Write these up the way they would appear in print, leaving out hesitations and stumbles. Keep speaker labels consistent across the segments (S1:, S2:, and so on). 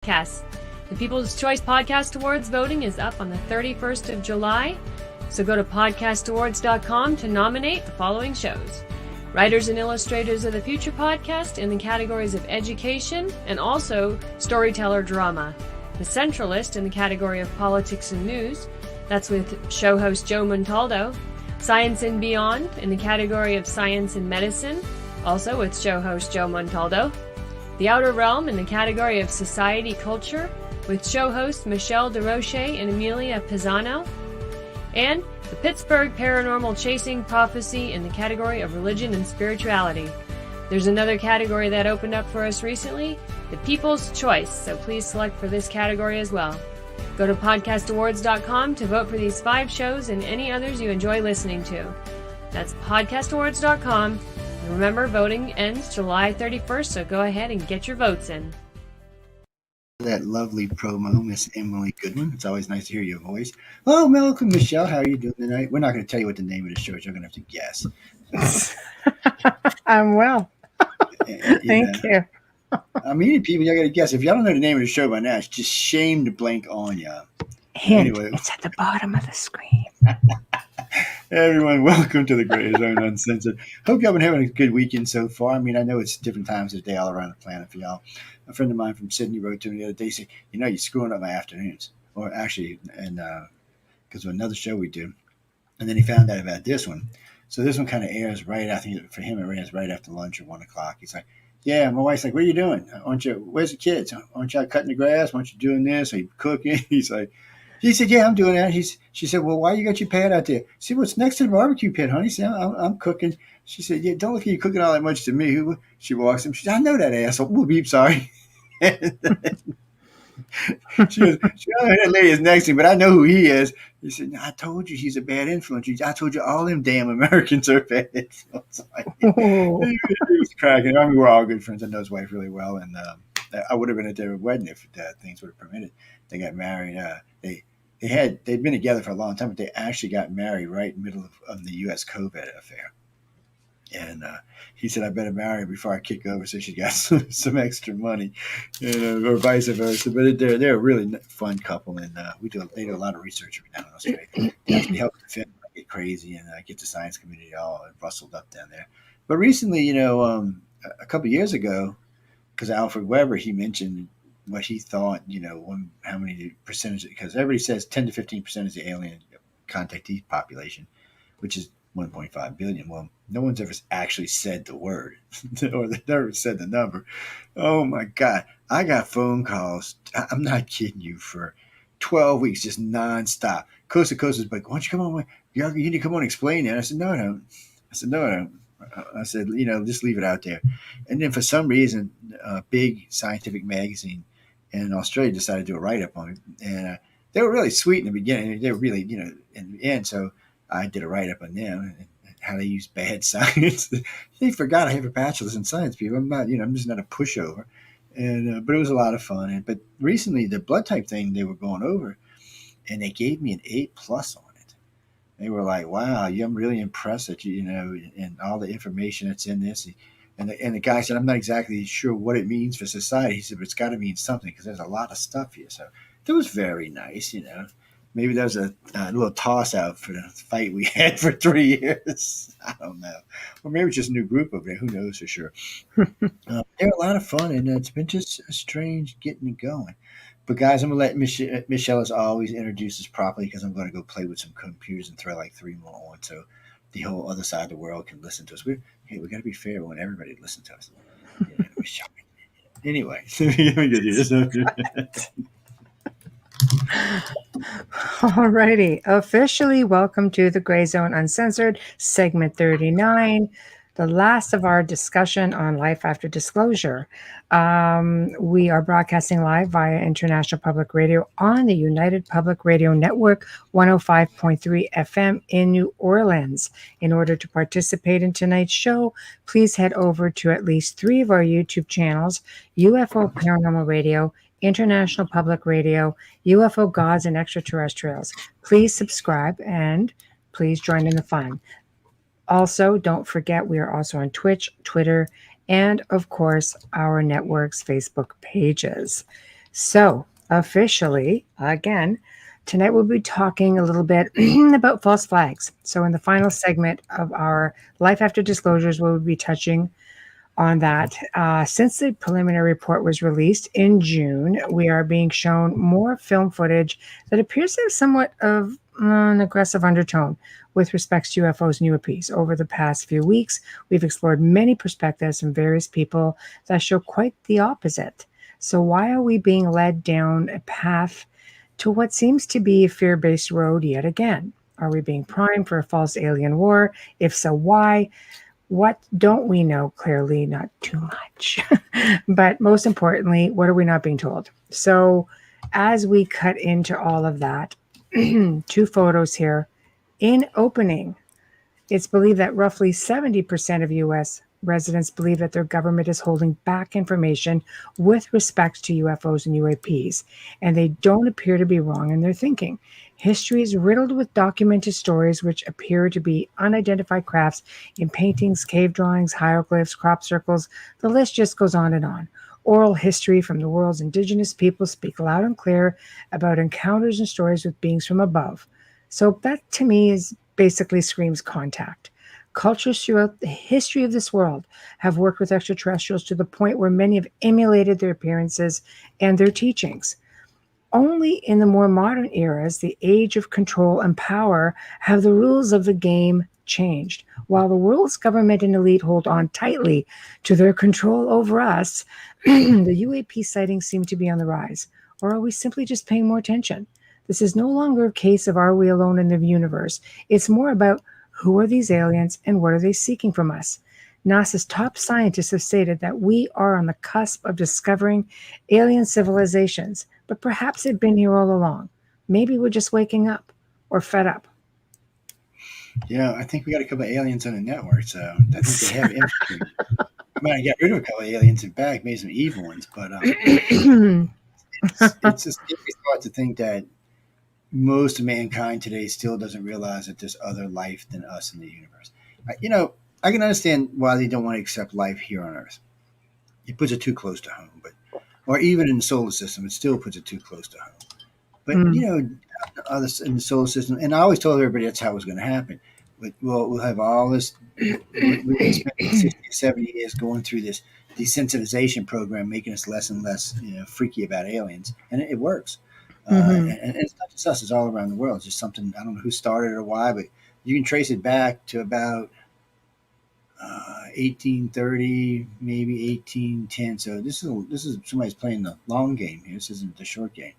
S1: Podcasts. The People's Choice Podcast Awards voting is up on the 31st of July, so go to podcastawards.com to nominate the following shows. Writers and Illustrators of the Future podcast in the categories of education and also storyteller drama. The Centralist in the category of politics and news. That's with show host Joe Montaldo. Science and Beyond in the category of science and medicine, also with show host Joe Montaldo. The Outer Realm in the category of society culture, with show hosts Michelle DeRoche and Amelia Pisano. And the Pittsburgh Paranormal Chasing Prophecy in the category of religion and spirituality. There's another category that opened up for us recently, the People's Choice, so please select for this category as well. Go to podcastawards.com to vote for these 5 shows and any others you enjoy listening to. That's podcastawards.com. And remember, voting ends July 31st, so go ahead and get your votes in.
S2: That lovely promo, Miss Emily Goodwin. It's always nice to hear your voice. Oh, welcome, Michelle. How are you doing tonight? We're not going to tell you what the name of the show is. You're going to have to guess.
S3: I'm well. Thank you.
S2: I mean, people, you got to guess. If y'all don't know the name of the show by now, it's just shame to blink on you.
S3: Anyway, it's at the bottom of the screen.
S2: Everyone, welcome to the Gray Zone Uncensored. Hope y'all been having a good weekend so far. I mean, I know it's different times of the day all around the planet for y'all. A friend of mine from Sydney wrote to me the other day, he said, you're screwing up my afternoons. Or actually, and because of another show we do. And then he found out about this one. So this one kind of airs right, I think for him it airs right after lunch or 1 o'clock. He's like, yeah, my wife's like, what are you doing? Where's the kids? Aren't you out cutting the grass? Aren't you doing this? Are you cooking? He's like, he said, yeah, I'm doing that. She said, well, why you got your pad out there? See what's next to the barbecue pit, honey? He said, I'm cooking. She said, yeah, don't look at you cooking all that much to me. She walks in. She said, I know that asshole. Whoop, beep, sorry. She goes, that lady is next to me, but I know who he is. He said, I told you he's a bad influence. I told you all them damn Americans are bad influence. He was cracking. I mean, we're all good friends. I know his wife really well, and I would have been at their wedding if things would have permitted. They got married. They'd been together for a long time, but they actually got married right in the middle of the U.S. COVID affair. And he said, I better marry her before I kick over so she got some extra money, or vice versa. But they're a really fun couple, and they do a lot of research down in Australia. They actually help the film get crazy and get the science community all rustled up down there. But recently, a couple of years ago, because Alfred Weber, he mentioned what he thought, how many percentage, because everybody says 10 to 15% is the alien contactee population, which is 1.5 billion. Well, no one's ever actually said the word or they never said the number. Oh my God. I got phone calls. I'm not kidding you, for 12 weeks, just nonstop. Coast to coast was like, why don't you come on? You need to come on and explain it. I said, no, I don't. I said, just leave it out there. And then for some reason, a big scientific magazine in Australia decided to do a write-up on it. And they were really sweet in the beginning. They were really, in the end. So I did a write-up on them and how they use bad science. They forgot I have a bachelor's in science, people. I'm not, I'm just not a pushover. And but it was a lot of fun. But recently, the blood type thing they were going over, and they gave me an A+ on it. They were like, "Wow, I'm really impressed that you, and all the information that's in this." And the guy said, "I'm not exactly sure what it means for society." He said, "But it's got to mean something because there's a lot of stuff here." So that was very nice, Maybe that was a little toss out for the fight we had for 3 years. I don't know. Or maybe it's just a new group over there. Who knows for sure. They're a lot of fun, and it's been just strange getting it going. But, guys, I'm going to let Michelle, as always, introduce us properly because I'm going to go play with some computers and throw like 3 more on so the whole other side of the world can listen to us. We got to be fair. We want everybody to listen to us. Michelle. Anyway, let me do this.
S3: Alrighty, officially welcome to the Gray Zone Uncensored, segment 39, the last of our discussion on life after disclosure. We are broadcasting live via International Public Radio on the United Public Radio Network, 105.3 FM in New Orleans. In order to participate in tonight's show, please head over to at least 3 of our YouTube channels, UFO Paranormal Radio, International Public Radio, UFO Gods and Extraterrestrials. Please subscribe and please join in the fun. Also, don't forget we are also on Twitch, Twitter, and of course our network's Facebook pages. So, officially, again, tonight we'll be talking a little bit about false flags. So, in the final segment of our Life After Disclosures, we'll be touching on that. Since the preliminary report was released in June, we are being shown more film footage that appears to have somewhat of an aggressive undertone with respects to UFOs and UAPs. Over the past few weeks, we've explored many perspectives from various people that show quite the opposite. So, why are we being led down a path to what seems to be a fear based road yet again? Are we being primed for a false alien war? If so, why? What don't we know? Clearly, not too much. But most importantly, what are we not being told? So, as we cut into all of that, two photos here. In opening, it's believed that roughly 70% of US residents believe that their government is holding back information with respect to UFOs and UAPs, and they don't appear to be wrong in their thinking. History is riddled with documented stories which appear to be unidentified crafts in paintings, cave drawings, hieroglyphs, crop circles. The list just goes on and on. Oral history from the world's indigenous peoples speak loud and clear about encounters and stories with beings from above. So that to me is basically screams contact. Cultures throughout the history of this world have worked with extraterrestrials to the point where many have emulated their appearances and their teachings. Only in the more modern eras, the age of control and power, have the rules of the game changed. While the world's government and elite hold on tightly to their control over us, the UAP sightings seem to be on the rise. Or are we simply just paying more attention? This is no longer a case of are we alone in the universe. It's more about who are these aliens and what are they seeking from us. NASA's top scientists have stated that we are on the cusp of discovering alien civilizations, but perhaps they've been here all along. Maybe we're just waking up or fed up.
S2: Yeah, I think we got a couple of aliens on the network, so I think they have infantry. I mean, I got rid of a couple of aliens in back, made some evil ones, but it's a scary thought to think that most of mankind today still doesn't realize that there's other life than us in the universe. I can understand why they don't want to accept life here on Earth. It puts it too close to home, but or even in the solar system, it still puts it too close to home. But others in the solar system, and I always told everybody that's how it was going to happen. But we'll have all this. We spent 60, 70 years going through this desensitization program, making us less and less freaky about aliens, and it works. And it's not just us; it's all around the world. It's just something I don't know who started it or why, but you can trace it back to about 1830, maybe 1810. So this is somebody's playing the long game here. This isn't the short game,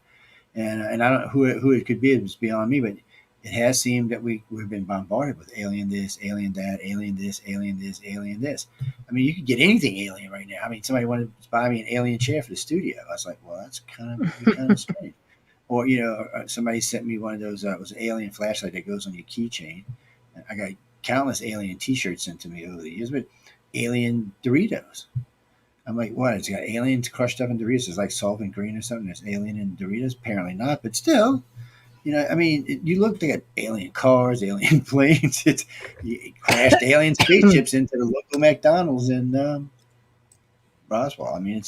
S2: and I don't know who it could be. It's beyond me, but it has seemed that we've been bombarded with alien this, alien that, alien this, alien this, alien this. I mean, you could get anything alien right now. I mean, somebody wanted to buy me an alien chair for the studio. I was like, well, that's kind of strange. Or somebody sent me one of those. It was an alien flashlight that goes on your keychain. I got countless alien T-shirts sent to me over the years, but alien Doritos. I'm like, what? It's got aliens crushed up in Doritos. It's like Solvent Green or something. There's alien in Doritos. Apparently not, but still, I mean, you look. They got alien cars, alien planes. You crashed alien spaceships into the local McDonald's in Roswell. I mean,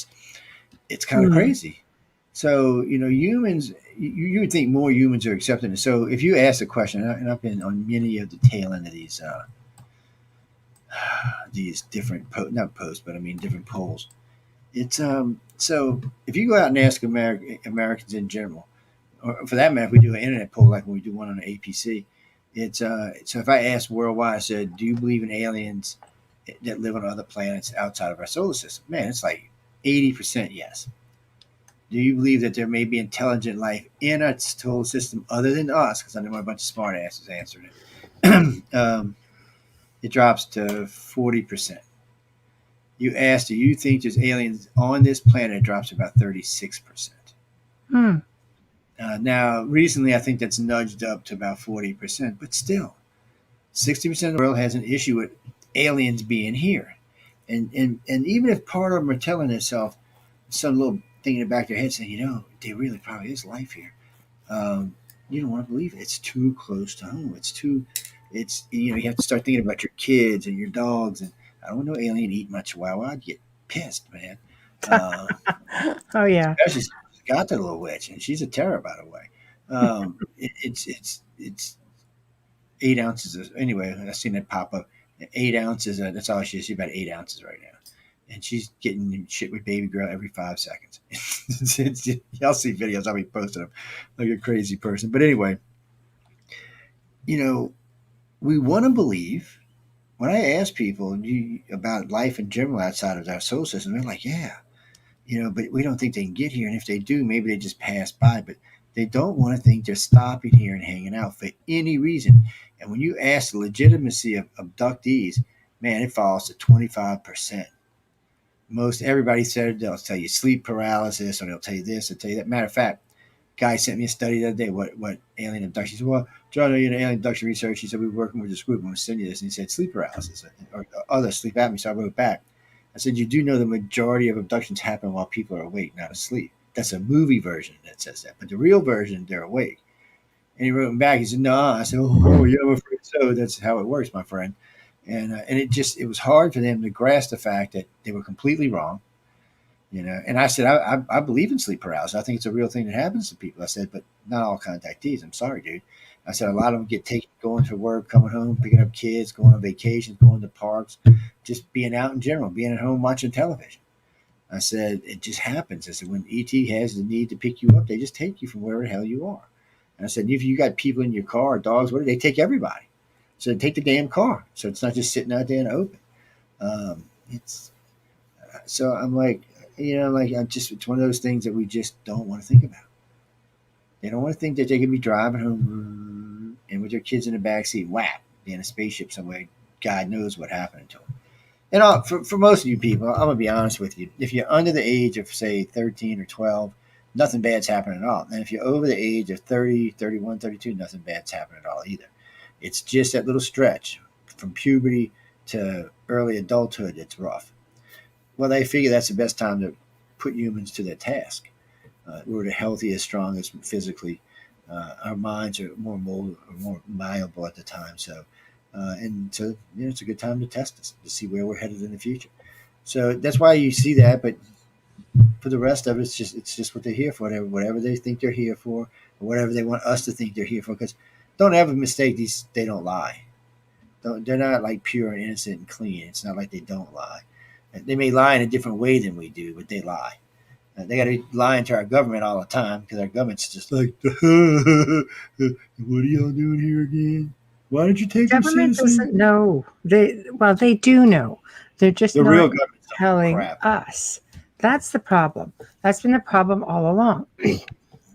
S2: it's kind of crazy. So, humans, you would think more humans are accepting it. So if you ask a question, and I've been on many of the tail end of these different, not posts, but I mean different polls. It's so if you go out and ask Americans in general, or for that matter, if we do an internet poll like when we do one on the APC, it's so if I asked worldwide, I said, do you believe in aliens that live on other planets outside of our solar system? Man, it's like 80% yes. Do you believe that there may be intelligent life in our solar system other than us? Because I know a bunch of smart asses answered it. It drops to 40%. You ask, do you think there's aliens on this planet? It drops to about 36%. Now, recently, I think that's nudged up to about 40%, but still, 60% of the world has an issue with aliens being here. And even if part of them are telling themselves some little thing in the back of their head saying, there really probably is life here. You don't want to believe it. It's too close to home. You have to start thinking about your kids and your dogs. And I don't know alien eat much. Wow, I'd get pissed, man.
S3: Oh yeah.
S2: got the little witch, and she's a terror, by the way. It's 8 ounces. Anyway, I've seen it pop up. 8 ounces. That's all she is. She's about 8 ounces right now, and she's getting shit with baby girl every 5 seconds. Y'all see videos. I'll be posting them like a crazy person. But anyway, we want to believe. When I ask people about life in general outside of our solar system, they're like, yeah, but we don't think they can get here. And if they do, maybe they just pass by. But they don't want to think they're stopping here and hanging out for any reason. And when you ask the legitimacy of abductees, man, it falls to 25%. Most everybody said they'll tell you sleep paralysis, or they'll tell you this, or tell you that. Matter of fact, guy sent me a study the other day. What alien abduction? He said, "Well, John, alien abduction research." He said, "We're working with this group. I'm going to send you this." And he said, "Sleep paralysis or other sleep apnea." So I wrote back. I said, "You do know the majority of abductions happen while people are awake, not asleep. That's a movie version that says that, but the real version, they're awake." And he wrote me back. He said, "No." I said, "Oh, yeah, I'm afraid so. That's how it works, my friend." And it was hard for them to grasp the fact that they were completely wrong. And I said, I believe in sleep paralysis. I think it's a real thing that happens to people. I said, but not all contactees. I'm sorry, dude. I said, a lot of them get taken going to work, coming home, picking up kids, going on vacations, going to parks, just being out in general, being at home watching television. I said, it just happens. I said, when ET has the need to pick you up, they just take you from wherever the hell you are. And I said, if you got people in your car, dogs, what do they take? Everybody. So take the damn car. So it's not just sitting out there in the open. So I'm like, it's one of those things that we just don't want to think about. They don't want to think that they could be driving home and with their kids in the backseat, whap, be in a spaceship somewhere. God knows what happened to them. And for most of you people, I'm going to be honest with you. If you're under the age of, say, 13 or 12, nothing bad's happening at all. And if you're over the age of 30, 31, 32, nothing bad's happening at all either. It's just that little stretch from puberty to early adulthood that's rough. Well, they figure that's the best time to put humans to their task. We're the healthiest, strongest physically. Our minds are more moldable, more malleable at the time. So it's a good time to test us, to see where we're headed in the future. So that's why you see that. But for the rest of it, it's just what they're here for. Whatever they think they're here for, or whatever they want us to think they're here for. Because don't ever mistake these. They don't lie. They're not like pure and innocent and clean. It's not like they don't lie. They may lie in a different way than we do, but they lie. They got to be lying to our government all the time because our government's just like, what are y'all doing here again? Why did you take
S3: the government doesn't know. They do know. They're just
S2: the
S3: not
S2: real government's
S3: telling
S2: crap.
S3: us. That's the problem. That's been the problem all along.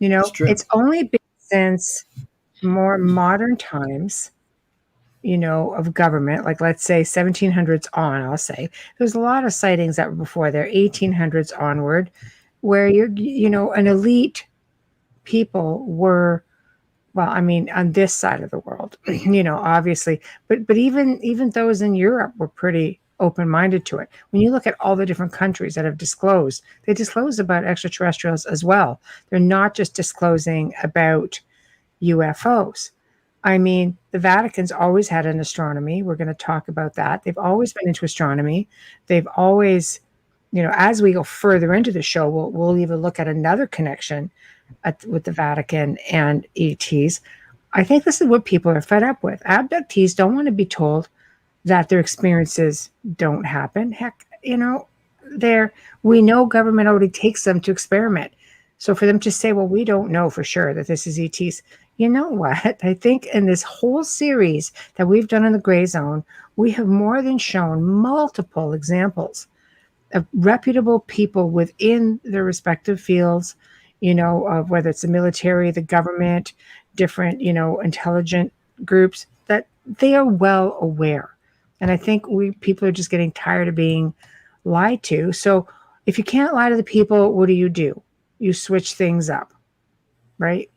S3: It's only been since more modern times of government, like let's say 1700s on, I'll say. There's a lot of sightings that were before there, 1800s onward, where an elite people were, well, I mean, on this side of the world, obviously, but even those in Europe were pretty open-minded to it. When you look at all the different countries that have disclosed, they disclose about extraterrestrials as well. They're not just disclosing about UFOs. I mean, the Vatican's always had an astronomy. We're going to talk about that. They've always been into astronomy. They've always, as we go further into the show, we'll even look at another connection with the Vatican and ETs. I think this is what people are fed up with. Abductees don't want to be told that their experiences don't happen. Heck, we know government already takes them to experiment. So for them to say, well, we don't know for sure that this is ETs, you know what? I think in this whole series that we've done in the Gray Zone, we have more than shown multiple examples of reputable people within their respective fields, of whether it's the military, the government, different, intelligent groups, that they are well aware. And I think people are just getting tired of being lied to. So if you can't lie to the people, what do? You switch things up, right?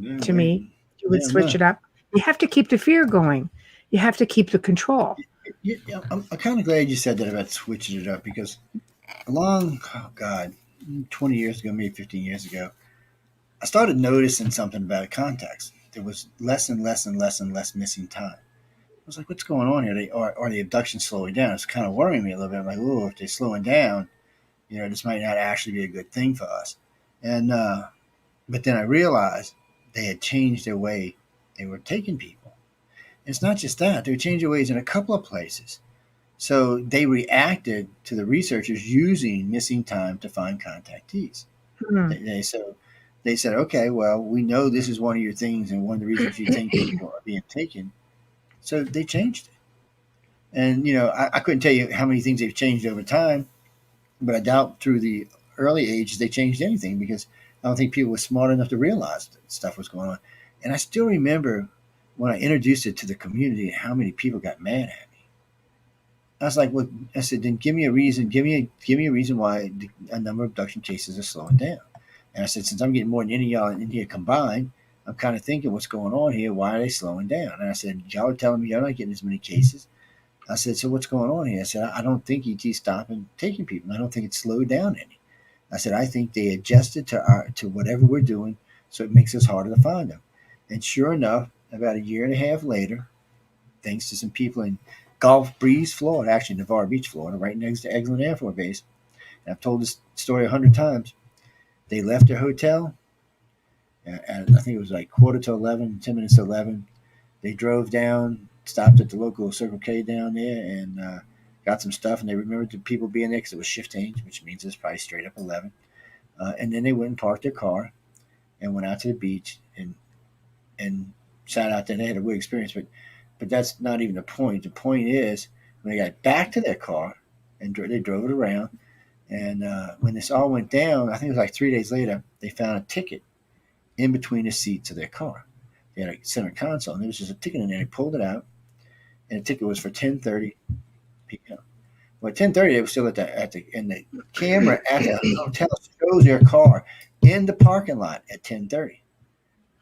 S2: Yeah,
S3: to me, you would switch it up. You have to keep the fear going. You have to keep the control.
S2: I'm kind of glad you said that about switching it up because 20 years ago, maybe 15 years ago, I started noticing something about context. There was less and less and less and less missing time. I was like, what's going on here? Are the abductions slowing down? It's kind of worrying me a little bit. I'm like, oh, if they're slowing down, This might not actually be a good thing for us. And but then I realized they had changed their way they were taking people. It's not just that; they changed their ways in a couple of places. So they reacted to the researchers using missing time to find contactees.
S3: Hmm.
S2: They said, okay, well, we know this is one of your things, and one of the reasons you think people are being taken. So they changed it. And I couldn't tell you how many things they've changed over time, but I doubt through the early ages they changed anything, because I don't think people were smart enough to realize that stuff was going on. And I still remember when I introduced it to the community, how many people got mad at me. I was like, well, I said, then give me a reason. Give me a reason why a number of abduction cases are slowing down. And I said, since I'm getting more than any of y'all in here combined, I'm kind of thinking what's going on here. Why are they slowing down? And I said, y'all are telling me y'all not getting as many cases. I said, so what's going on here? I said, I don't think ET's stopping taking people. I don't think it's slowed down any. I said, I think they adjusted to whatever we're doing, so it makes us harder to find them. And sure enough, about a year and a half later, thanks to some people in Gulf Breeze, Florida, actually Navarre Beach, Florida, right next to Eglin Air Force Base. And I've told this story 100 times. They left their hotel, and I think it was like quarter to 11, 10 minutes to 11. They drove down, stopped at the local Circle K down there, and got some stuff. And they remembered the people being there because it was shift change, which means it's probably straight up 11. And then they went and parked their car and went out to the beach and sat out there. And they had a weird experience, but that's not even the point. The point is when they got back to their car and they drove it around. And when this all went down, I think it was like 3 days later, they found a ticket in between the seats of their car. They had a center console, and there was just a ticket in there. They pulled it out, and the ticket was for 10:30 p.m. Well, at 10:30, they were still and the camera at the hotel shows their car in the parking lot at 10:30.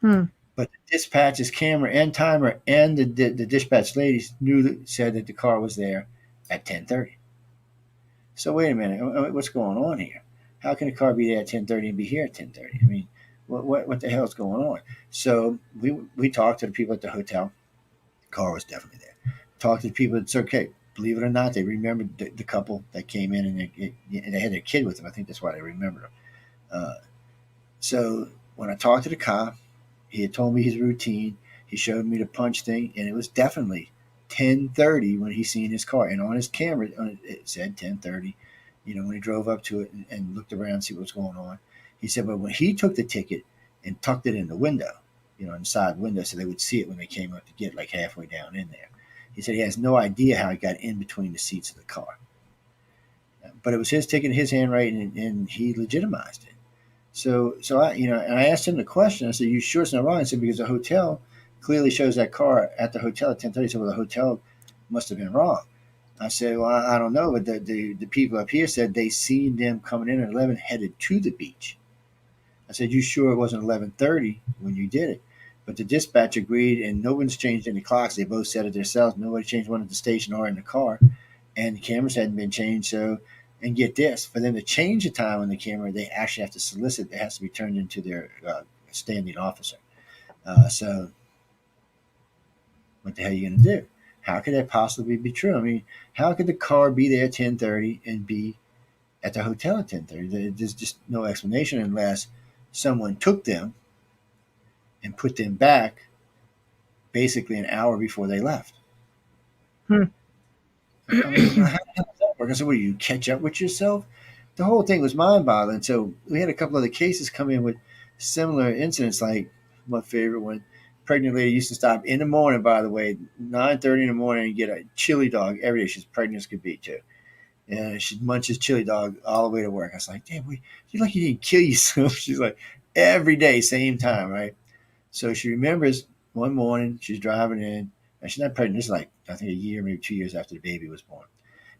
S3: Hmm.
S2: But the dispatch's camera and timer and the dispatch ladies said that the car was there at 10:30. So wait a minute, what's going on here? How can a car be there at 10:30 and be here at 10:30? I mean, what the hell is going on? So we talked to the people at the hotel. The car was definitely there. Talked to the people at Circle K. Believe it or not, they remembered the couple that came in, and they had their kid with them. I think that's why they remembered them. So when I talked to the cop, he had told me his routine. He showed me the punch thing, and it was definitely 10:30 when he seen his car. And on his camera, it said 10:30. When he drove up to it and looked around and see what was going on. He said, but when he took the ticket and tucked it in the window, in the side window, so they would see it when they came up to get like halfway down in there. He said he has no idea how he got in between the seats of the car. But it was his ticket, his handwriting, and he legitimized it. So I, and I asked him the question. I said, "You sure it's not wrong?" I said, "Because the hotel clearly shows that car at the hotel at 10:30. So the hotel must have been wrong." I said, "Well, I don't know, but the people up here said they seen them coming in at 11, headed to the beach." I said, "You sure it wasn't 11:30 when you did it?" But the dispatch agreed, and no one's changed any clocks. They both said it themselves. Nobody changed one at the station or in the car, and the cameras hadn't been changed. So, and get this, for them to change the time on the camera, they actually have to solicit. It has to be turned into their standing officer. So, what the hell are you going to do? How could that possibly be true? I mean, how could the car be there at 10:30 and be at the hotel at 10:30? There's just no explanation unless someone took them and put them back basically an hour before they left.
S3: Hmm.
S2: I mean, how does that work? I said, you catch up with yourself? The whole thing was mind-boggling. So we had a couple other cases come in with similar incidents, like my favorite one. Pregnant lady used to stop in the morning, by the way, 9:30 in the morning, and get a chili dog every day. She's pregnant as could be, too. And she munches chili dog all the way to work. I was like, damn, you're lucky you didn't kill yourself. She's like, every day, same time, right? So she remembers one morning she's driving in, and she's not pregnant. This is like, I think, a year, maybe 2 years after the baby was born.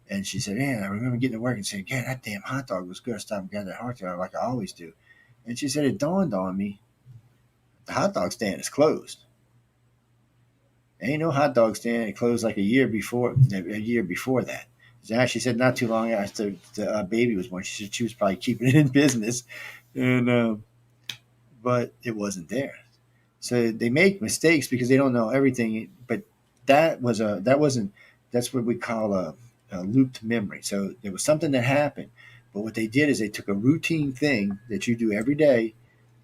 S2: And she said, man, I remember getting to work and saying, God, that damn hot dog was good. I stopped and got that hot dog like I always do. And she said, it dawned on me, the hot dog stand is closed. There ain't no hot dog stand. It closed like a year before that. She said not too long after the baby was born. She said she was probably keeping it in business, and but it wasn't there. So they make mistakes because they don't know everything. But that's what we call a looped memory. So there was something that happened, But what they did is they took a routine thing that you do every day,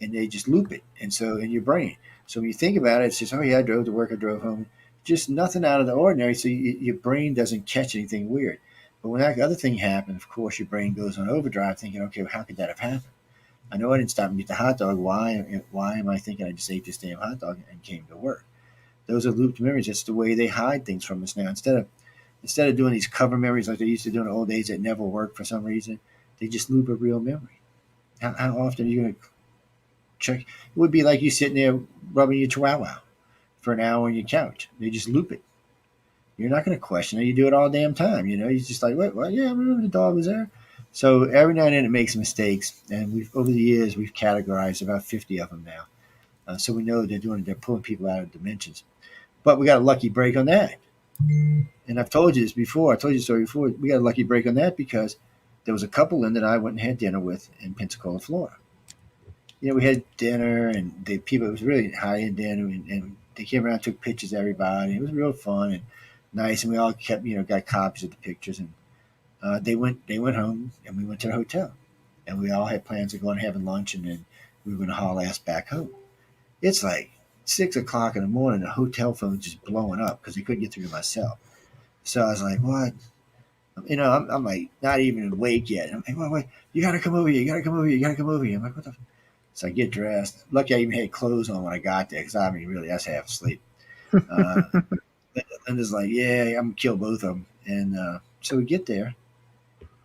S2: and they just loop it, and so in your brain. So when you think about it, it's just, oh yeah, I drove to work, I drove home, just nothing out of the ordinary. So your brain doesn't catch anything weird. But when that other thing happened, of course, your brain goes on overdrive, thinking, okay, well, how could that have happened? I know I didn't stop and get the hot dog. Why am I thinking I just ate this damn hot dog and came to work? Those are looped memories. That's the way they hide things from us now. Instead of doing these cover memories like they used to do in the old days that never worked for some reason, they just loop a real memory. How often are you going to check? It would be like you sitting there rubbing your chihuahua for an hour on your couch. They just loop it. You're not going to question it. You do it all damn time. You're just like, what? Well, yeah, I remember the dog was there. So every now and then it makes mistakes, and over the years we've categorized about 50 of them now. So we know they're pulling people out of dimensions. But we got a lucky break on that. And I've told you this before. I told you the story before. We got a lucky break on that because there was a couple in that I went and had dinner with in Pensacola, Florida. We had dinner, and it was really high-end dinner, and they came around, took pictures of everybody. It was real fun and nice, and we all kept, got copies of the pictures. And they went home, and we went to the hotel, and we all had plans of going and having lunch, and then we were going to haul ass back home. It's like 6 o'clock in the morning. The hotel phone's just blowing up because they couldn't get through to my cell. So I was like, what? I'm like not even awake yet. I'm like, wait, you got to come over here. You got to come over here. You got to come over here. I'm like, what the? So I get dressed. Lucky I even had clothes on when I got there because really, I was half asleep. And it's like, yeah, I'm going to kill both of them. And so we get there.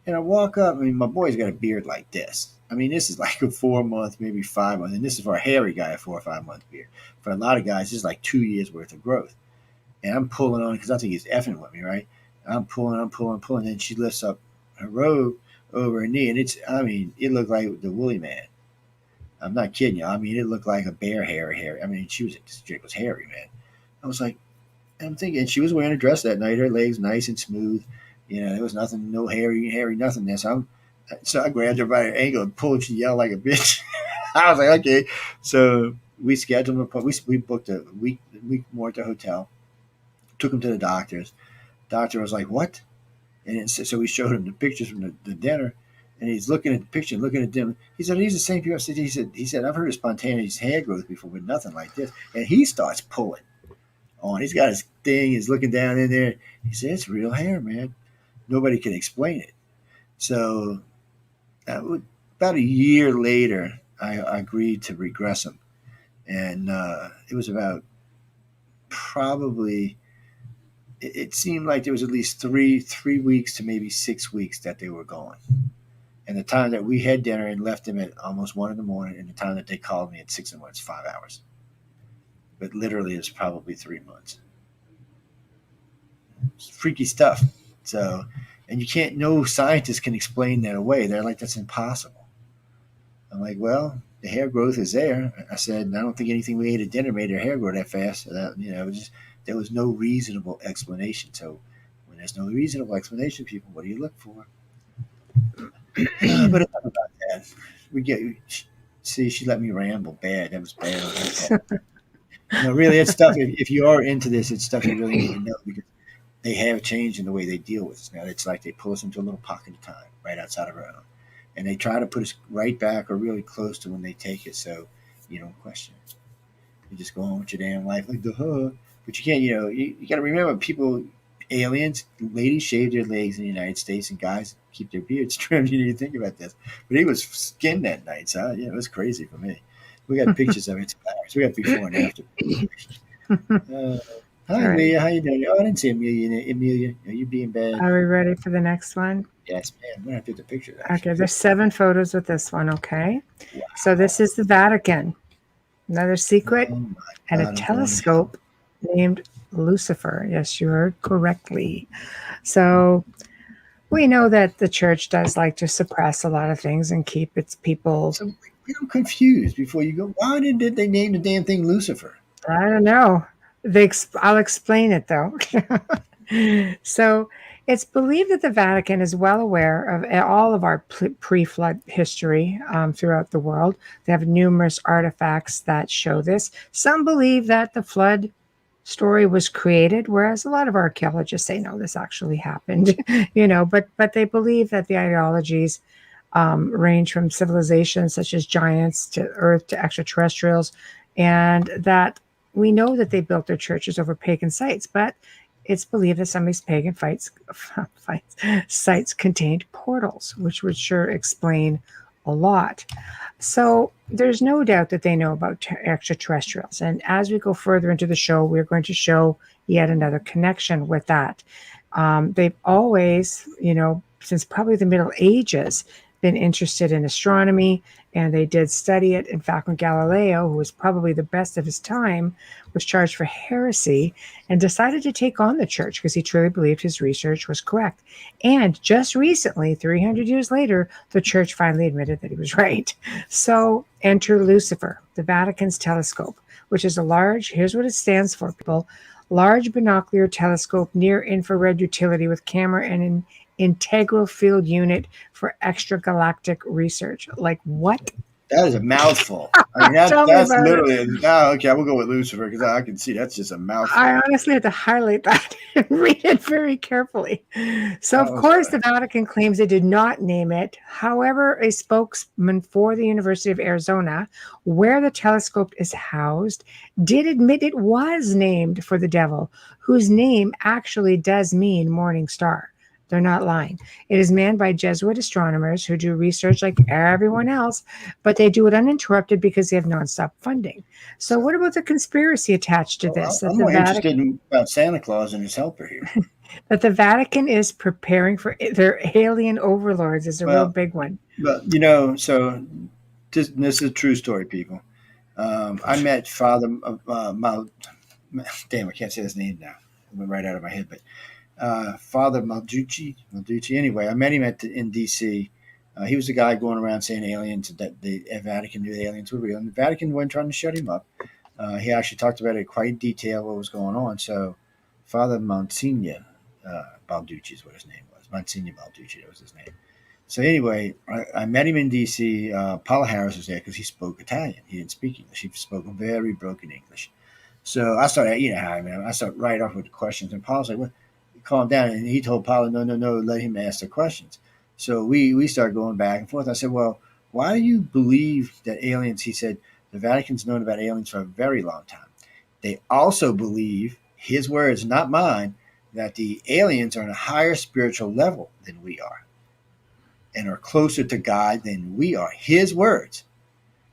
S2: And I walk up. My boy's got a beard like this. This is like a 4-month, maybe 5 months. And this is for a hairy guy, a 4 or 5 month beard. For a lot of guys, this is like 2 years worth of growth. And I'm pulling on because I think he's effing with me, right? I'm pulling. And then she lifts up her robe over her knee. And it looked like the woolly man. I'm not kidding you. It looked like a bear hair. This chick was hairy, man. I was like, I'm thinking, she was wearing a dress that night. Her legs nice and smooth. There was nothing, no hairy, nothing there. So I grabbed her by her ankle and pulled. She yelled like a bitch. I was like, okay. So we scheduled an appointment. We booked a week more at the hotel. Took him to the doctor's. Doctor was like, what? And so we showed him the pictures from the dinner. And he's looking at the picture, looking at them. He said, these are the same people. He said, I've heard of spontaneous hair growth before, but nothing like this. And he starts pulling on. He's got his thing. He's looking down in there. He said, it's real hair, man. Nobody can explain it. So about a year later, I agreed to regress him. And it was about probably, it seemed like there was at least three weeks to maybe 6 weeks that they were gone. And the time that we had dinner and left them at almost 1 a.m, and the time that they called me at 6 a.m, it's 5 hours. But literally, it's probably 3 months. It's freaky stuff. So, and you can't. No scientist can explain that away. They're like, that's impossible. I'm like, well, the hair growth is there. I said, I don't think anything we ate at dinner made their hair grow that fast. So that, there was no reasonable explanation. So, when there's no reasonable explanation, people, what do you look for? But it's not about that. She let me ramble bad. That was bad on her part. Really, it's stuff. If you are into this, it's stuff you really need to know because they have changed in the way they deal with us now. It's like they pull us into a little pocket of time right outside of our own, and they try to put us right back or really close to when they take it, so you don't question it. You just go on with your damn life like duh. But you can't. You got to remember, people, aliens, ladies shave their legs in the United States, and guys keep their beards trimmed. You need to think about this. But he was skinned that night, so it was crazy for me. We got pictures of it. We got before and after. Hi,
S3: right.
S2: Leah. How you doing? Oh, I didn't see Amelia. Amelia, are you being bad?
S3: Are we ready for the next one?
S2: Yes, ma'am. I'm going to have to get the picture.
S3: Okay, there's 7 photos with this one, okay?
S2: Wow.
S3: So this is the Vatican. Another secret and a telescope named Lucifer. Yes, you heard correctly. So we know that the church does like to suppress a lot of things and keep its people.
S2: So I'm confused before you go. Why did they name the damn thing Lucifer?
S3: I don't know. I'll explain it though. So it's believed that the Vatican is well aware of all of our pre-flood history throughout the world. They have numerous artifacts that show this. Some believe that the flood story was created, whereas a lot of archaeologists say no, this actually happened. But they believe that the ideologies range from civilizations such as giants to Earth to extraterrestrials, and that we know that they built their churches over pagan sites, but it's believed that some of these pagan sites contained portals, which would sure explain a lot. So there's no doubt that they know about extraterrestrials. And as we go further into the show, we're going to show yet another connection with that. They've always, since probably the Middle Ages, been interested in astronomy, and they did study it. In fact, when Galileo, who was probably the best of his time, was charged for heresy and decided to take on the church because he truly believed his research was correct. And just recently, 300 years later, the church finally admitted that he was right. So enter Lucifer, the Vatican's telescope, which is a large, here's what it stands for, people, large binocular telescope, near infrared utility with camera and an integral field unit for extragalactic research. Like what?
S2: That is a mouthful. I mean,
S3: Tell me
S2: that's
S3: about
S2: literally. Oh, okay, we'll go with Lucifer because I can see that's just a mouthful.
S3: I honestly had to highlight that and read it very carefully. So, of course, the Vatican claims they did not name it. However, a spokesman for the University of Arizona, where the telescope is housed, did admit it was named for the devil, whose name actually does mean morning star. They're not lying. It is manned by Jesuit astronomers who do research like everyone else, but they do it uninterrupted because they have nonstop funding. So what about the conspiracy attached to this?
S2: I'm more interested about Santa Claus and his helper here.
S3: That the Vatican is preparing for their alien overlords is a real big one.
S2: But, so this is a true story, people. I met Father damn, I can't say his name now. It went right out of my head, but Father Malducci. Anyway, I met him in D.C. He was the guy going around saying aliens, that the Vatican knew the aliens were real, and the Vatican wasn't trying to shut him up. He actually talked about it quite in detail, what was going on. So Father Monsignor Balducci is what his name was. Monsignor Balducci, that was his name. So anyway, I met him in D.C. Paula Harris was there because he spoke Italian. He didn't speak English. He spoke very broken English. So I started, I started right off with the questions, and Paula's like, "What?" Calm down, and he told Paula, no, let him ask the questions. So we started going back and forth. I said, well, why do you believe that aliens? He said, the Vatican's known about aliens for a very long time. They also believe, his words, not mine, that the aliens are on a higher spiritual level than we are and are closer to God than we are. His words.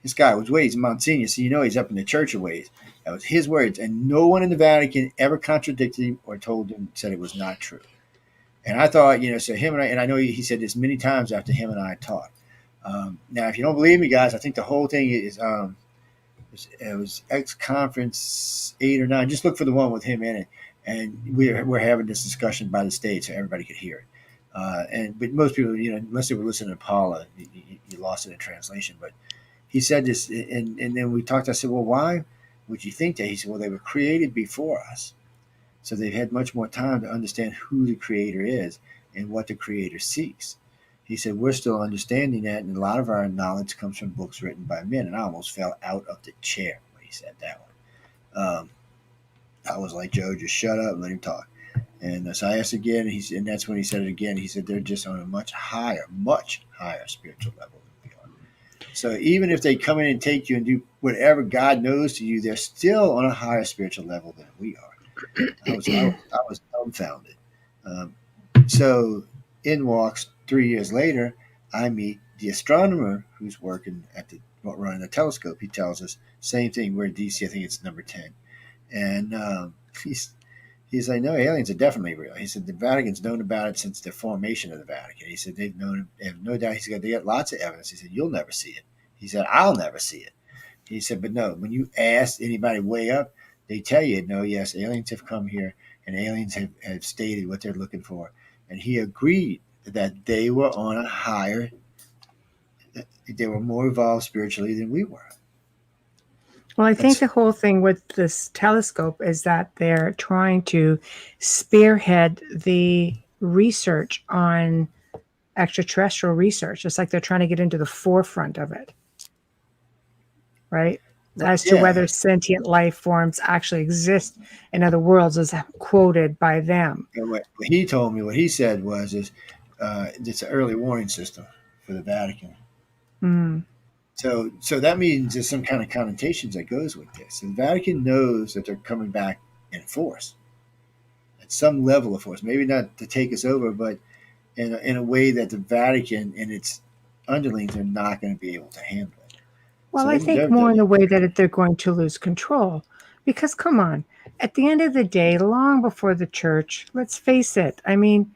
S2: This guy was ways Monsignor, so he's up in the church of ways. That was his words, and no one in the Vatican ever contradicted him or said it was not true. And I thought, so him and I know he said this many times after him and I talked. Now, if you don't believe me, guys, I think the whole thing is it was X Conference 8 or 9. Just look for the one with him in it, and we're having this discussion by the stage so everybody could hear it. But most people, unless they were listening to Paula, you lost it in translation. But he said this, and then we talked. I said, well, why would you think that? He said, well, they were created before us. So they've had much more time to understand who the creator is and what the creator seeks. He said, we're still understanding that, and a lot of our knowledge comes from books written by men. And I almost fell out of the chair when he said that one. I was like, Joe, just shut up and let him talk. And so I asked again, and that's when he said it again. He said, they're just on a much higher spiritual level. So even if they come in and take you and do whatever God knows to you, they're still on a higher spiritual level than we are. I was dumbfounded. So in walks 3 years later, I meet the astronomer who's working running the telescope. He tells us same thing. We're in DC. I think it's number 10, and he's like, no, aliens are definitely real. He said the Vatican's known about it since the formation of the Vatican. He said they have no doubt. He said they got lots of evidence. He said you'll never see it. He said I'll never see it. He said, but no, when you ask anybody way up, they tell you, no, yes, aliens have come here and aliens have stated what they're looking for. And he agreed that they were on a higher, they were more evolved spiritually than we were.
S3: Well, I think the whole thing with this telescope is that they're trying to spearhead the research on extraterrestrial research. It's like they're trying to get into the forefront of it, right? As to whether sentient life forms actually exist in other worlds, as quoted by them.
S2: And what he told me, what he said was, it's an early warning system for the Vatican.
S3: Mm.
S2: So that means there's some kind of connotations that goes with this. And the Vatican knows that they're coming back in force, at some level of force. Maybe not to take us over, but in a way that the Vatican and its underlings are not going to be able to handle it.
S3: Well,
S2: So
S3: I think more in the way that they're going to lose control. Because, come on, at the end of the day, long before the church, let's face it, I mean,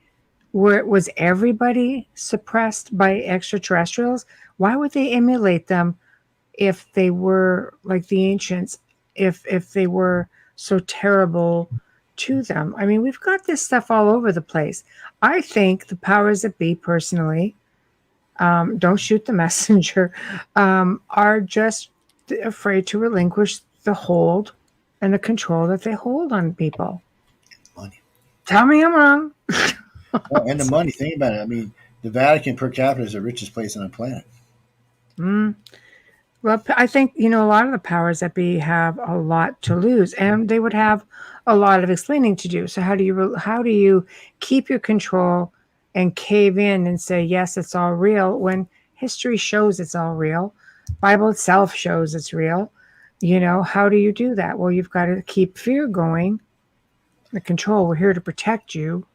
S3: was everybody suppressed by extraterrestrials? Why would they emulate them if they were like the ancients, if they were so terrible to them? I mean, we've got this stuff all over the place. I think the powers that be, personally, don't shoot the messenger, are just afraid to relinquish the hold and the control that they hold on people.
S2: money.
S3: Tell me I'm wrong.
S2: Well, and the money. Think about it. I mean, the Vatican per capita is the richest place on the planet.
S3: Mm. Well, I think, a lot of the powers that be have a lot to lose, and they would have a lot of explaining to do. So how do you keep your control and cave in and say, yes, it's all real, when history shows it's all real? Bible itself shows it's real. How do you do that? Well, you've got to keep fear going. The control, we're here to protect you.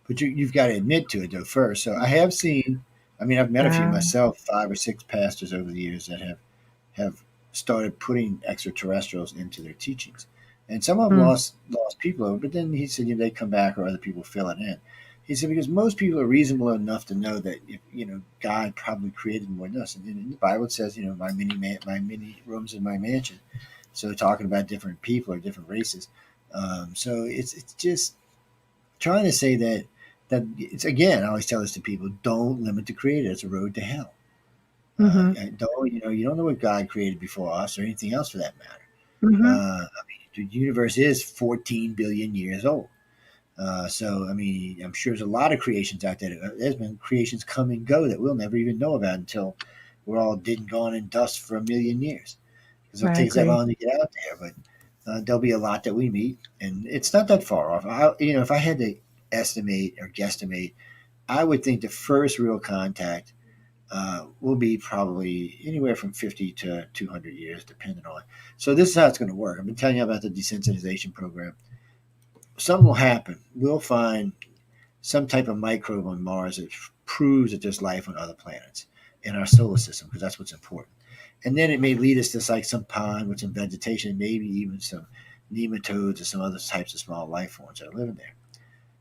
S2: But you've got to admit to it though first. So I have seen. I mean, I've met a few myself, 5 or 6 pastors over the years that have started putting extraterrestrials into their teachings, and some of them
S3: Mm,
S2: lost people over. But then he said, they come back or other people fill it in. He said because most people are reasonable enough to know that if, God probably created more than us, and in the Bible it says, my many rooms in my mansion. So talking about different people or different races. So it's just trying to say that it's, again, I always tell this to people: don't limit the Creator. It's a road to hell.
S3: mm-hmm,
S2: Don't you don't know what God created before us or anything else for that matter.
S3: mm-hmm.
S2: I mean, the universe is 14 billion years old. So I mean, I'm sure there's a lot of creations out there. There's been creations come and go that we'll never even know about until we're all dead and gone in dust for a million years. Because it'll
S3: I
S2: take us that
S3: agree.
S2: long to get out there. But there'll be a lot that we meet, and it's not that far off. If I had to estimate or guesstimate, I would think the first real contact will be probably anywhere from 50 to 200 years, depending on. So this is how it's going to work. I've been telling you about the desensitization program. Something will happen. We'll find some type of microbe on Mars that proves that there's life on other planets in our solar system, because that's what's important. And then it may lead us to like some pond with some vegetation, maybe even some nematodes or some other types of small life forms that are living there.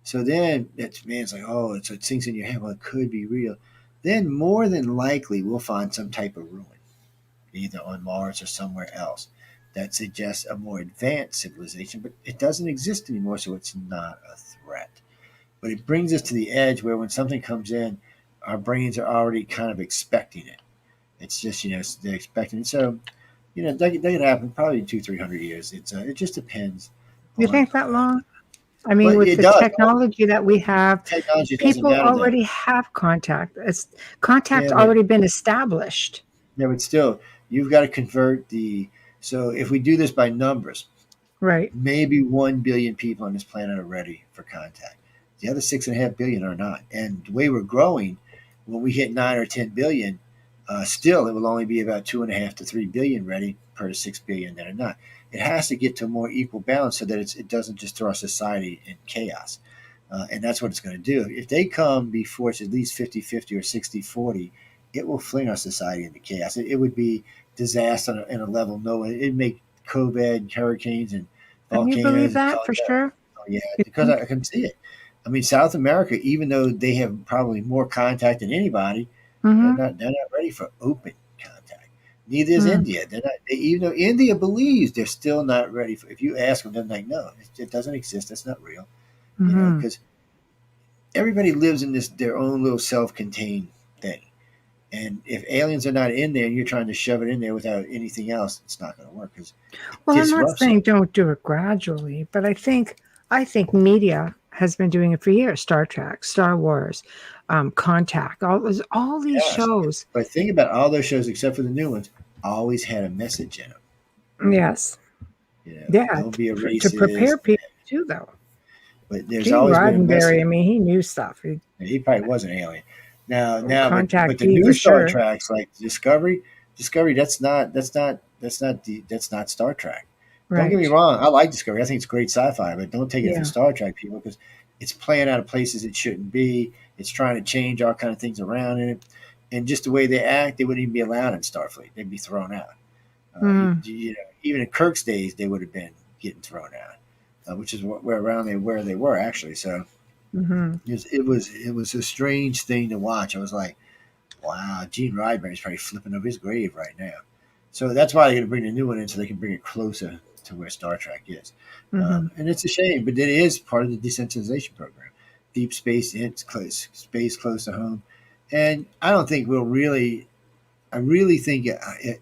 S2: So then man's like, oh, it sinks in your head. Well, it could be real. Then more than likely we'll find some type of ruin, either on Mars or somewhere else, that suggests a more advanced civilization, but it doesn't exist anymore, so it's not a threat. But it brings us to the edge where when something comes in, our brains are already kind of expecting it. It's just, they're expecting it. So, that could happen probably 200-300 years. It just depends
S3: You
S2: on.
S3: think that long? I mean,
S2: Well,
S3: with
S2: it
S3: the
S2: does.
S3: technology that we have,
S2: Technology doesn't
S3: people
S2: matter though.
S3: already have contact.
S2: Yeah,
S3: Contact's
S2: but
S3: already been established.
S2: still, you've got to convert the. So if we do this by numbers,
S3: Right.
S2: maybe 1 billion people on this planet are ready for contact. The other 6.5 billion are not. And the way we're growing, when we hit 9 or 10 billion, still it will only be about 2.5 to 3 billion ready per 6 billion that are not. It has to get to a more equal balance so that it doesn't just throw our society in chaos. And that's what it's going to do. If they come before it's at least 50-50 or 60-40, it will fling our society into chaos. It would be disaster in a level no one. It'd make COVID and hurricanes and
S3: And you believe
S2: volcanoes and
S3: that for sure?
S2: oh yeah,
S3: You
S2: because
S3: think?
S2: I can see it. I mean, South America, even though they have probably more contact than anybody, they're
S3: Mm-hmm.
S2: not they're not ready for open contact. Neither is
S3: Mm.
S2: India. They're not. Even though India believes, they're still not ready for. If you ask them, they're like, no, it doesn't exist. That's not real.
S3: Mm-hmm.
S2: Because everybody lives in this their own little self-contained thing. And if aliens are not in there, and you're trying to shove it in there without anything else, it's not going to work because it
S3: Well, I'm not
S2: disrupts it.
S3: saying don't do it gradually, but I think media has been doing it for years. Star Trek, Star Wars, Contact, all these
S2: Yes,
S3: shows.
S2: but think about all those shows except for the new ones. Always had a message in them.
S3: Yes. Yeah,
S2: Don't be a
S3: to prepare
S2: racist.
S3: people too, though.
S2: But there's
S3: Gene
S2: always been a
S3: Roddenberry,
S2: message.
S3: I mean, he knew stuff.
S2: He probably was an alien. But the
S3: Contactee
S2: new
S3: for
S2: Star
S3: sure.
S2: Treks like Discovery, that's not Star Trek. Don't get me
S3: Right.
S2: wrong, I like Discovery. I think it's great sci-fi, but don't take it for
S3: Yeah.
S2: Star Trek people because it's playing out of places it shouldn't be. It's trying to change all kind of things around in it, and just the way they act, they wouldn't even be allowed in Starfleet. They'd be thrown out.
S3: Mm.
S2: Even in Kirk's days, they would have been getting thrown out, which is where they were actually. So
S3: Hmm.
S2: it was a strange thing to watch. I was like, wow, Gene Roddenberry's probably flipping over his grave right now. So that's why they're going to bring the new one in so they can bring it closer to where Star Trek is.
S3: Hmm.
S2: And it's a shame, but it is part of the desensitization program. Deep space, it's close, space close to home. And I don't think we'll really, I really think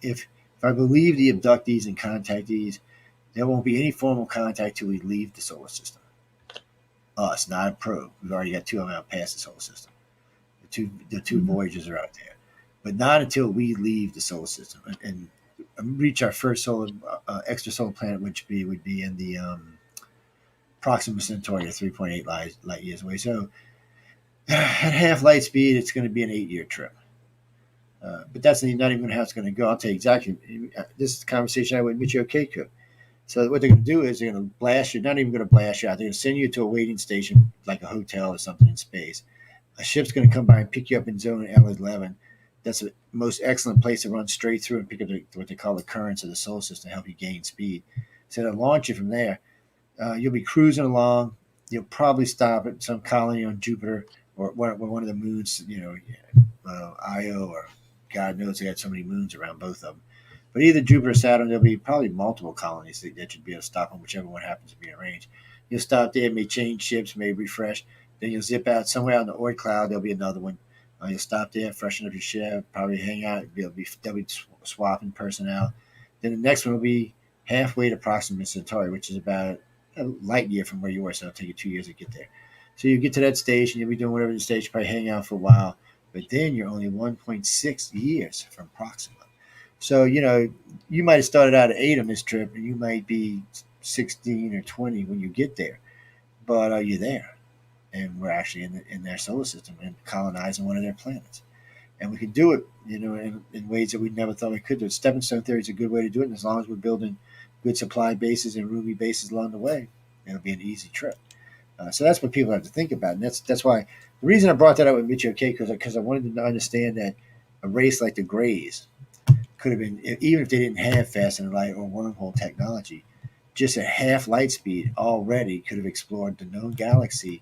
S2: if I believe the abductees and contactees, there won't be any formal contact till we leave the solar system. Us, not a probe. We've already got two of them out past the solar system. The two
S3: Hmm.
S2: voyages are out there, but not until we leave the solar system and reach our first solar extrasolar planet, which would be in the Proxima Centauri, 3.8 light years away. So at half light speed, it's going to be an 8-year trip. But that's not even how it's going to go. I'll tell you exactly. This is a conversation I had with Michio Keiko. So what they're going to do is they're going to blast you. Not even going to blast you out. They're going to send you to a waiting station, like a hotel or something in space. A ship's going to come by and pick you up in zone L11. That's the most excellent place to run straight through and pick up what they call the currents of the solar system to help you gain speed. So they'll launch you from there. You'll be cruising along. You'll probably stop at some colony on Jupiter or one of the moons, Io or God knows they got so many moons around both of them. But either Jupiter or Saturn, there'll be probably multiple colonies that you'd be able to stop on, whichever one happens to be arranged. You'll stop there, may change ships, may refresh. Then you'll zip out somewhere on the Oort cloud. There'll be another one. You'll stop there, freshen up your ship, probably hang out. They'll be swapping personnel. Then the next one will be halfway to Proxima Centauri, which is about a light year from where you are. So it'll take you 2 years to get there. So you get to that station, you'll be doing whatever the station, probably hang out for a while. But then you're only 1.6 years from Proxima. So, you might have started out at 8 on this trip, and you might be 16 or 20 when you get there. But you're there, and we're actually in their solar system and colonizing one of their planets. And we can do it, in ways that we never thought we could do. Stepping stone theory is a good way to do it, and as long as we're building good supply bases and roomy bases along the way, it'll be an easy trip. So that's what people have to think about, and that's why the reason I brought that up with Michio Keiko because I wanted to understand that a race like the Greys could have been, even if they didn't have faster light or wormhole technology, just at half light speed already could have explored the known galaxy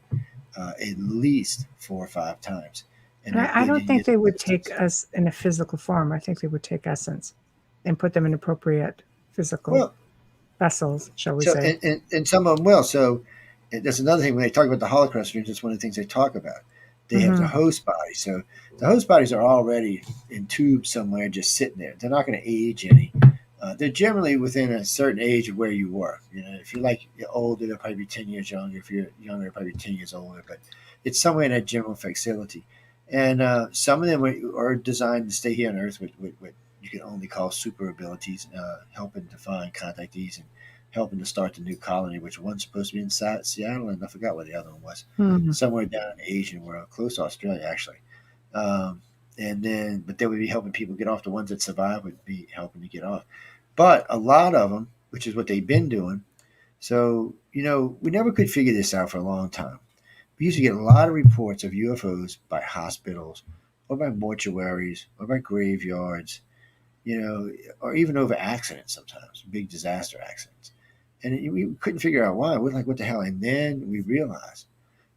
S2: at least 4 or 5 times. And
S3: And
S2: a
S3: I don't
S2: billion
S3: think
S2: years
S3: they
S2: of
S3: would take
S2: distance.
S3: us in a physical form. I think they would take essence and put them in appropriate physical
S2: Well,
S3: vessels, shall we
S2: so
S3: say.
S2: and some of them will. So that's another thing when they talk about the Holocaust streams. That's one of the things they talk about. They have the
S3: Hmm.
S2: host body. So the host bodies are already in tubes somewhere, just sitting there. They're not going to age any. They're generally within a certain age of where you were. If you're older, they'll probably be 10 years younger. If you're younger, they'll probably be 10 years older. But it's somewhere in that general facility. And some of them are designed to stay here on Earth with you can only call super abilities, helping to find contactees and helping to start the new colony, which one's supposed to be in Seattle, and I forgot where the other one was.
S3: Hmm.
S2: Somewhere down in the Asian world, close to Australia, actually. Um, but they would be helping people get off. The ones that survive would be helping to get off. But a lot of them, which is what they've been doing. So, we never could figure this out for a long time. We used to get a lot of reports of UFOs by hospitals or by mortuaries or by graveyards, or even over accidents sometimes, big disaster accidents. And we couldn't figure out why. We're like, what the hell? And then we realized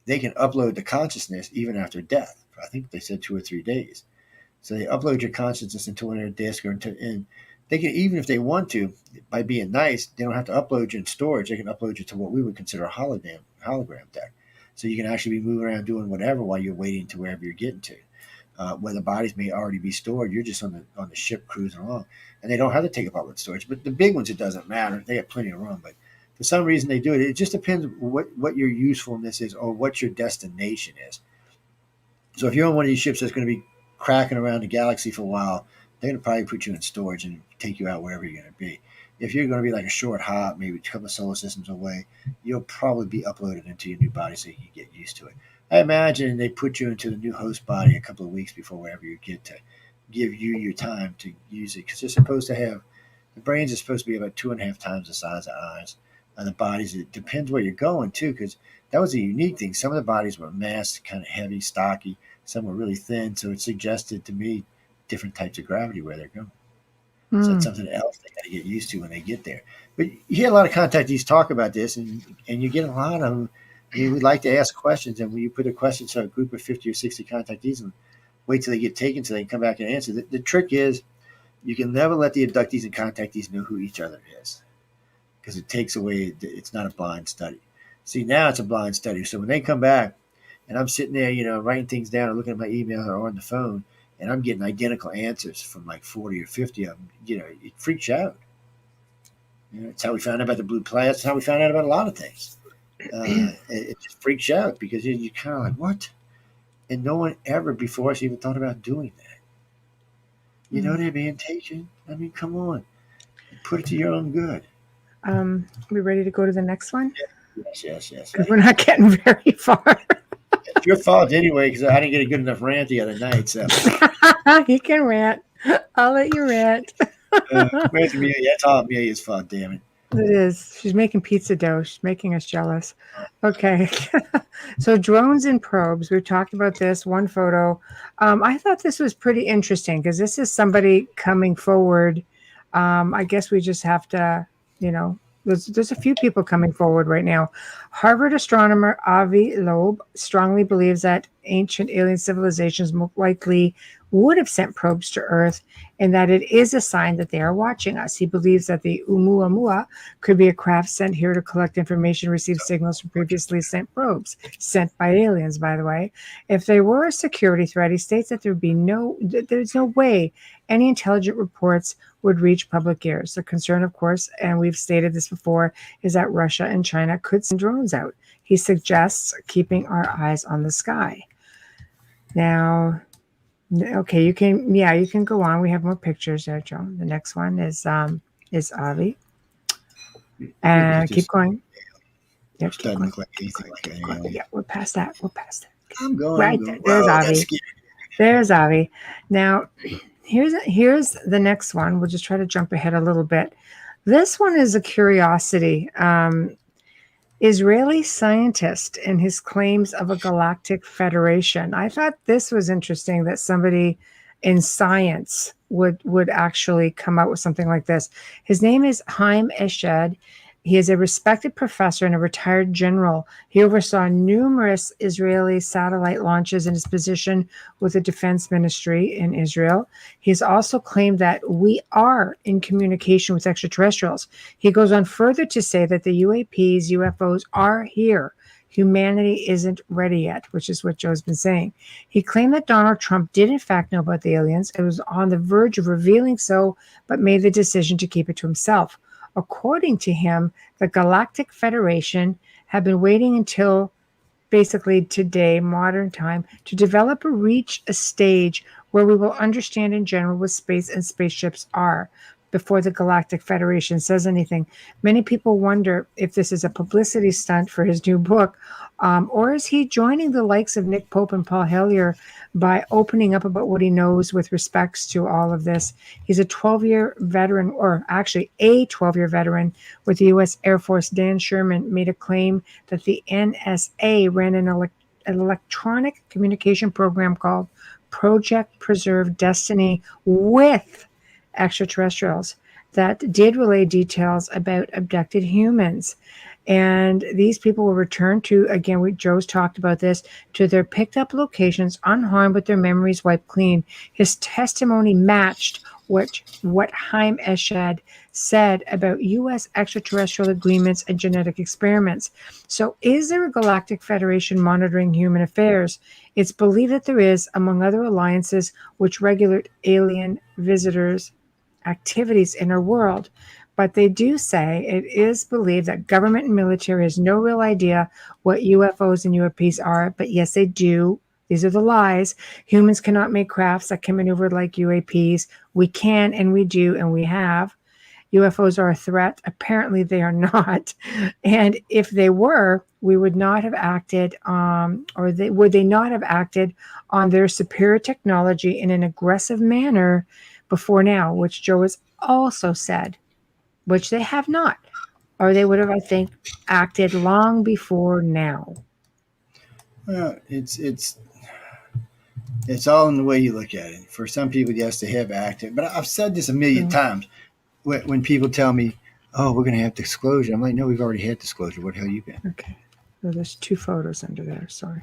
S2: they can upload the consciousness even after death. I think they said 2 or 3 days. So they upload your consciousness into one of their disks and they can, even if they want to, by being nice, they don't have to upload you in storage. They can upload you to what we would consider a hologram deck. So you can actually be moving around doing whatever while you're waiting to wherever you're getting to. Where the bodies may already be stored, you're just on the ship cruising along, and they don't have to take up all that storage. But the big ones, it doesn't matter; they have plenty of room. But for some reason, they do it. It just depends what your usefulness is or what your destination is. So if you're on one of these ships that's going to be cracking around the galaxy for a while, they're going to probably put you in storage and take you out wherever you're going to be. If you're going to be like a short hop, maybe a couple of solar systems away, you'll probably be uploaded into your new body so you can get used to it. I imagine they put you into the new host body a couple of weeks before wherever you get to give you your time to use it because they're supposed to have the brains are supposed to be about 2.5 times the size of eyes. The bodies, it depends where you're going too, because that was a unique thing. Some of the bodies were massed, kind of heavy, stocky. Some were really thin, so it suggested to me different types of gravity where they're going. So that's
S3: Mm.
S2: something else they got to get used to when they get there. But you hear a lot of contactees talk about this, and you get a lot of them. You would like to ask questions, and when you put a question to a group of 50 or 60 contactees and wait till they get taken so they can come back and answer, the trick is you can never let the abductees and contactees know who each other is because it takes away, it's not a blind study. See, now it's a blind study. So when they come back and I'm sitting there, writing things down or looking at my email or on the phone, and I'm getting identical answers from like 40 or 50 of them, it freaks you out. It's how we found out about the blue planets. It's how we found out about a lot of things. It just freaks you out because you're kind of like, what? And no one ever before us even thought about doing that. They're being taken. I mean, come on. Put it to your own good.
S3: We ready to go to the next one?
S2: Yes.
S3: Because we're not getting very far.
S2: It's your fault anyway, because I didn't get a good enough rant the other night. So
S3: You can rant. I'll let you rant.
S2: where's Amelia? That's all Amelia's fault, damn it.
S3: It is. She's making pizza dough. She's making us jealous. Okay. So drones and probes. We've talked about this. One photo. I thought this was pretty interesting because this is somebody coming forward. I guess we just have to, there's a few people coming forward right now. Harvard astronomer Avi Loeb strongly believes that ancient alien civilizations most likely would have sent probes to Earth and that it is a sign that they are watching us. He believes that the Oumuamua could be a craft sent here to collect information, receive signals from previously sent probes, sent by aliens, by the way. If they were a security threat, he states that there's no way any intelligent reports would reach public ears. The concern, of course, and we've stated this before, is that Russia and China could send drones out. He suggests keeping our eyes on the sky. Now, okay, you can go on. We have more pictures there, Joe. The next one is Avi. And keep going. Yeah, keep going. Yeah, we're past that.
S2: I'm going.
S3: Right there. There's Avi. There's Avi. Now, here's the next one. We'll just try to jump ahead a little bit. This one is a curiosity. Israeli scientist and his claims of a galactic federation. I thought this was interesting that somebody in science would actually come out with something like this. His name is Haim Eshed. He is a respected professor and a retired general. He oversaw numerous Israeli satellite launches in his position with the defense ministry in Israel. He's also claimed that we are in communication with extraterrestrials. He goes on further to say that the UAPs, UFOs are here. Humanity isn't ready yet, which is what Joe's been saying. He claimed that Donald Trump did in fact know about the aliens. It was on the verge of revealing so, but made the decision to keep it to himself. According to him, the Galactic Federation had been waiting until basically today, modern time, to develop or reach a stage where we will understand in general what space and spaceships are before the Galactic Federation says anything. Many people wonder if this is a publicity stunt for his new book, or is he joining the likes of Nick Pope and Paul Hellyer by opening up about what he knows with respects to all of this. He's a 12-year veteran, or actually a 12-year veteran with the U.S. Air Force. Dan Sherman made a claim that the NSA ran an electronic communication program called Project Preserve Destiny with extraterrestrials that did relay details about abducted humans. And these people were returned to, again, Joe's talked about this, to their picked up locations unharmed with their memories wiped clean. His testimony matched what Haim Eshed said about U.S. extraterrestrial agreements and genetic experiments. So is there a galactic federation monitoring human affairs? It's believed that there is, among other alliances which regulate alien visitors' activities in our world. But they do say it is believed that government and military has no real idea what UFOs and UAPs are, but yes, they do. These are the lies. Humans cannot make crafts that can maneuver like UAPs. We can, and we do, and we have. UFOs are a threat. Apparently, they are not. And if they were, we would not have acted, would they not have acted on their superior technology in an aggressive manner before now, which Joe has also said, which they have not, or they would have, I think, acted long before now.
S2: Well, it's all in the way you look at it. For some people, yes, they have acted, but I've said this a million times. When people tell me, "Oh, we're going to have disclosure," I'm like, "No, we've already had disclosure. What the hell you been?"
S3: Okay. So there's 2 photos under there. Sorry.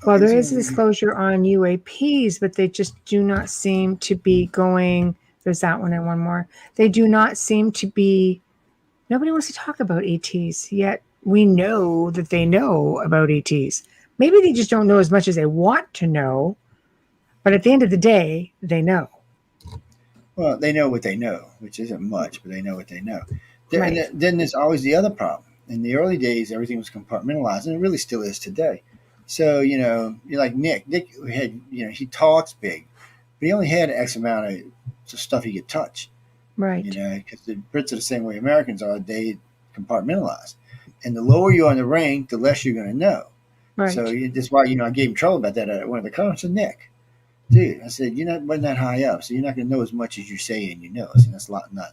S3: Well, there is a disclosure on UAPs, but they just do not seem to be going. There's that one and one more. They do not seem to be. Nobody wants to talk about ETs, yet we know that they know about ETs. Maybe they just don't know as much as they want to know, but at the end of the day, they know.
S2: Well, they know what they know, which isn't much, but they know what they know.
S3: Right.
S2: And then there's always the other problem. In the early days, everything was compartmentalized, and it really still is today. So, you're like Nick. Nick had, he talks big, but he only had X amount of stuff he could touch.
S3: Right.
S2: Because the Brits are the same way Americans are. They compartmentalize. And the lower you're on the rank, the less you're going to know.
S3: Right.
S2: So that's why, I gave him trouble about that at one of the conferences. Nick, dude, I said, wasn't that high up, so you're not going to know as much as you say and you know. I said, that's a lot, not.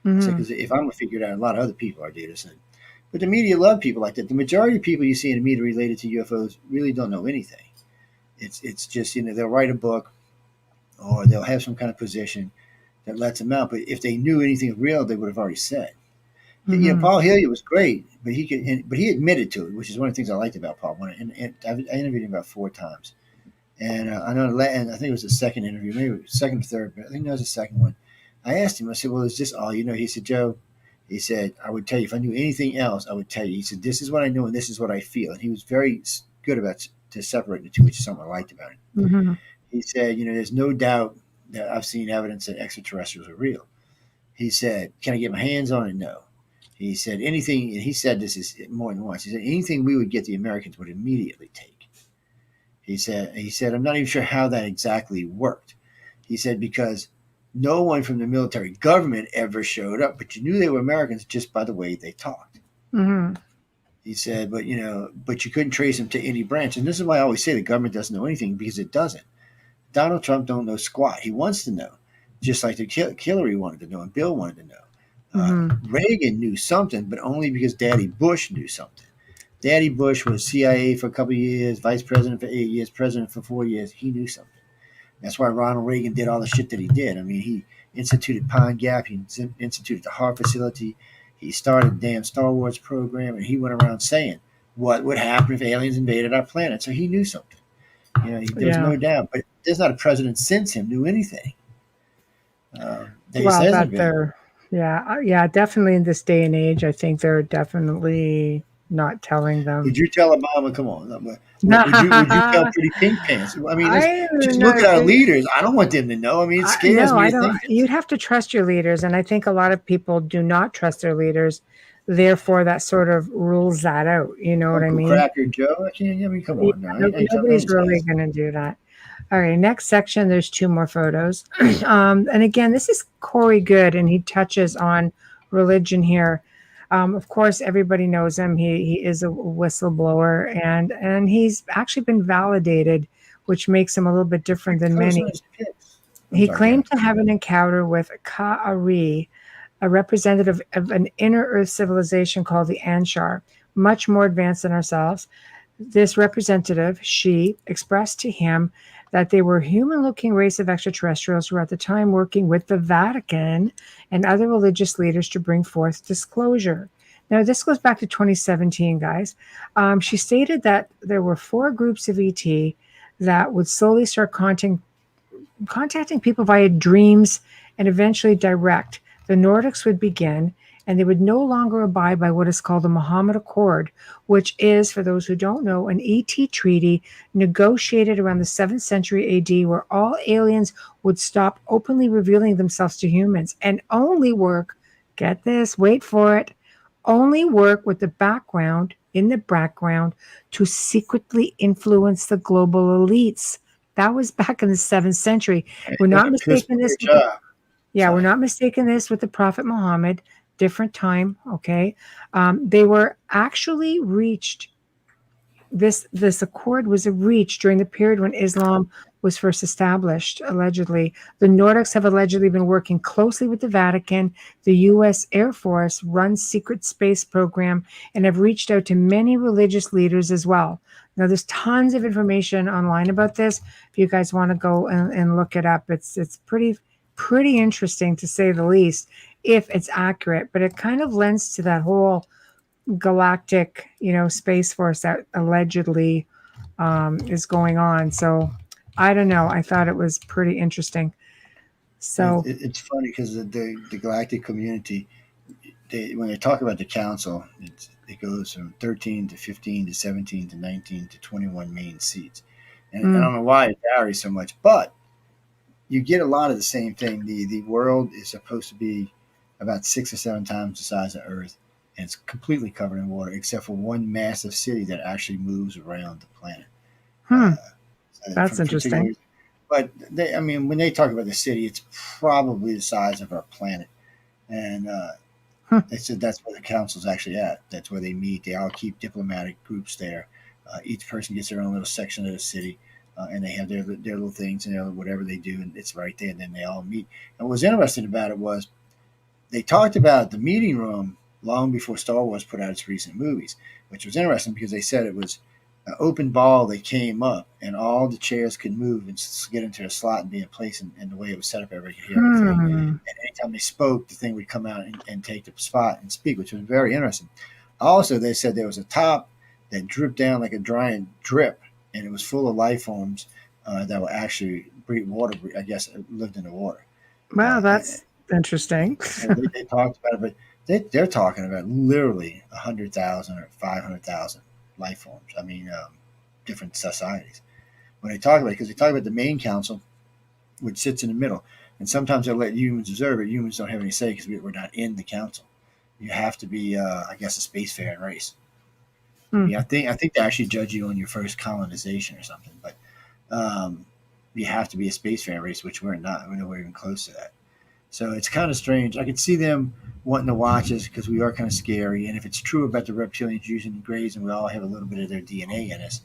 S2: Because if I'm going to figure it out, a lot of other people are, dude. I said, but the media love people like that. The majority of people you see in the media related to UFOs really don't know anything. It's just, they'll write a book or they'll have some kind of position that lets them out. But if they knew anything real, they would have already said. Paul Hilliard was great, but he admitted to it, which is one of the things I liked about Paul. And I interviewed him about 4 times. And I know, and I think it was the second interview, maybe second or third, but I think that was the second one. I asked him, I said, well, is this all you know? He said, Joe, he said, I would tell you, if I knew anything else, I would tell you. He said, this is what I know and this is what I feel. And he was very good about to separate the two, which is something I liked about him. He said, there's no doubt that I've seen evidence that extraterrestrials are real. He said, can I get my hands on it? No. He said, anything, and he said this is more than once, he said, anything we would get, the Americans would immediately take. He said, I'm not even sure how that exactly worked. He said, because no one from the military government ever showed up, but you knew they were Americans just by the way they talked. He said, but you couldn't trace them to any branch. And this is why I always say the government doesn't know anything, because it doesn't. Donald Trump don't know squat. He wants to know, just like Hillary wanted to know and Bill wanted to know. Reagan knew something, but only because Daddy Bush knew something. Daddy Bush was CIA for a couple of years, vice president for 8 years, president for 4 years. He knew something. That's why Ronald Reagan did all the shit that he did. I mean, he instituted Pine Gap. He instituted the HAARP facility. He started the damn Star Wars program, and he went around saying what would happen if aliens invaded our planet. So he knew something. There's no doubt. But there's not a president since him knew anything.
S3: Definitely in this day and age, I think they're definitely not telling them.
S2: Would you tell Obama? Come on, would you tell Pretty Pink Pants? I mean, just look at our leaders. I don't want them to know. I mean, it scares me.
S3: I don't. You'd have to trust your leaders, and I think a lot of people do not trust their leaders. Therefore, that sort of rules that out. You know what I mean?
S2: Cracker Joe. Come on now.
S3: Nobody's really going to do that. All right, next section, there's 2 more photos. And again, this is Corey Good, and he touches on religion here. Of course, everybody knows him. He is a whistleblower, and he's actually been validated, which makes him a little bit different than many. He claimed to have an encounter with Ka'ari, a representative of an inner Earth civilization called the Anshar, much more advanced than ourselves. This representative, she, expressed to him that they were a human-looking race of extraterrestrials who were at the time working with the Vatican and other religious leaders to bring forth disclosure. Now, this goes back to 2017, guys. She stated that there were 4 groups of ET that would slowly start contacting people via dreams and eventually direct. The Nordics would begin, and they would no longer abide by what is called the Muhammad Accord, which is, for those who don't know, an ET treaty negotiated around the 7th century AD, where all aliens would stop openly revealing themselves to humans and only work, get this, wait for it, only work with the background, to secretly influence the global elites. That was back in the 7th century. We're not mistaking this. Yeah, we're not mistaking this with the Prophet Muhammad. Different time, okay? They were actually reached. This accord was reached during the period when Islam was first established. Allegedly, the Nordics have allegedly been working closely with the Vatican. The U.S. Air Force runs secret space program and have reached out to many religious leaders as well. Now, there's tons of information online about this. If you guys want to go and look it up, it's pretty interesting to say the least, if it's accurate. But it kind of lends to that whole galactic, space force that allegedly is going on. So I don't know. I thought it was pretty interesting. So
S2: It's funny because the galactic community, when they talk about the council, it goes from 13 to 15 to 17 to 19 to 21 main seats. And I don't know why it varies so much, but you get a lot of the same thing. The world is supposed to be about 6 or 7 times the size of Earth, and it's completely covered in water, except for one massive city that actually moves around the planet.
S3: that's interesting.
S2: But when they talk about the city, it's probably the size of our planet, and they said that's where the council's actually at. That's where they meet. They all keep diplomatic groups there. Each person gets their own little section of the city. And they have their little things, whatever they do, and it's right there. And then they all meet. And what was interesting about it was they talked about the meeting room long before Star Wars put out its recent movies, which was interesting because they said it was an open ball that came up, and all the chairs could move and get into a slot and be in place. And the way it was set up, everybody could hear everything. And anytime they spoke, the thing would come out and take the spot and speak, which was very interesting. Also, they said there was a top that dripped down like a giant drip, and it was full of life forms that were actually breathe water. I guess lived in the water.
S3: Wow, that's interesting.
S2: They talked about it, but they're talking about literally 100,000 or 500,000 life forms. Different societies. When they talk about it, because they talk about the main council, which sits in the middle, and sometimes they'll let humans observe it. Humans don't have any say because we're not in the council. You have to be, I guess, a spacefaring race. Yeah, I think they actually judge you on your first colonization or something, but you have to be a spacefaring race, which we're not. We're nowhere even close to that. So it's kind of strange. I could see them wanting to watch us because we are kind of scary. And if it's true about the reptilians using the grays and we all have a little bit of their DNA in us,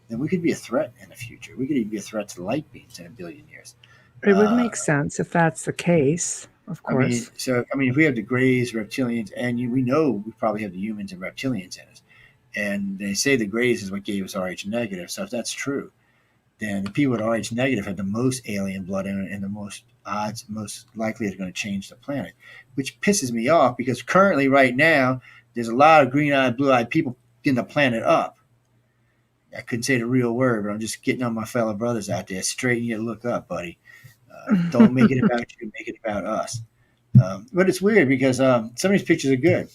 S2: then we could be a threat in the future. We could even be a threat to the light beams in 1 billion years.
S3: It would make sense if that's the case, of course.
S2: If we have the grays, reptilians, and we know we probably have the humans and reptilians in us. And they say the grays is what gave us RH negative. So if that's true, then the people with RH negative have the most alien blood in it, and the most odds, most likely is going to change the planet, which pisses me off because currently, right now, there's a lot of green-eyed, blue-eyed people getting the planet up. I couldn't say the real word, but I'm just getting on my fellow brothers out there. Straighten your look up, buddy. Don't make it about you. Make it about us. But it's weird because some of these pictures are good.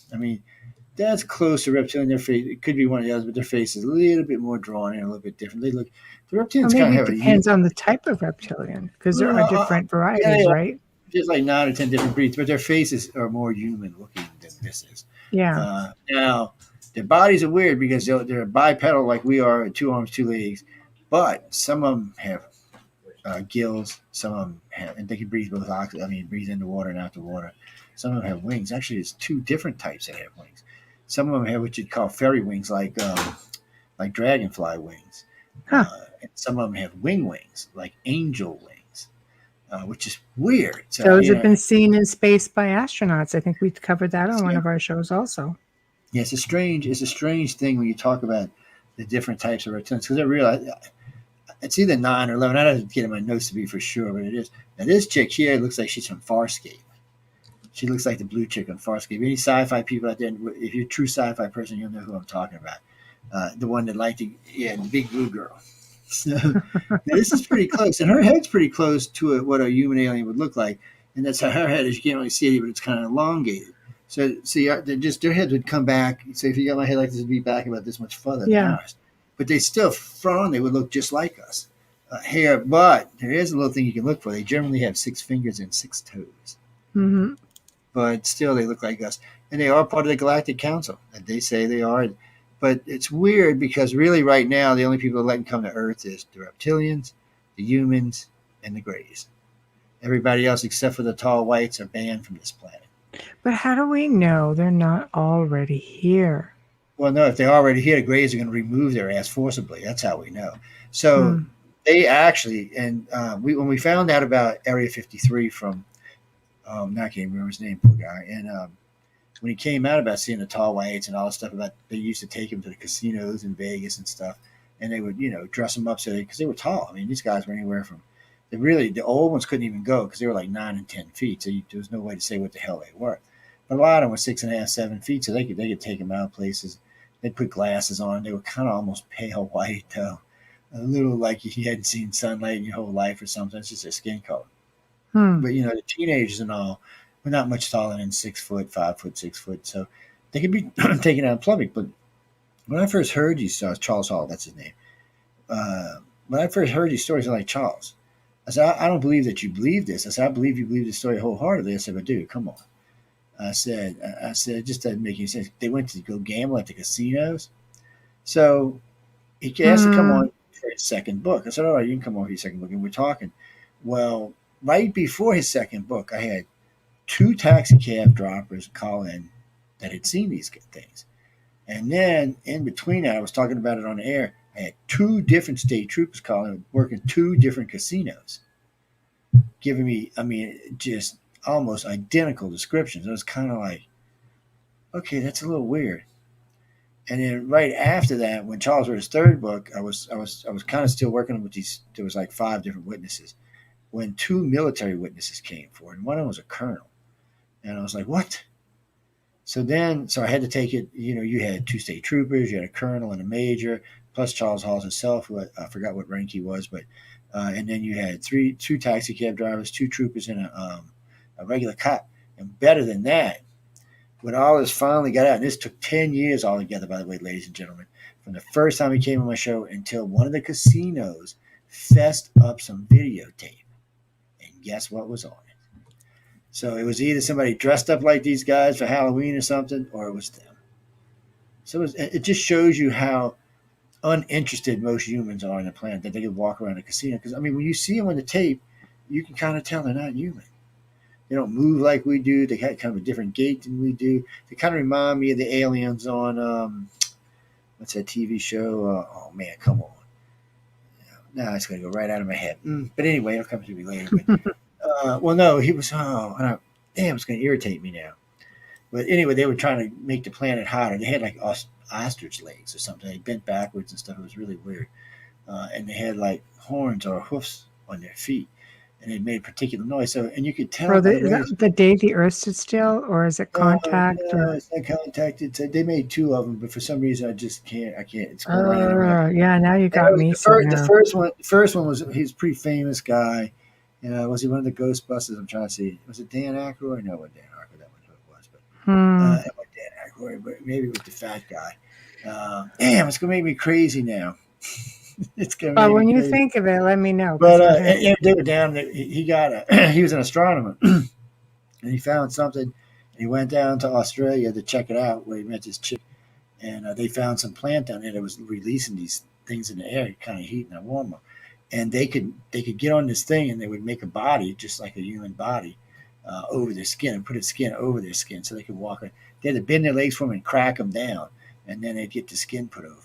S2: That's close to reptilian. Their face, it could be one of the others, but their face is a little bit more drawn in, a little bit different. The reptilians kind of have
S3: it depends on the type of reptilian because there are different varieties, right?
S2: There's like 9 or 10 different breeds, but their faces are more human looking than this is.
S3: Yeah.
S2: Now, their bodies are weird because they're bipedal like we are, 2 arms, 2 legs, but some of them have gills. Some of them have, and they can breathe both breathe into water and out the water. Some of them have wings. Actually, there's 2 different types that have wings. Some of them have what you'd call fairy wings, like dragonfly wings.
S3: Huh.
S2: And some of them have wings, like angel wings, which is weird. So,
S3: those have been seen in space by astronauts. I think we covered that on one of our shows also.
S2: Yeah, it's a strange thing when you talk about the different types of reptilians, because I realize it's either 9 or 11. I don't get in my notes to be for sure, but it is. Now, this chick here looks like she's from Farscape. She looks like the blue chick on Farscape. Any sci-fi people out there, if you're a true sci-fi person, you'll know who I'm talking about. The one that the big blue girl. So this is pretty close, and her head's pretty close to what a human alien would look like, and that's how her head is. You can't really see it, but it's kind of elongated. So see, their heads would come back. So if you got my head like this, it'd be back about this much further than ours. But they still front on, they would look just like us. Hair, but there is a little thing you can look for. They generally have 6 fingers and 6 toes.
S3: Mm-hmm.
S2: But still they look like us. And they are part of the Galactic Council. And they say they are. But it's weird because really right now the only people that let them come to Earth is the reptilians, the humans, and the Greys. Everybody else except for the tall whites are banned from this planet.
S3: But how do we know they're not already here?
S2: Well, no, if they're already here, the Greys are going to remove their ass forcibly. That's how we know. So
S3: Hmm.
S2: they actually, and when we found out about Area 53 from, now I can't remember his name, poor guy, and when he came out about seeing the tall whites and all this stuff about, they used to take him to the casinos in Vegas and stuff, and they would, dress them up so because they were tall. I mean, these guys were anywhere from, the old ones couldn't even go because they were like 9 and 10 feet, so there was no way to say what the hell they were. But a lot of them were 6.5, 7 feet, so they could take them out places. They'd put glasses on. They were kind of almost pale white, though, a little like you hadn't seen sunlight in your whole life or something. It's just their skin color.
S3: Hmm.
S2: But the teenagers and all were not much taller than 6 foot, 5 foot, 6 foot, so they could be taken out in public. But when I first heard these stories, Charles Hall, that's his name. When I first heard these stories, I'm like, Charles, I said, I don't believe that you believe this. I said, I believe you believe this story wholeheartedly. I said, but dude, come on. I said, it just doesn't make any sense. They went to go gamble at the casinos. So he asked to come
S3: Hmm.
S2: on for his second book. I said, all right, you can come on for your second book. And we're talking. Well, right before his second book, I had 2 taxi cab droppers call in that had seen these things. And then in between that, I was talking about it on the air. I had 2 different state troopers calling, working 2 different casinos, giving me, just almost identical descriptions. It was kind of like, okay, that's a little weird. And then right after that, when Charles wrote his third book, I was kind of still working with these. There was like 5 different witnesses. When 2 military witnesses came forward, and one of them was a colonel, and I was like, what? So I had to take it. You had 2 state troopers, you had a colonel and a major, plus Charles Hall himself, who I forgot what rank he was, but and then you had 2 taxi cab drivers, 2 troopers, and a regular cop. And better than that, when all this finally got out, and this took 10 years altogether, by the way, ladies and gentlemen, from the first time he came on my show until one of the casinos fessed up some videotape. And guess what was on it? So it was either somebody dressed up like these guys for Halloween or something, or it was them. So it just shows you how uninterested most humans are on the planet, that they could walk around a casino. Because, when you see them on the tape, you can kind of tell they're not human. They don't move like we do. They got kind of a different gait than we do. They kind of remind me of the aliens on, what's that TV show? Oh, man, come on. Now it's going to go right out of my head. But anyway, it'll come to me later. But, well, no, he was, damn, it's going to irritate me now. But anyway, they were trying to make the planet hotter. They had like ostrich legs or something. They bent backwards and stuff. It was really weird. And they had like horns or hoofs on their feet. And it made a particular noise. So, and you could tell
S3: Bro,
S2: by the
S3: is
S2: way.
S3: that the day the Earth stood still, or is it contact?
S2: No, it's not contact. They made 2 of them, but for some reason I just can't. I can't. It's going right out of my head.
S3: Yeah, now you got me.
S2: The first one was, he's a pretty famous guy. Was he one of the Ghostbusters? I'm trying to see. Was it Dan Aykroyd? No, it wasn't Dan Aykroyd. That was who it was. But it wasn't Dan Aykroyd. But maybe it was the fat guy. Damn, it's gonna make me crazy now. It's gonna.
S3: But
S2: make
S3: when
S2: me
S3: you
S2: crazy.
S3: think of it, let me know.
S2: But they were down. He got he was an astronomer, and he found something. He went down to Australia to check it out, where he met this chick, and they found some plant down there that was releasing these things in the air, kind of heating and warmer. And they could get on this thing, and they would make a body just like a human body over their skin, and put a skin over their skin so they could walk. They had to bend their legs for them and crack them down, and then they'd get the skin put over them.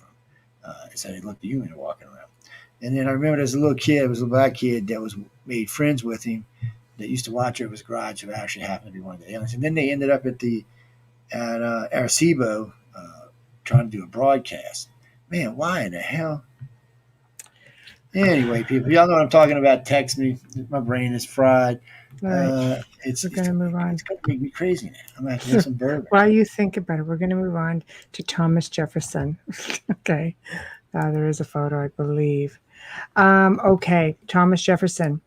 S2: So they looked human walking around. And then I remember there was a little kid, it was a black kid that made friends with him, that used to watch over his garage, who actually happened to be one of the aliens. And then they ended up at Arecibo trying to do a broadcast. Man, why in the hell? Anyway, people, y'all know what I'm talking about. Text me. My brain is fried.
S3: Right.
S2: It's
S3: going to move on.
S2: It's going to make me crazy now. I'm going to have to get some bourbon.
S3: While you think about it, we're going to move on to Thomas Jefferson. Okay. There is a photo, I believe. Okay. Thomas Jefferson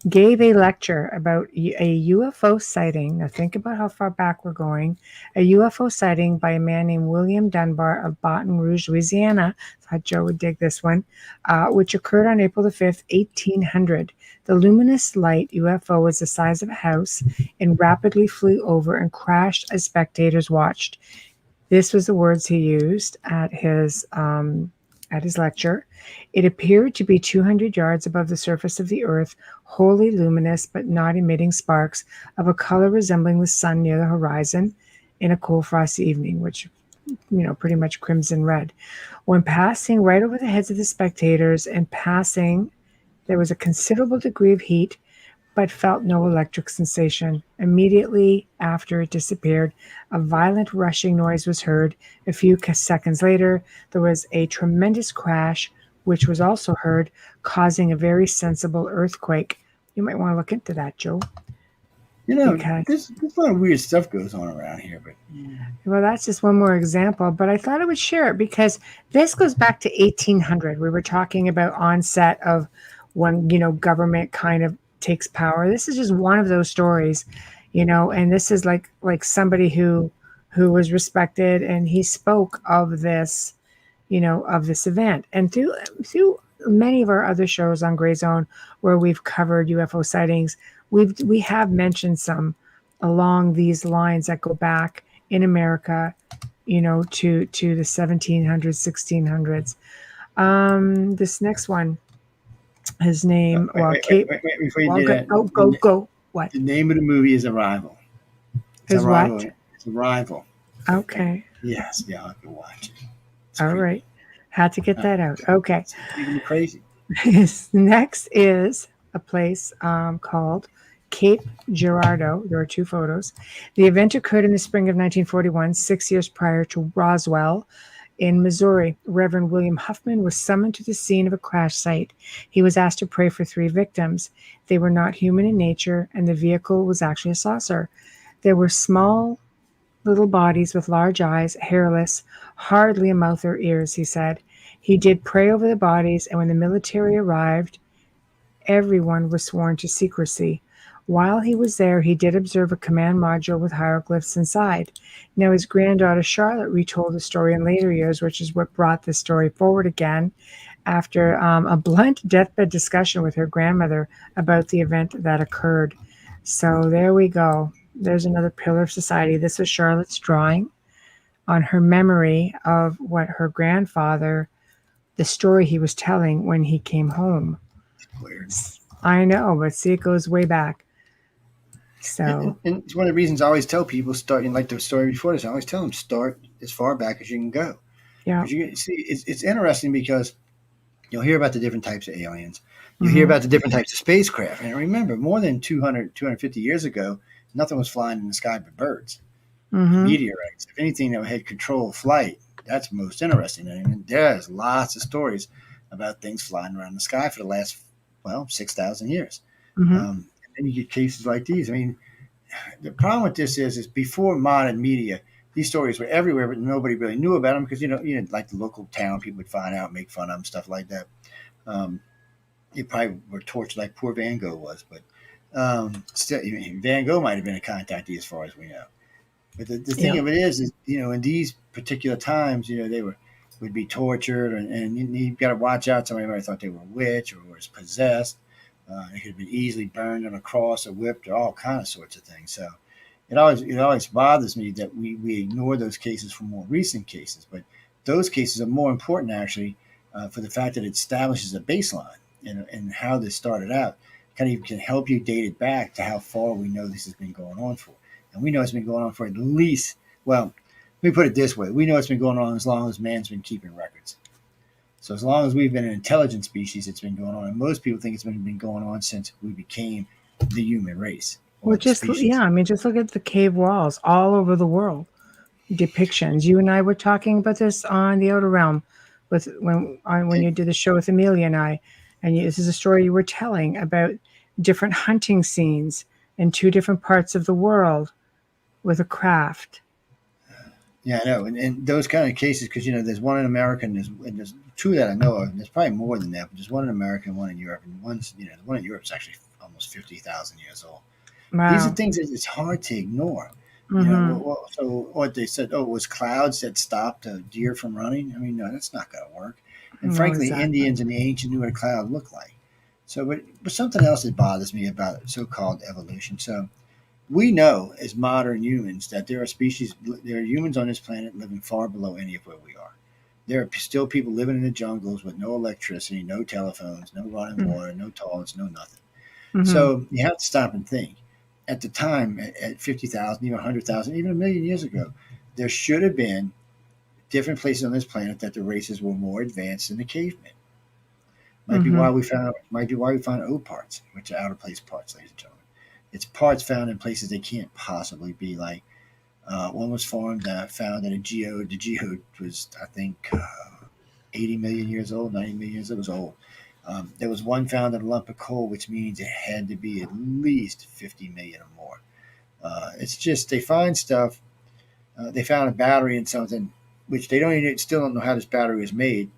S3: gave a lecture about a UFO sighting. Now think about how far back we're going. A UFO sighting by a man named William Dunbar of Baton Rouge, Louisiana. I thought Joe would dig this one, which occurred on April the 5th, 1800. The luminous light UFO was the size of a house and rapidly flew over and crashed as spectators watched. This was the words he used at his lecture. It appeared to be 200 yards above the surface of the earth, wholly luminous but not emitting sparks, of a color resembling the sun near the horizon in a cool frosty evening, which, pretty much crimson red. When passing right over the heads of the spectators and passing, there was a considerable degree of heat, but felt no electric sensation. Immediately after it disappeared, a violent rushing noise was heard. A few seconds later, there was a tremendous crash, which was also heard, causing a very sensible earthquake. You might want to look into that, Joe, because
S2: there's a lot of weird stuff goes on around here, but
S3: well, that's just one more example, but I thought I would share it because this goes back to 1800. We were talking about onset of when, government kind of takes power. This is just one of those stories, and this is like somebody who was respected, and he spoke of this, of this event. And through many of our other shows on Gray Zone where we've covered UFO sightings, we have mentioned some along these lines that go back in America, to the 1700s, 1600s. This next one, his name,
S2: wait, before you do that,
S3: go. What?
S2: The name of the movie is Arrival. It's
S3: Is
S2: Arrival.
S3: what?
S2: It's Arrival.
S3: Okay.
S2: Yes, yeah, I can watch it.
S3: All right. Had to get that out. Okay.
S2: It's even crazy.
S3: Next is a place called Cape Girardeau. There are two photos. The event occurred in the spring of 1941, 6 years prior to Roswell in Missouri. Reverend William Huffman was summoned to the scene of a crash site. He was asked to pray for 3 victims. They were not human in nature, and the vehicle was actually a saucer. There were small little bodies with large eyes, hairless, hardly a mouth or ears, he said. He did pray over the bodies, and when the military arrived, everyone was sworn to secrecy. While he was there, he did observe a command module with hieroglyphs inside. Now, his granddaughter Charlotte retold the story in later years, which is what brought the story forward again after a blunt deathbed discussion with her grandmother about the event that occurred. So there we go. There's another pillar of society. This was Charlotte's drawing on her memory of what her grandfather, the story he was telling when he came home.
S2: Weird.
S3: I know, but see, it goes way back. So,
S2: and it's one of the reasons I always tell people, starting like the story before this, I always tell them start as far back as you can go.
S3: yeah.
S2: You see, it's interesting because you'll hear about the different types of aliens. You hear about the different types of spacecraft. And remember, more than 250 years ago, nothing was flying in the sky but birds. Meteorites. If anything that had control of flight, that's most interesting. I mean, there's lots of stories about things flying around the sky for the last, 6,000 years. And you get cases like these. I mean, the problem with this is before modern media, these stories were everywhere, but nobody really knew about them because, like the local town, people would find out, make fun of them, stuff like that. You probably were tortured like poor Van Gogh was, but still, Van Gogh might have been a contactee as far as we know. But the thing of it is, in these particular times, they would be tortured, and you've got to watch out. Somebody might have thought they were a witch or was possessed. They could have been easily burned on a cross or whipped or all kinds of sorts of things. So it always bothers me that we ignore those cases for more recent cases. But those cases are more important, actually, for the fact that it establishes a baseline and how this started out. Kind of can help you date it back to how far we know this has been going on for. And we know it's been going on for at least, let me put it this way. We know it's been going on as long as man's been keeping records. So as long as we've been an intelligent species, it's been going on. And most people think it's been going on since we became the human race.
S3: Well, just look at the cave walls all over the world. Depictions. You and I were talking about this on the Outer Realm when you did the show with Amelia and I. And this is a story you were telling about different hunting scenes in 2 different parts of the world with a craft.
S2: Yeah, I know. And those kind of cases, because, there's one in America and there's 2 that I know of. And there's probably more than that, but there's one in America and one in Europe. And the one in Europe is actually almost 50,000 years old.
S3: Wow.
S2: These are things that it's hard to ignore. So what they said, it was clouds that stopped a deer from running. I mean, no, that's not going to work. And frankly, exactly. Indians and the ancients knew what a cloud looked like. So, but something else that bothers me about so-called evolution. So we know as modern humans that there are humans on this planet living far below any of where we are. There are still people living in the jungles with no electricity, no telephones, no running water, no toilets, no nothing.
S3: Hmm.
S2: So you have to stop and think. At the time, at 50,000, even 100,000, even a million years ago, there should have been different places on this planet that the races were more advanced than the cavemen.
S3: Hmm.
S2: Might be why we found O parts, which are out of place parts, ladies and gentlemen. It's parts found in places they can't possibly be. Like one was found in a geode. The geode was, I think, 80 million years old, 90 million years old. It was old. There was one found in a lump of coal, which means it had to be at least 50 million or more. It's just they find stuff. They found a battery in something, which they still don't know how this battery was made.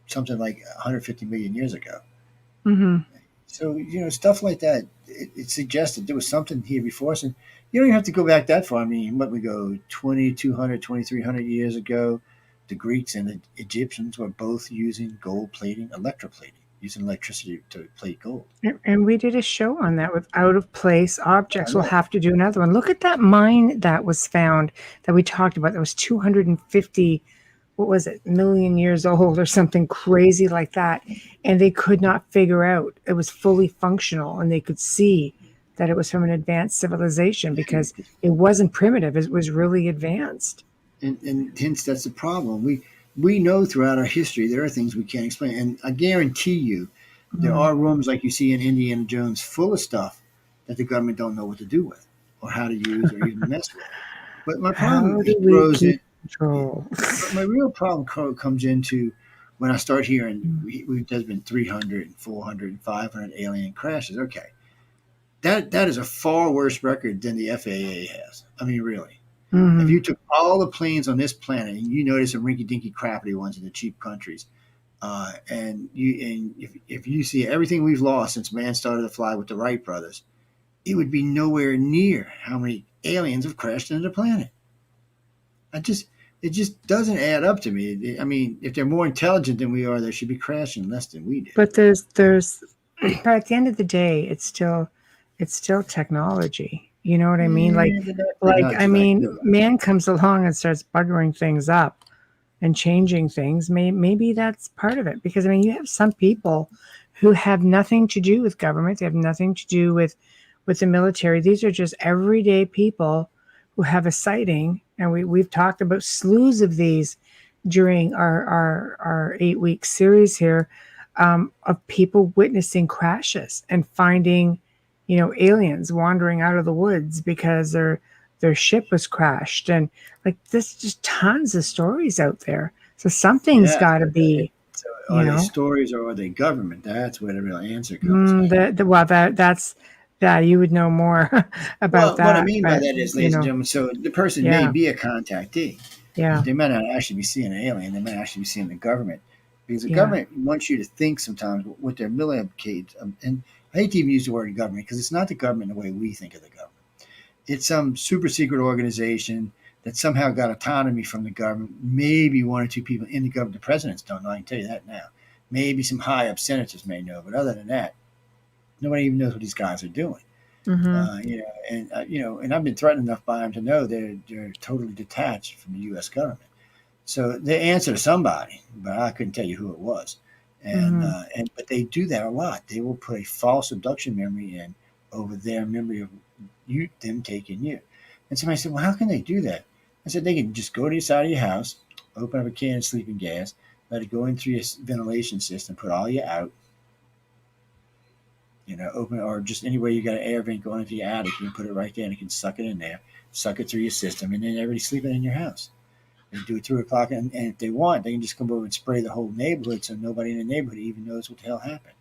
S2: Something like 150 million years ago.
S3: Hmm.
S2: So stuff like that. It suggested there was something here before us, and you don't even have to go back that far. I mean, what we go 2,200, 2,300 years ago, the Greeks and the Egyptians were both using gold plating, electroplating, using electricity to plate gold.
S3: And we did a show on that with out of place
S2: Yeah, I
S3: objects. We'll
S2: know.
S3: have to do another one. Look at that mine that was found that we talked about. That was 250, what was it, million years old or something crazy like that. And they could not figure out it was fully functional, and they could see that it was from an advanced civilization because it wasn't primitive, it was really advanced.
S2: And hence that's the problem. We know throughout our history there are things we can't explain, and I guarantee you, there
S3: Mm.
S2: are rooms like you see in Indiana Jones full of stuff that the government don't know what to do with, or how to use, or even mess with. But my problem
S3: How do we
S2: grows
S3: keep
S2: in.
S3: control?
S2: My real problem comes into when I start hearing
S3: Mm.
S2: there's been 300 and 400 and 500 alien crashes. Okay, that is a far worse record than the FAA has. I mean, really. If
S3: Mhm.
S2: you took all the planes on this planet and you notice some rinky-dinky crappy ones in the cheap countries, and if you see everything we've lost since man started to fly with the Wright brothers, it would be nowhere near how many aliens have crashed into the planet. I just It just doesn't add up to me. I mean, if they're more intelligent than we are, they should be crashing less than we do.
S3: But there's but at the end of the day, it's still technology. You know what I mean?
S2: Yeah, but that
S3: I
S2: technology is like
S3: mean,
S2: new.
S3: man comes along and starts buggering things up and changing things. Maybe that's part of it because I mean, you have some people who have nothing to do with government. They have nothing to do with the military. These are just everyday people who have a sighting, and we've talked about slews of these during our 8 week series here, of people witnessing crashes and finding, aliens wandering out of the woods because their ship was crashed, and like there's just tons of stories out there. So something's
S2: Yeah.
S3: got to be,
S2: So
S3: you
S2: are they
S3: know.
S2: stories or are they government? That's where the real answer comes in.
S3: Well, that's that you would know more about
S2: Well, what I
S3: that,
S2: mean by
S3: but
S2: that is, ladies and gentlemen, so the person may
S3: yeah,
S2: be a contactee.
S3: yeah,
S2: They might not actually be seeing an alien. They might actually be seeing the government. Because the
S3: yeah.
S2: government wants you to think sometimes what their military, and I hate to even use the word government because it's not the government the way we think of the government. It's some super secret organization that somehow got autonomy from the government. Maybe one or two people in the government, the presidents don't know. I can tell you that now. Maybe some high up senators may know, but other than that, nobody even knows what these guys are doing.
S3: Mm-hmm.
S2: And I've been threatened enough by them to know they're totally detached from the U.S. government. So they answer to somebody, but I couldn't tell you who it was. And
S3: Mm-hmm.
S2: but they do that a lot. They will put a false abduction memory in over their memory of them taking you. And somebody said, "Well, how can they do that?" I said, "They can just go to the side of your house, open up a can of sleeping gas, let it go in through your ventilation system, put all you out, open or just anywhere you got an air vent going into your attic, you can put it right there and it can suck it in there, suck it through your system, and then everybody's sleeping in your house. They do it 2 o'clock, and if they want, they can just come over and spray the whole neighborhood so nobody in the neighborhood even knows what the hell happened.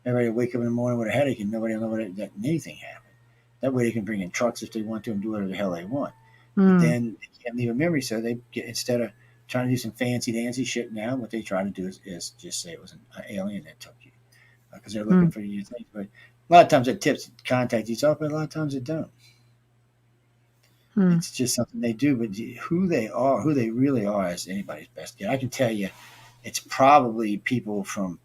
S2: Everybody will wake up in the morning with a headache and nobody will know that anything happened. That way they can bring in trucks if they want to and do whatever the hell they want. But
S3: Mm.
S2: then they can't leave a memory, so they get, instead of trying to do some fancy dancy shit now, what they try to do is just say it was an alien that took you because they're looking
S3: Mm.
S2: for you things. But a lot of times it tips contact each other, but a lot of times it don't.
S3: Mm.
S2: It's just something they do. But who they are, who they really are, is anybody's best guess. I can tell you, it's probably people from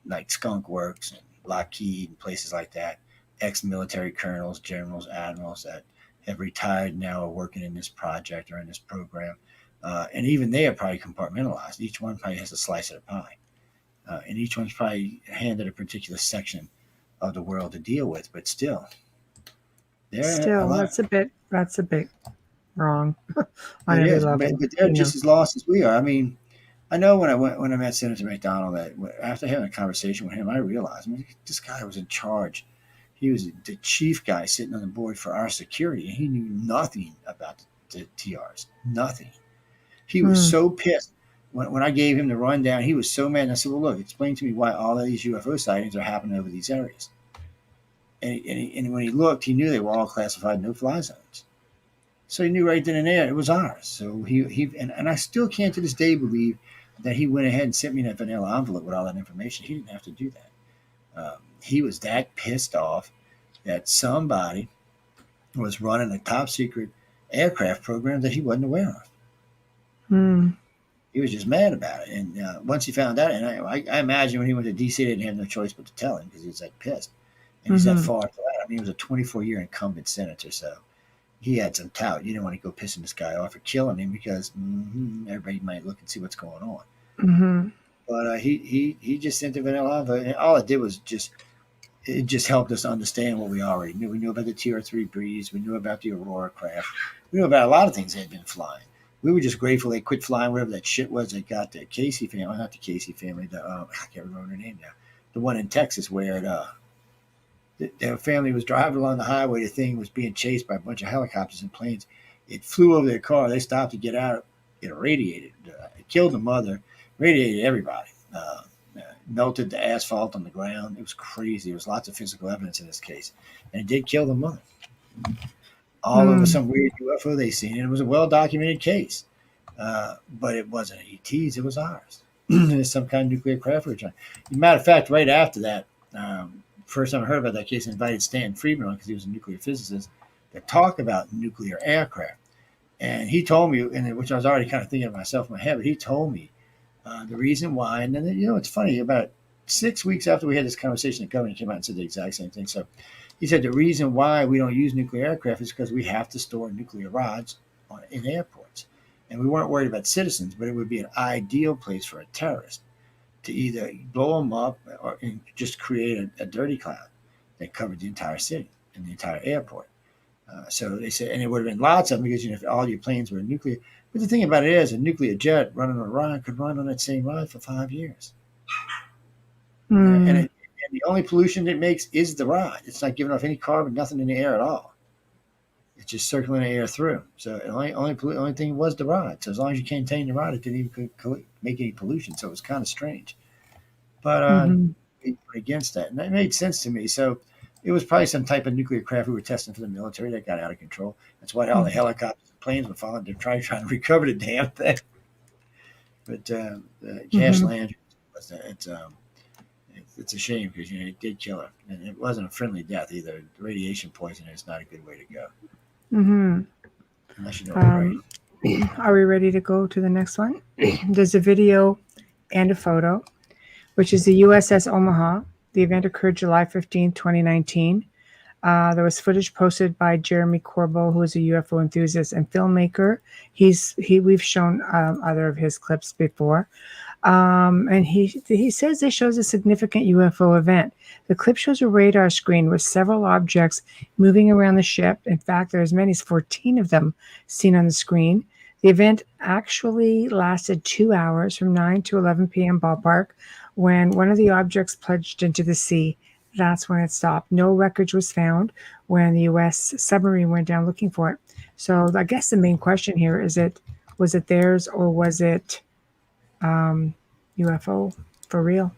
S2: like Skunk Works and Lockheed and places like that, ex-military colonels, generals, admirals that have retired now are working in this project or in this program. And even they are probably compartmentalized. Each one probably has a slice of the pie. And each one's probably handed a particular section of the world to deal with. But still, they're a
S3: Still,
S2: lot.
S3: that's a bit wrong on
S2: It
S3: every
S2: is,
S3: level,
S2: but they're just as lost as we are. I mean, I know when I met Senator McDonald, that after having a conversation with him, I realized, I mean, this guy was in charge. He was the chief guy sitting on the board for our security, and he knew nothing about the TRs. Nothing. He was
S3: Hmm.
S2: so pissed when I gave him the rundown. He was so mad. And I said, "Well, look, explain to me why all of these UFO sightings are happening over these areas." And when he looked, he knew they were all classified no-fly zones. So he knew right then and there it was ours. So and I still can't to this day believe that he went ahead and sent me that vanilla envelope with all that information. He didn't have to do that. He was that pissed off that somebody was running a top secret aircraft program that he wasn't aware of.
S3: Hmm.
S2: He was just mad about it. And once he found out, and I imagine when he went to DC, they didn't have no choice but to tell him because he was that pissed. And he's that
S3: Mm-hmm.
S2: far to that. I mean, he was a 24-year incumbent senator, so he had some tout. You didn't want to go pissing this guy off or killing him because everybody might look and see what's going on.
S3: Mm-hmm.
S2: But he just sent the vanilla envelope, and all it did was just helped us understand what we already knew. We knew about the TR-3 Breeze. We knew about the Aurora craft. We knew about a lot of things they had been flying. We were just grateful they quit flying whatever that shit was they got the Casey family, not the Casey family, I can't remember their name now. The one in Texas where their family was driving along the highway. The thing was being chased by a bunch of helicopters and planes. It flew over their car. They stopped to get out. It irradiated. It killed the mother, radiated everybody. Melted the asphalt on the ground. It was crazy. There was lots of physical evidence in this case. And it did kill the mother. All over
S3: Hmm.
S2: some weird UFO they seen. And it was a well-documented case. But it wasn't ET's. It was ours. It's some kind of nuclear craft we were trying. As a matter of fact, right after that, first time I heard about that case, I invited Stan Friedman on because he was a nuclear physicist to talk about nuclear aircraft. And he told me, and which I was already kind of thinking of myself in my head, but he told me the reason why. And then, it's funny, about 6 weeks after we had this conversation, the government came out and said the exact same thing. So he said the reason why we don't use nuclear aircraft is because we have to store nuclear rods in airports. And we weren't worried about citizens, but it would be an ideal place for a terrorist to either blow them up or just create a dirty cloud that covered the entire city and the entire airport. So they said, and it would have been lots of them because if all your planes were nuclear. But the thing about it is, a nuclear jet running on a rod could run on that same rod for 5 years, and,
S3: Hmm.
S2: and the only pollution it makes is the rod. It's not giving off any carbon, nothing in the air at all. It's just circling the air through. So the only thing was the rod. So as long as you contain the rod, it didn't even make any pollution. So it was kind of strange. But
S3: Mm-hmm.
S2: we were against that, and that made sense to me. So it was probably some type of nuclear craft we were testing for the military that got out of control. That's why all the helicopters and planes were following. They're trying to recover the damn thing. But Cash
S3: Mm-hmm.
S2: Landry, it's a shame because it did kill her, and it wasn't a friendly death either. Radiation poisoning is not a good way to go
S3: Mm-hmm.
S2: unless you know the right.
S3: Um, are we ready to go to the next one? There's a video and a photo, which is the USS Omaha. The event occurred July 15, 2019. There was footage posted by Jeremy Corbo, who is a UFO enthusiast and filmmaker. We've shown other of his clips before. And he says it shows a significant UFO event. The clip shows a radar screen with several objects moving around the ship. In fact, there are as many as 14 of them seen on the screen. The event actually lasted 2 hours from 9 to 11 p.m. ballpark when one of the objects plunged into the sea. That's when it stopped. No wreckage was found when the U.S. submarine went down looking for it. So I guess the main question here is was it theirs or was it UFO for real?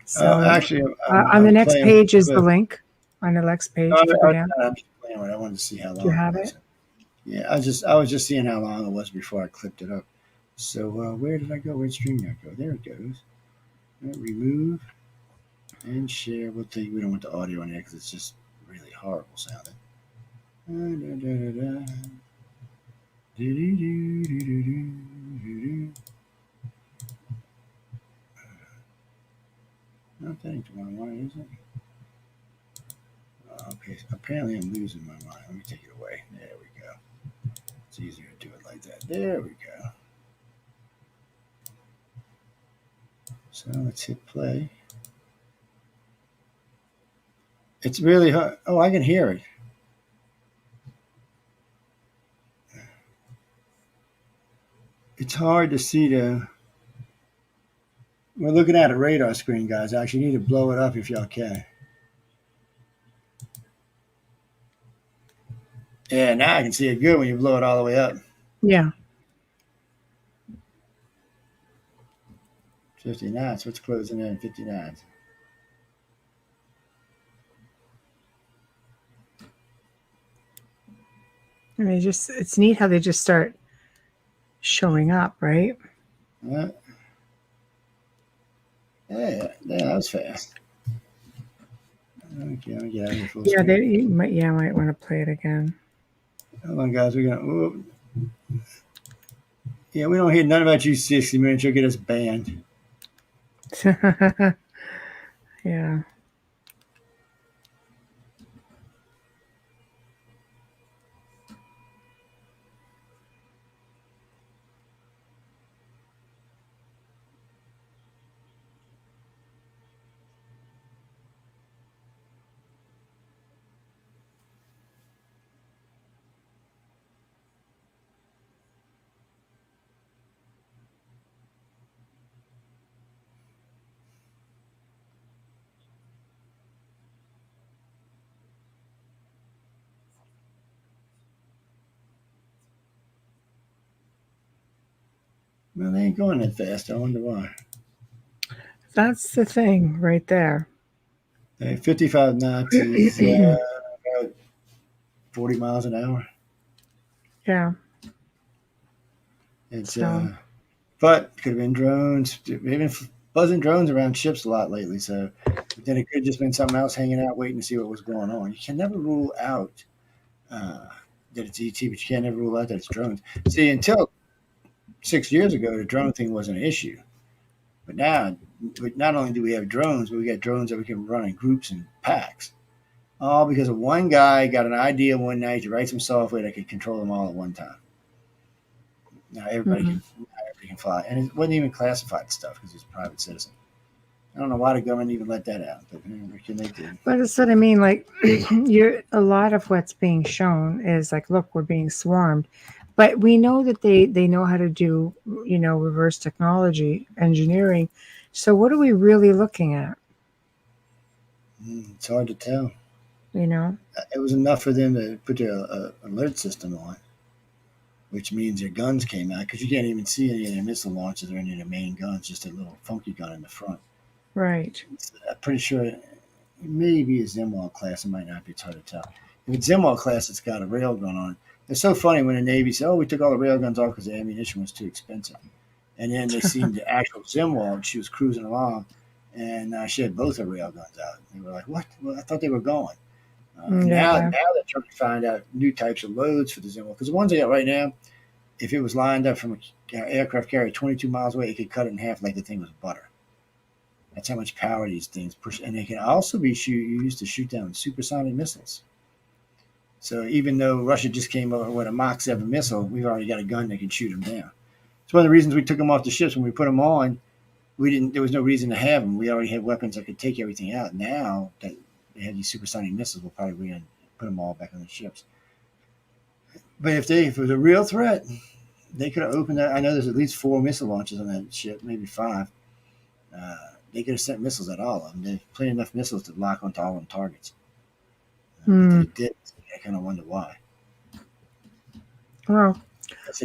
S3: So
S2: Actually,
S3: on the
S2: I'm
S3: next
S2: playing with
S3: page
S2: the
S3: is the
S2: clip.
S3: link. On the next
S2: No,
S3: page, if you go down,
S2: I'm just playing with it. I wanted to see how
S3: do you
S2: long it
S3: have it?
S2: was. Yeah, I was just seeing how long it was before I clipped it up. So where did I go? Where'd StreamYard go? There it goes. Remove and share. We'll take. We don't want the audio in there because it's just really horrible sounding. Not that ain't the one I wanted, is it? Okay, so apparently I'm losing my mind. Let me take it away. There we go. It's easier to do it like that. There we go. So let's hit play. It's really hard. Oh, I can hear it. It's hard to see the. We're looking at a radar screen, guys. I actually need to blow it up if y'all can. Yeah, now I can see it good when you blow it all the way up.
S3: Yeah.
S2: 59. So it's closing in 59.
S3: I mean, it's neat how they just start showing up, right?
S2: Yeah, that was fast. Okay, let me get out of here full
S3: Yeah,
S2: screen.
S3: you might want to play it again.
S2: Hold on, guys. We're gonna. Whoop. Yeah, we don't hear none about you 60 minutes. You'll get us banned.
S3: Yeah.
S2: Well, they ain't going that fast. I wonder why.
S3: That's the thing right there.
S2: 55 knots is about 40 miles an hour.
S3: Yeah.
S2: It's
S3: So
S2: but could have been drones. They've been buzzing drones around ships a lot lately. So, but then it could have just been something else hanging out, waiting to see what was going on. You can never rule out uh, that it's ET, but you can't never rule out that it's drones. See, until 6 years ago, the drone thing wasn't an issue. But now, not only do we have drones, but we got drones that we can run in groups and packs. All because of one guy got an idea one night to write some software that could control them all at one time. Now everybody can fly, and it wasn't even classified stuff because he's a private citizen. I don't know why the government even let that out, but they did.
S3: but that's what I mean. Like, a lot of what's being shown is like, look, we're being swarmed, but we know that they know how to do, reverse technology engineering. So what are we really looking at?
S2: It's hard to tell.
S3: You know.
S2: It was enough for them to put their alert system on, which means their guns came out because you can't even see any of their missile launches or any of their main guns, just a little funky gun in the front.
S3: Right.
S2: I'm pretty sure it may be a Zimwald class. It might not be. It's hard to tell. If it's Zimwald class, it's got a railgun on it. It's so funny when the Navy said, "Oh, we took all the railguns off because the ammunition was too expensive," and then they seen the actual Zimwald. She was cruising along, and she had both her railguns out. They were like, "What? Well, I thought they were gone." Now they're trying to find out new types of loads for the Zimwald because the ones they got right now, if it was lined up from an aircraft carrier 22 miles away, it could cut it in half like the thing was butter. That's how much power these things push, and they can also be used to shoot down supersonic missiles. So even though Russia just came over with a Mach 7 missile, we've already got a gun that can shoot them down. It's one of the reasons we took them off the ships. When we put them on, we didn't. There was no reason to have them. We already had weapons that could take everything out. Now that they have these supersonic missiles, we'll probably put them all back on the ships. But if it was a real threat, they could have opened that. I know there's at least 4 missile launches on that ship, maybe 5. They could have sent missiles at all of them. There's plenty enough missiles to lock onto all them targets. But they did. I kind of wonder why.
S3: Well,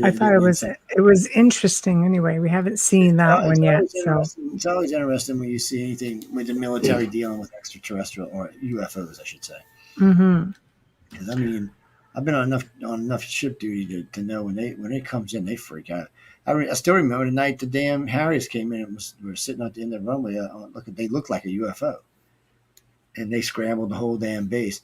S3: I thought it was interesting. Anyway, we haven't seen that one yet. So
S2: it's always interesting when you see anything with the military dealing with extraterrestrial or UFOs, I should say. Because I mean, I've been on enough ship duty to know when it comes in, they freak out. I still remember the night the damn Harriers came in and we were sitting at the end of the runway. They looked like a UFO, and they scrambled the whole damn base.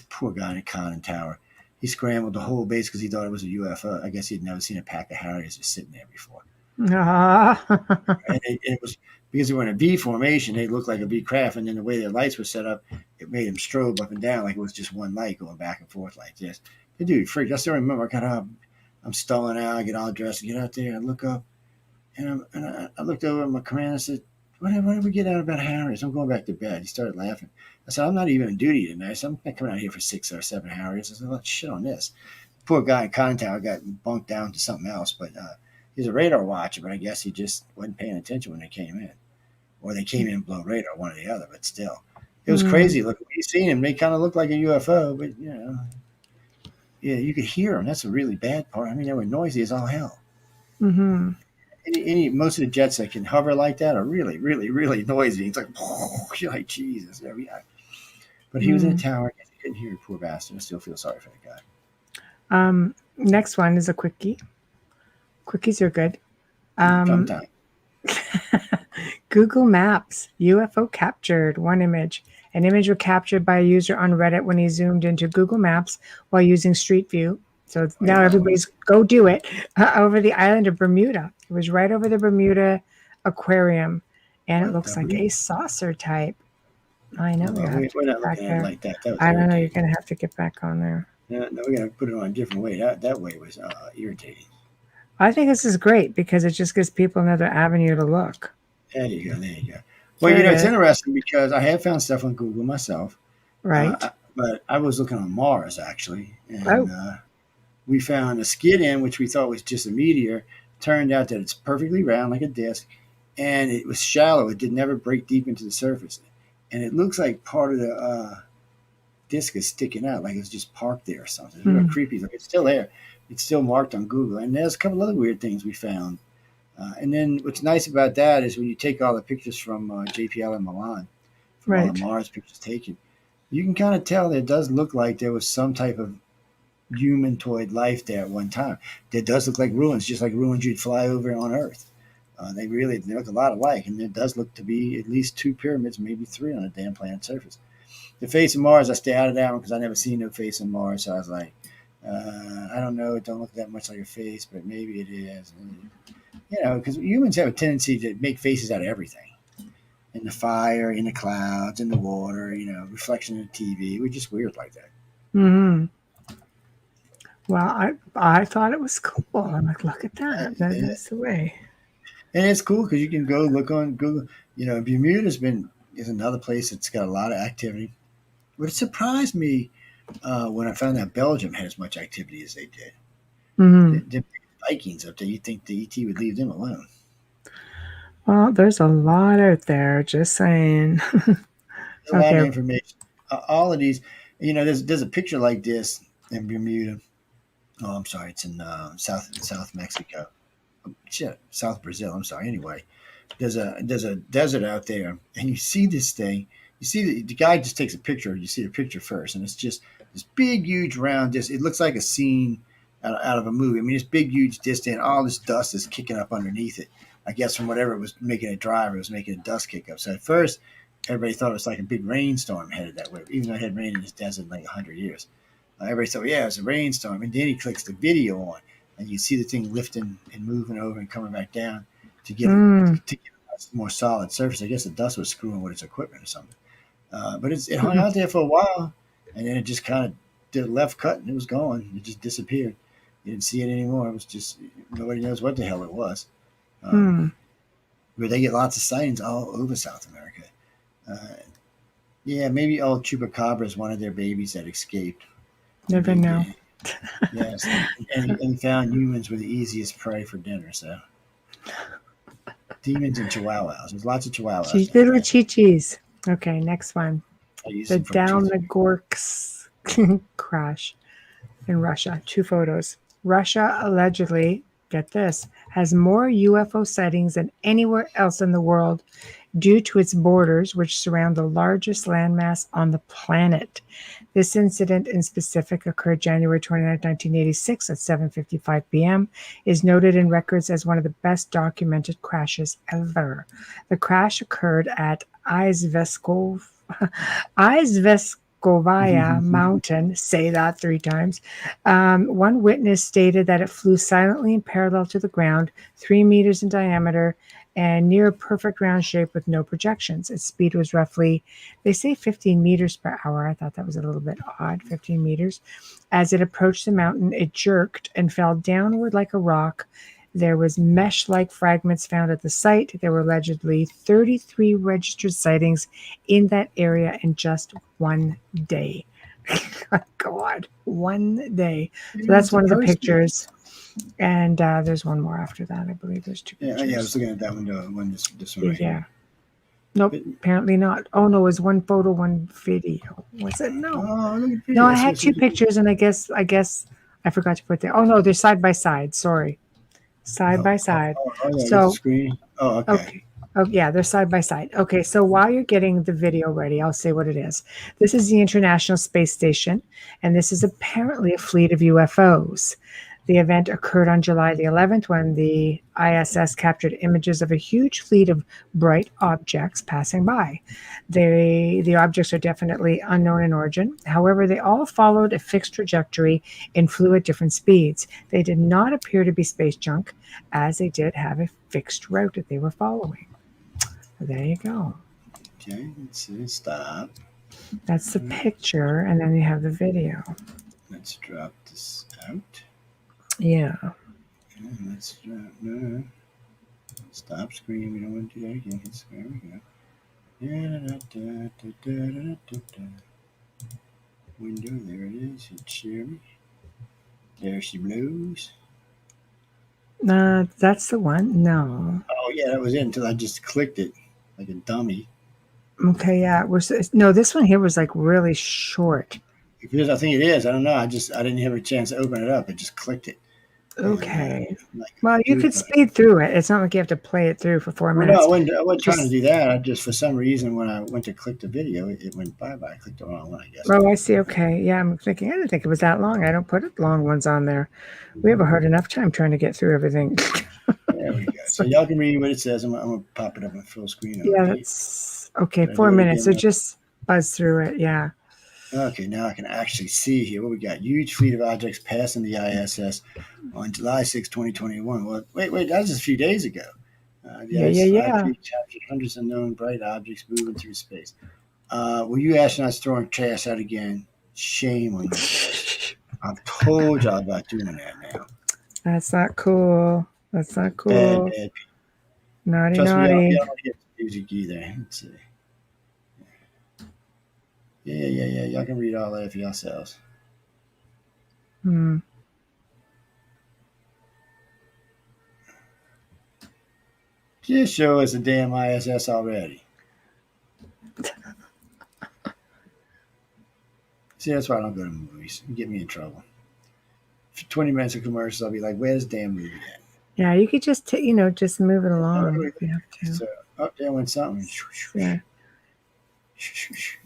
S2: Poor guy in the conning tower. He scrambled the whole base because he thought it was a UFO. I guess he'd never seen a pack of Harriers just sitting there before. And it was because they were in a V formation. They looked like a V craft, and then the way their lights were set up, it made them strobe up and down like it was just one light going back and forth like this. The dude freaked. I still remember. I got up. I'm stalling out. I get all dressed. Get out there. I look up, and I looked over at my commander and said, What did we get out about Harriers? I'm going back to bed. He started laughing. I said, I'm not even on duty tonight. So I'm not coming out here for 6 or 7 Harriers. I said, let's shit on this. Poor guy in contact got bunked down to something else, but he's a radar watcher, but I guess he just wasn't paying attention when they came in. Or they came in below radar, one or the other, but still. It was crazy looking. When you seen him, they kind of looked like a UFO, but, yeah, you could hear them. That's a really bad part. I mean, they were noisy as all hell.
S3: Mm-hmm.
S2: Most of the jets that can hover like that are really, really, really noisy. It's like, you're like, Jesus. Yeah. But he was in a tower. I guess he couldn't hear, poor bastard. I still feel sorry for the guy.
S3: Next one is a quickie. Quickies are good.
S2: Sometime.
S3: Google Maps, UFO captured, one image. An image was captured by a user on Reddit when he zoomed into Google Maps while using Street View. So now everybody's go do it over the island of Bermuda. It was right over the Bermuda Aquarium, and it looks like a saucer type. I know.
S2: We're not looking at it like that.
S3: I don't know. You're going to have to get back on there.
S2: No, we're going to put it on a different way. That way was irritating.
S3: I think this is great because it just gives people another avenue to look.
S2: There you go. Well, it's interesting because I have found stuff on Google myself.
S3: Right.
S2: But I was looking on Mars, actually. And we found a skid in, which we thought was just a meteor. Turned out that it's perfectly round, like a disc. And it was shallow. It did never break deep into the surface. And it looks like part of the disc is sticking out, like it's just parked there or something. It's real creepy. Like it's still there. It's still marked on Google. And there's a couple other weird things we found. And then what's nice about that is when you take all the pictures from JPL in Milan, from all the Mars pictures taken, you can kind of tell that it does look like there was some type of humanoid life there at one time. It does look like ruins, just like ruins you'd fly over on Earth. They look a lot alike, and there does look to be at least 2 pyramids, maybe 3 on a damn planet surface. The face of Mars, I stay out of that one because I never seen no face on Mars, so I was like, I don't know, it don't look that much like a face, but maybe it is. And, because humans have a tendency to make faces out of everything. In the fire, in the clouds, in the water, reflection in the TV. We're just weird like that.
S3: Mm-hmm. Well, I thought it was cool. I'm like, look at that. That's the way.
S2: And it's cool because you can go look on Google. Bermuda is another place that's got a lot of activity. But it surprised me when I found out Belgium had as much activity as they did.
S3: Mm-hmm.
S2: The Vikings up there, you'd think the ET would leave them alone.
S3: Well, there's a lot out there, just saying.
S2: A lot of information. All of these, there's a picture like this in Bermuda. Oh, I'm sorry, it's in South Mexico. South Brazil. I'm sorry. Anyway, there's a desert out there, and you see this thing. You see the guy just takes a picture. You see the picture first, and it's just this big, huge, round disc. It looks like a scene out of a movie. I mean, this big, huge disc, and all this dust is kicking up underneath it. I guess from whatever it was making it drive, it was making a dust kick up. So at first, everybody thought it was like a big rainstorm headed that way, even though it had rained in this desert in like 100 years. Everybody thought, yeah, it was a rainstorm. And then he clicks the video on, and you see the thing lifting and moving over and coming back down to get a more solid surface. I guess the dust was screwing with its equipment or something. But it hung out there for a while, and then it just kind of did a left cut, and it was gone. It just disappeared. You didn't see it anymore. It was just, nobody knows what the hell it was. But they get lots of sightings all over South America. Maybe old Chupacabra is one of their babies that escaped.
S3: Never know.
S2: Yes, and found humans were the easiest prey for dinner. So demons and chihuahuas. There's lots of chihuahuas.
S3: Little chichis. Okay, next one. The Down the Gorks crash in Russia. 2 photos. Russia allegedly, get this, has more UFO sightings than anywhere else in the world due to its borders, which surround the largest landmass on the planet. This incident in specific occurred January 29, 1986 at 7:55 p.m., is noted in records as one of the best documented crashes ever. The crash occurred at Izveskovaya Mountain, say that 3 times. One witness stated that it flew silently and parallel to the ground, 3 meters in diameter, and near a perfect round shape with no projections. Its speed was roughly, they say 15 meters per hour. I thought that was a little bit odd, 15 meters. As it approached the mountain, it jerked and fell downward like a rock There was mesh-like fragments found at the site. There were allegedly 33 registered sightings in that area in just one day. God, one day. So that's one of the pictures. And there's one more after that. I believe there's two pictures.
S2: Yeah, I was looking at that one, this one right here.
S3: Nope, apparently not. Oh no, it was one photo, one video. Was it? No.
S2: Oh, look at
S3: No, I had two pictures, and I guess I forgot to put there. Oh no, they're side by side. Sorry, side by side.
S2: So screen. Oh, okay.
S3: Oh yeah, they're side by side. Okay, so while you're getting the video ready, I'll say what it is. This is the International Space Station, and this is apparently a fleet of UFOs. The event occurred on July the 11th when the ISS captured images of a huge fleet of bright objects passing by. The objects are definitely unknown in origin. However, they all followed a fixed trajectory and flew at different speeds. They did not appear to be space junk, as they did have a fixed route that they were following. There you go.
S2: Okay, let's see. Stop.
S3: That's the picture, and then you have the video.
S2: Let's drop this out.
S3: Yeah.
S2: Let's no. Stop screen. We don't want to do that again. There we go. Window. There it is. Hit share me. There she blows.
S3: That's the one. No.
S2: Oh yeah, that was it until I just clicked it like a dummy.
S3: Okay, yeah. No, this one here was like really short.
S2: Because I think it is. I don't know. I didn't have a chance to open it up. I just clicked it.
S3: Okay. Well, you could speed through it. It's not like you have to play it through for 4 minutes.
S2: No, I wasn't trying to do that. I just, for some reason, when I went to click the video, it went bye-bye. I clicked the wrong one, I guess.
S3: Oh, I see. Okay. Yeah, I'm thinking, I didn't think it was that long. I don't put long ones on there. We have a hard enough time trying to get through everything.
S2: There we go. So y'all can read what it says. I'm going to pop it up on full screen.
S3: Yeah, that's okay. 4 minutes. So just buzz through it. Yeah.
S2: Okay, now I can actually see here what we got. Huge fleet of objects passing the ISS on July 6, 2021. Well, wait, that was just a few days ago.
S3: Yeah.
S2: Captured hundreds of known bright objects moving through space. Were you astronauts throwing trash out again? Shame on you. I've told y'all about doing that now.
S3: That's not cool. That's not cool.
S2: Bad.
S3: Naughty,
S2: Trust
S3: naughty.
S2: me, y'all don't get music either. Let's see. Yeah. Y'all can read all that for yourselves. Just show us the damn ISS already. See, that's why I don't go to movies. You get me in trouble. For 20 minutes of commercials, I'll be like, where's the damn movie at?
S3: Yeah, you could just, just move it along if you have to.
S2: So, there went something.
S3: Yeah.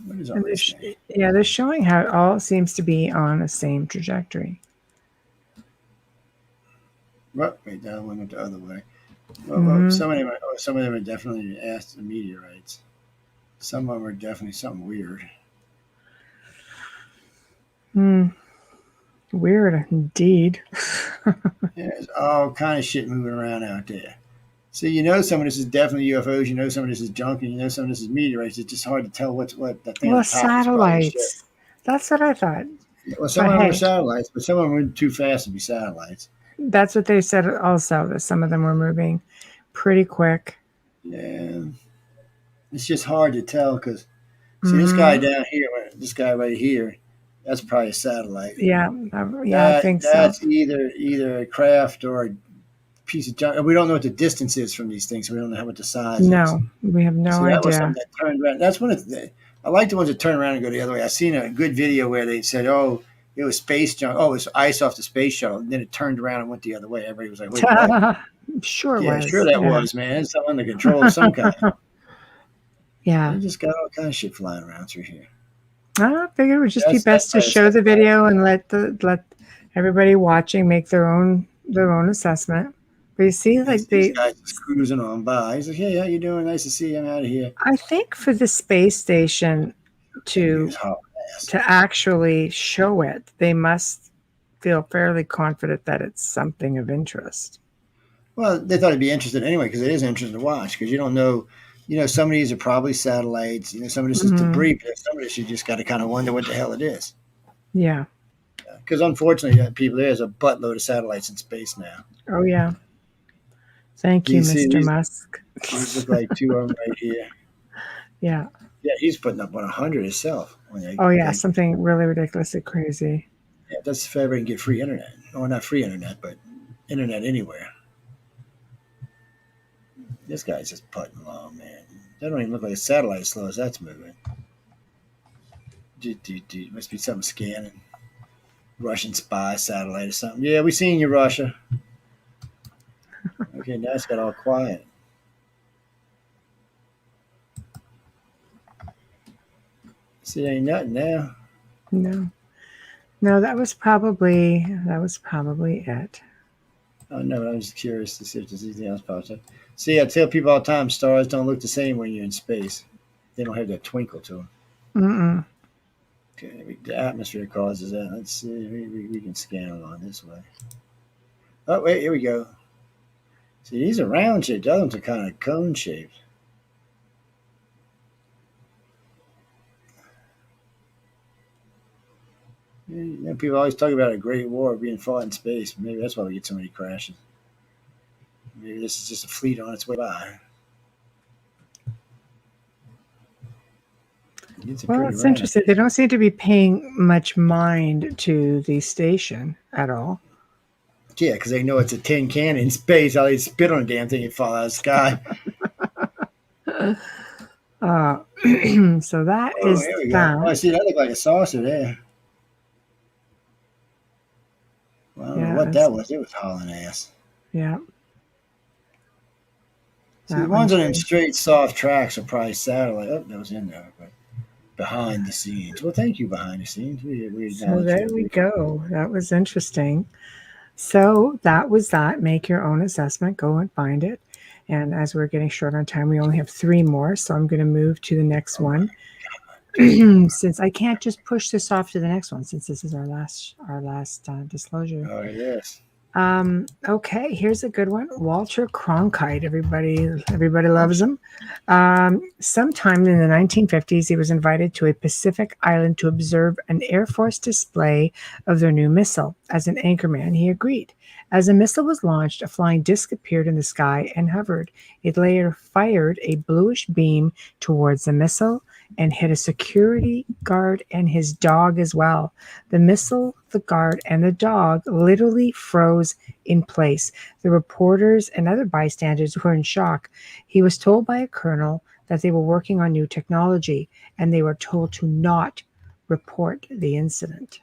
S2: What is all this?
S3: Yeah, they're showing how it all seems to be on the same trajectory.
S2: Well, wait, that one went the other way. Well, some of them are definitely asked the meteorites. Some of them are definitely something weird.
S3: Weird indeed.
S2: There's all kind of shit moving around out there. So some of this is definitely UFOs. Some of this is junk, and some of this is meteorites. It's just hard to tell what that thing.
S3: Well, satellites. That's what I thought.
S2: Well, some of them were satellites, but some of them went too fast to be satellites.
S3: That's what they said also, that some of them were moving pretty quick.
S2: Yeah. It's just hard to tell because, see, this guy down here, this guy right here, that's probably a satellite.
S3: Yeah, I think so.
S2: That's either a craft or a piece of junk. We don't know what the distance is from these things, so we don't know how much the size is.
S3: No, we have no idea. That was something
S2: that turned around. That's when I like the ones that turn around and go the other way. I've seen a good video where they said, it was space junk. Oh, it was ice off the space shuttle. And then it turned around and went the other way. Everybody was like, wait, what?
S3: Sure
S2: was, man. It's under control of some kind.
S3: Yeah.
S2: They just got all kind of shit flying around through here.
S3: I figured it would just be best to show the video and let everybody watching make their own assessment. But you see, like
S2: these guys just cruising on by. He's like, hey, how you doing? Nice to see you. I'm out of here.
S3: I think for the space station to actually show it, they must feel fairly confident that it's something of interest.
S2: Well, they thought it'd be interesting anyway because it is interesting to watch because you don't know. Some of these are probably satellites. Some of this is debris, but some of this you just got to kind of wonder what the hell it is.
S3: Yeah.
S2: Because unfortunately, there's a buttload of satellites in space now.
S3: Oh, yeah. Thank
S2: Do
S3: you,
S2: you see
S3: Mr.
S2: these?
S3: Musk.
S2: These look like two of them right here.
S3: Yeah.
S2: Yeah, he's putting up 100 himself.
S3: Oh, yeah. Something really ridiculously crazy.
S2: Yeah, that's if ever can get free internet. Or not free internet, but internet anywhere. This guy's just putting along, man. That don't even look like a satellite as slow as that's moving. Must be something scanning. Russian spy satellite or something. Yeah, we seen you, Russia. Okay, now it's got all quiet. See, ain't nothing now.
S3: No. No, that was probably it.
S2: Oh no, I'm just curious to see if there's anything else pops up. See, I tell people all the time, stars don't look the same when you're in space. They don't have that twinkle to them.
S3: Mm-mm.
S2: Okay, the atmosphere causes that. Let's see, we can scan along this way. Oh wait, here we go. See, these are round shaped. The other ones are kind of cone shaped. You know, people always talk about a great war being fought in space. Maybe that's why we get so many crashes. Maybe this is just a fleet on its way by. It's a
S3: Well,
S2: pretty
S3: it's
S2: random.
S3: interesting. They don't seem to be paying much mind to the station at all.
S2: Yeah, because they know it's a tin can in space. All they spit on a damn thing and fall out of the sky.
S3: So that
S2: Oh,
S3: is
S2: here we go. Oh, I
S3: that.
S2: see. That looked like a saucer there. Well, I don't know
S3: Yeah,
S2: what that was. It was hauling ass.
S3: yeah.
S2: See, the
S3: That
S2: ones
S3: one's
S2: on them
S3: good.
S2: straight, soft tracks are probably satellite. Oh, that was in there, but behind the scenes. Well, thank you, behind the scenes. We
S3: So
S2: acknowledge
S3: there
S2: you.
S3: we go. That was interesting. So that was that. Make your own assessment. Go and find it. And as we're getting short on time, we only have three more. So I'm going to move to the next
S2: Oh,
S3: one. Since I can't just push this off to the next one, since this is our last disclosure.
S2: oh, yes.
S3: Okay, here's a good one. Walter Cronkite. Everybody
S2: Oh,
S3: loves him. Sometime in the 1950s, he was invited to a Pacific island to observe an Air Force display of their new missile. As an anchorman, he agreed. As the missile was launched, a flying disc appeared in the sky and hovered. It later fired a bluish beam towards the missile and hit a security guard and his dog as well. The missile, the guard, and the dog literally froze in place. The reporters and other bystanders were in shock. He was told by a colonel that they were working on new technology and they were told to not report the incident.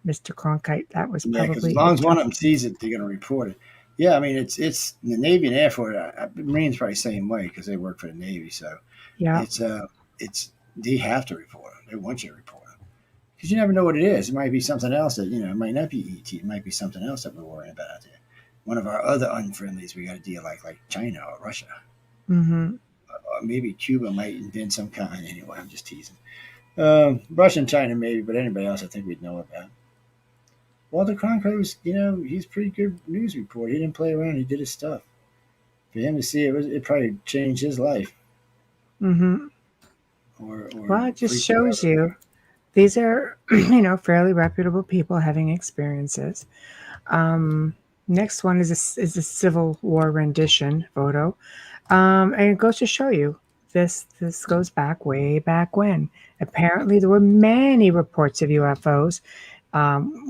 S3: Mr. Cronkite, that was
S2: yeah, because as
S3: probably
S2: long
S3: a
S2: as one
S3: tough
S2: of them sees it, they're going to report it. Yeah, I mean, it's the Navy and Air Force. Marines probably the same way because they work for the Navy. So
S3: yeah.
S2: it's they have to report them. They want you to report them because you never know what it is. It might be something else that it might not be ET. It might be something else that we're worrying about out there. One of our other unfriendlies we got to deal like China or Russia.
S3: Mm-hmm.
S2: Or maybe Cuba might invent some kind. Anyway, I'm just teasing. Russia and China maybe, but anybody else I think we'd know about. Walter Cronkite was, he's a pretty good news reporter. He didn't play around. He did his stuff. For him to see it probably changed his life
S3: Mm-hmm.
S2: or
S3: Well, it just
S2: freaked him
S3: shows
S2: out.
S3: you these are, fairly reputable people having experiences. Um, Next one is a Civil War rendition photo, and it goes to show you this goes way back when. Apparently, there were many reports of UFOs,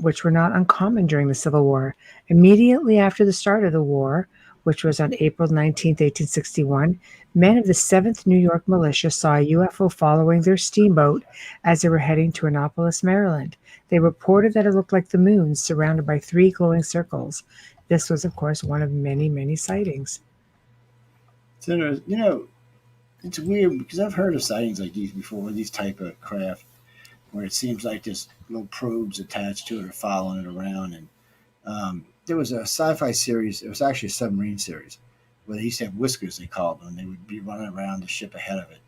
S3: which were not uncommon during the Civil War. Immediately after the start of the war, which was on April 19th, 1861, men of the 7th New York Militia saw a UFO following their steamboat as they were heading to Annapolis, Maryland. They reported that it looked like the moon, surrounded by three glowing circles. This was, of course, one of many, many sightings.
S2: So, it's weird because I've heard of sightings like these before, these type of craft, where it seems like there's little probes attached to it or following it around. And there was a sci-fi series. It was actually a submarine series where they used to have whiskers. They called them. They would be running around the ship ahead of it.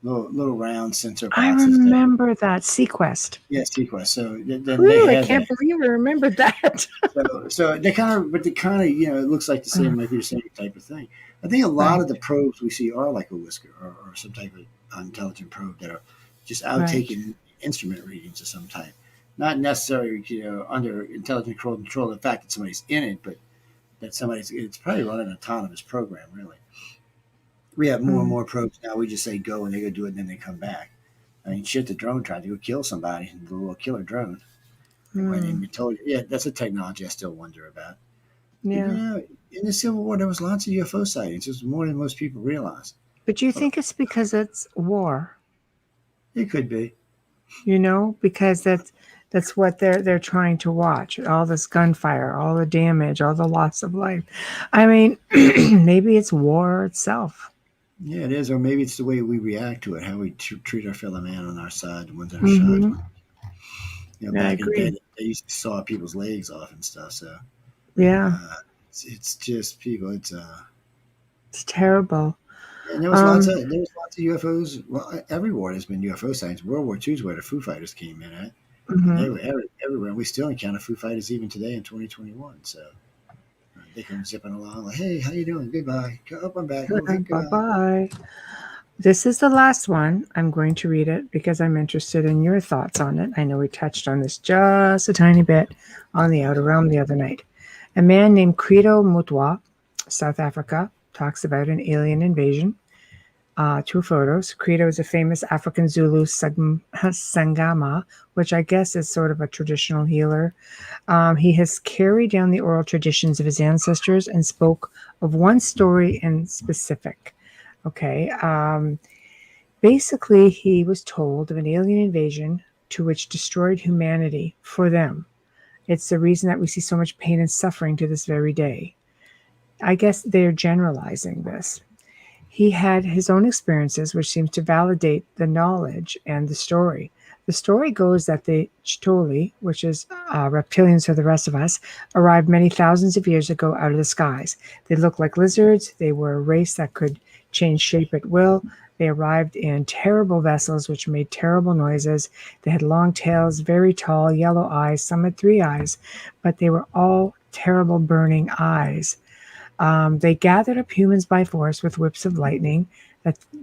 S2: Little round sensor
S3: I
S2: boxes that.
S3: remember that Sequest.
S2: Yeah, sequence. So then they
S3: Whew, I
S2: had
S3: can't
S2: that.
S3: believe I remembered that.
S2: So it looks like might be the same type of thing. I think a lot
S3: Right,
S2: of the probes we see are like a whisker or some type of intelligent probe that are just out
S3: right.
S2: taking instrument readings of some type. Not necessarily, under intelligent control, the fact that somebody's in it, but it's probably running an autonomous program, really. We have more and more probes now. We just say go and they go do it and then they come back. I mean, shit, the drone tried to go kill somebody, the little killer drone. And when we told you, yeah, that's a technology I still wonder about.
S3: Yeah.
S2: In the Civil War, there was lots of UFO sightings. It was more than most people realize.
S3: But do you think it's because it's war?
S2: It could be.
S3: Because that's what they're trying to watch. All this gunfire, all the damage, all the loss of life. I mean, maybe it's war itself.
S2: Yeah, it is. Or maybe it's the way we react to it, how we treat our fellow man on our side, the ones that are
S3: Mm-hmm.
S2: shot.
S3: I
S2: Back in the
S3: agree.
S2: day, they used to saw people's legs off and stuff. So
S3: Yeah,
S2: it's just people.
S3: it's terrible.
S2: And there was lots of UFOs. Well, every war there's been UFO sightings. World War II is where the Foo Fighters came in at, and
S3: Hmm.
S2: they were everywhere. We still encounter Foo Fighters even today in 2021. So they come zipping along like, "Hey, how you doing? Goodbye. Oh, I'm back. Okay,
S3: Bye
S2: goodbye."
S3: bye. This is the last one. I'm going to read it because I'm interested in your thoughts on it. I know we touched on this just a tiny bit on the Outer Realm the other night. A man named Credo Mutwa, South Africa, talks about an alien invasion. Two photos. Credo is a famous African Zulu Sangama, which I guess is sort of a traditional healer. He has carried down the oral traditions of his ancestors and spoke of one story in specific. Okay. Basically, he was told of an alien invasion to which destroyed humanity for them. It's the reason that we see so much pain and suffering to this very day. I guess they're generalizing this. He had his own experiences, which seems to validate the knowledge and the story. The story goes that the Chitoli, which is reptilians for the rest of us, arrived many thousands of years ago out of the skies. They looked like lizards. They were a race that could change shape at will. They arrived in terrible vessels, which made terrible noises. They had long tails, very tall, yellow eyes. Some had 3 eyes, but they were all terrible, burning eyes. They gathered up humans by force with whips of lightning,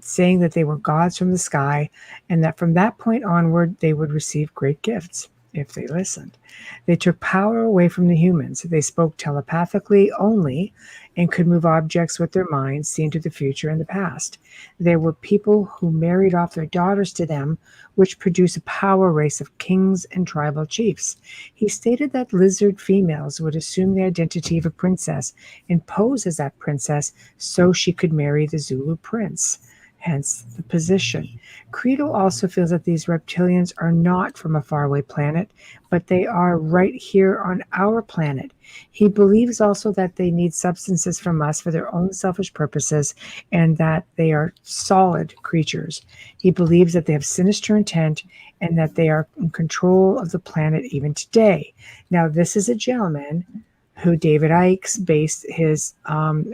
S3: saying that they were gods from the sky, and that from that point onward they would receive great gifts if they listened. They took power away from the humans. They spoke telepathically only and could move objects with their minds, see into the future and the past. There were people who married off their daughters to them, which produced a power race of kings and tribal chiefs. He stated that lizard females would assume the identity of a princess and pose as that princess so she could marry the Zulu prince, hence the position. Credo also feels that these reptilians are not from a faraway planet, but they are right here on our planet. He believes also that they need substances from us for their own selfish purposes and that they are solid creatures. He believes that they have sinister intent and that they are in control of the planet even today. Now, this is a gentleman who David Icke's based his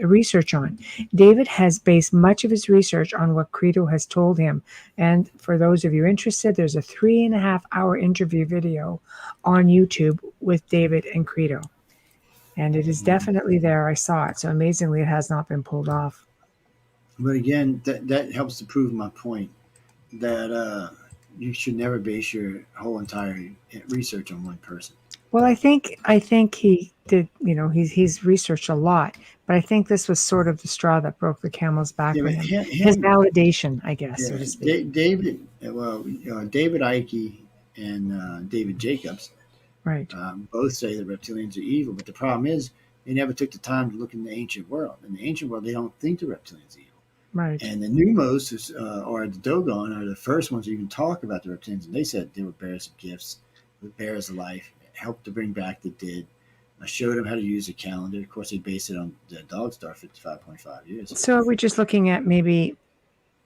S3: research on. David has based much of his research on what Credo has told him. And for those of you interested, there's a 3.5-hour interview video on YouTube with David and Credo. And it is definitely there. I saw it. So amazingly, it has not been pulled off.
S2: But again, that helps to prove my point that you should never base your whole entire research on one person.
S3: Well, I think he did. He's researched a lot, but I think this was sort of the straw that broke the camel's back
S2: Yeah,
S3: for
S2: but
S3: him. His validation, I guess, so to speak.
S2: David Icke and David Jacobs
S3: Right.
S2: both say the reptilians are evil, but the problem is they never took the time to look in the ancient world. In the ancient world, they don't think the reptilians are evil.
S3: Right.
S2: And the Numos, or the Dogon, are the first ones to even talk about the reptilians, and they said they were bearers of gifts, bearers of life, helped to bring back the dead. I showed them how to use a calendar. Of course, they based it on the Dog Star 55.5 years.
S3: So are we just looking at maybe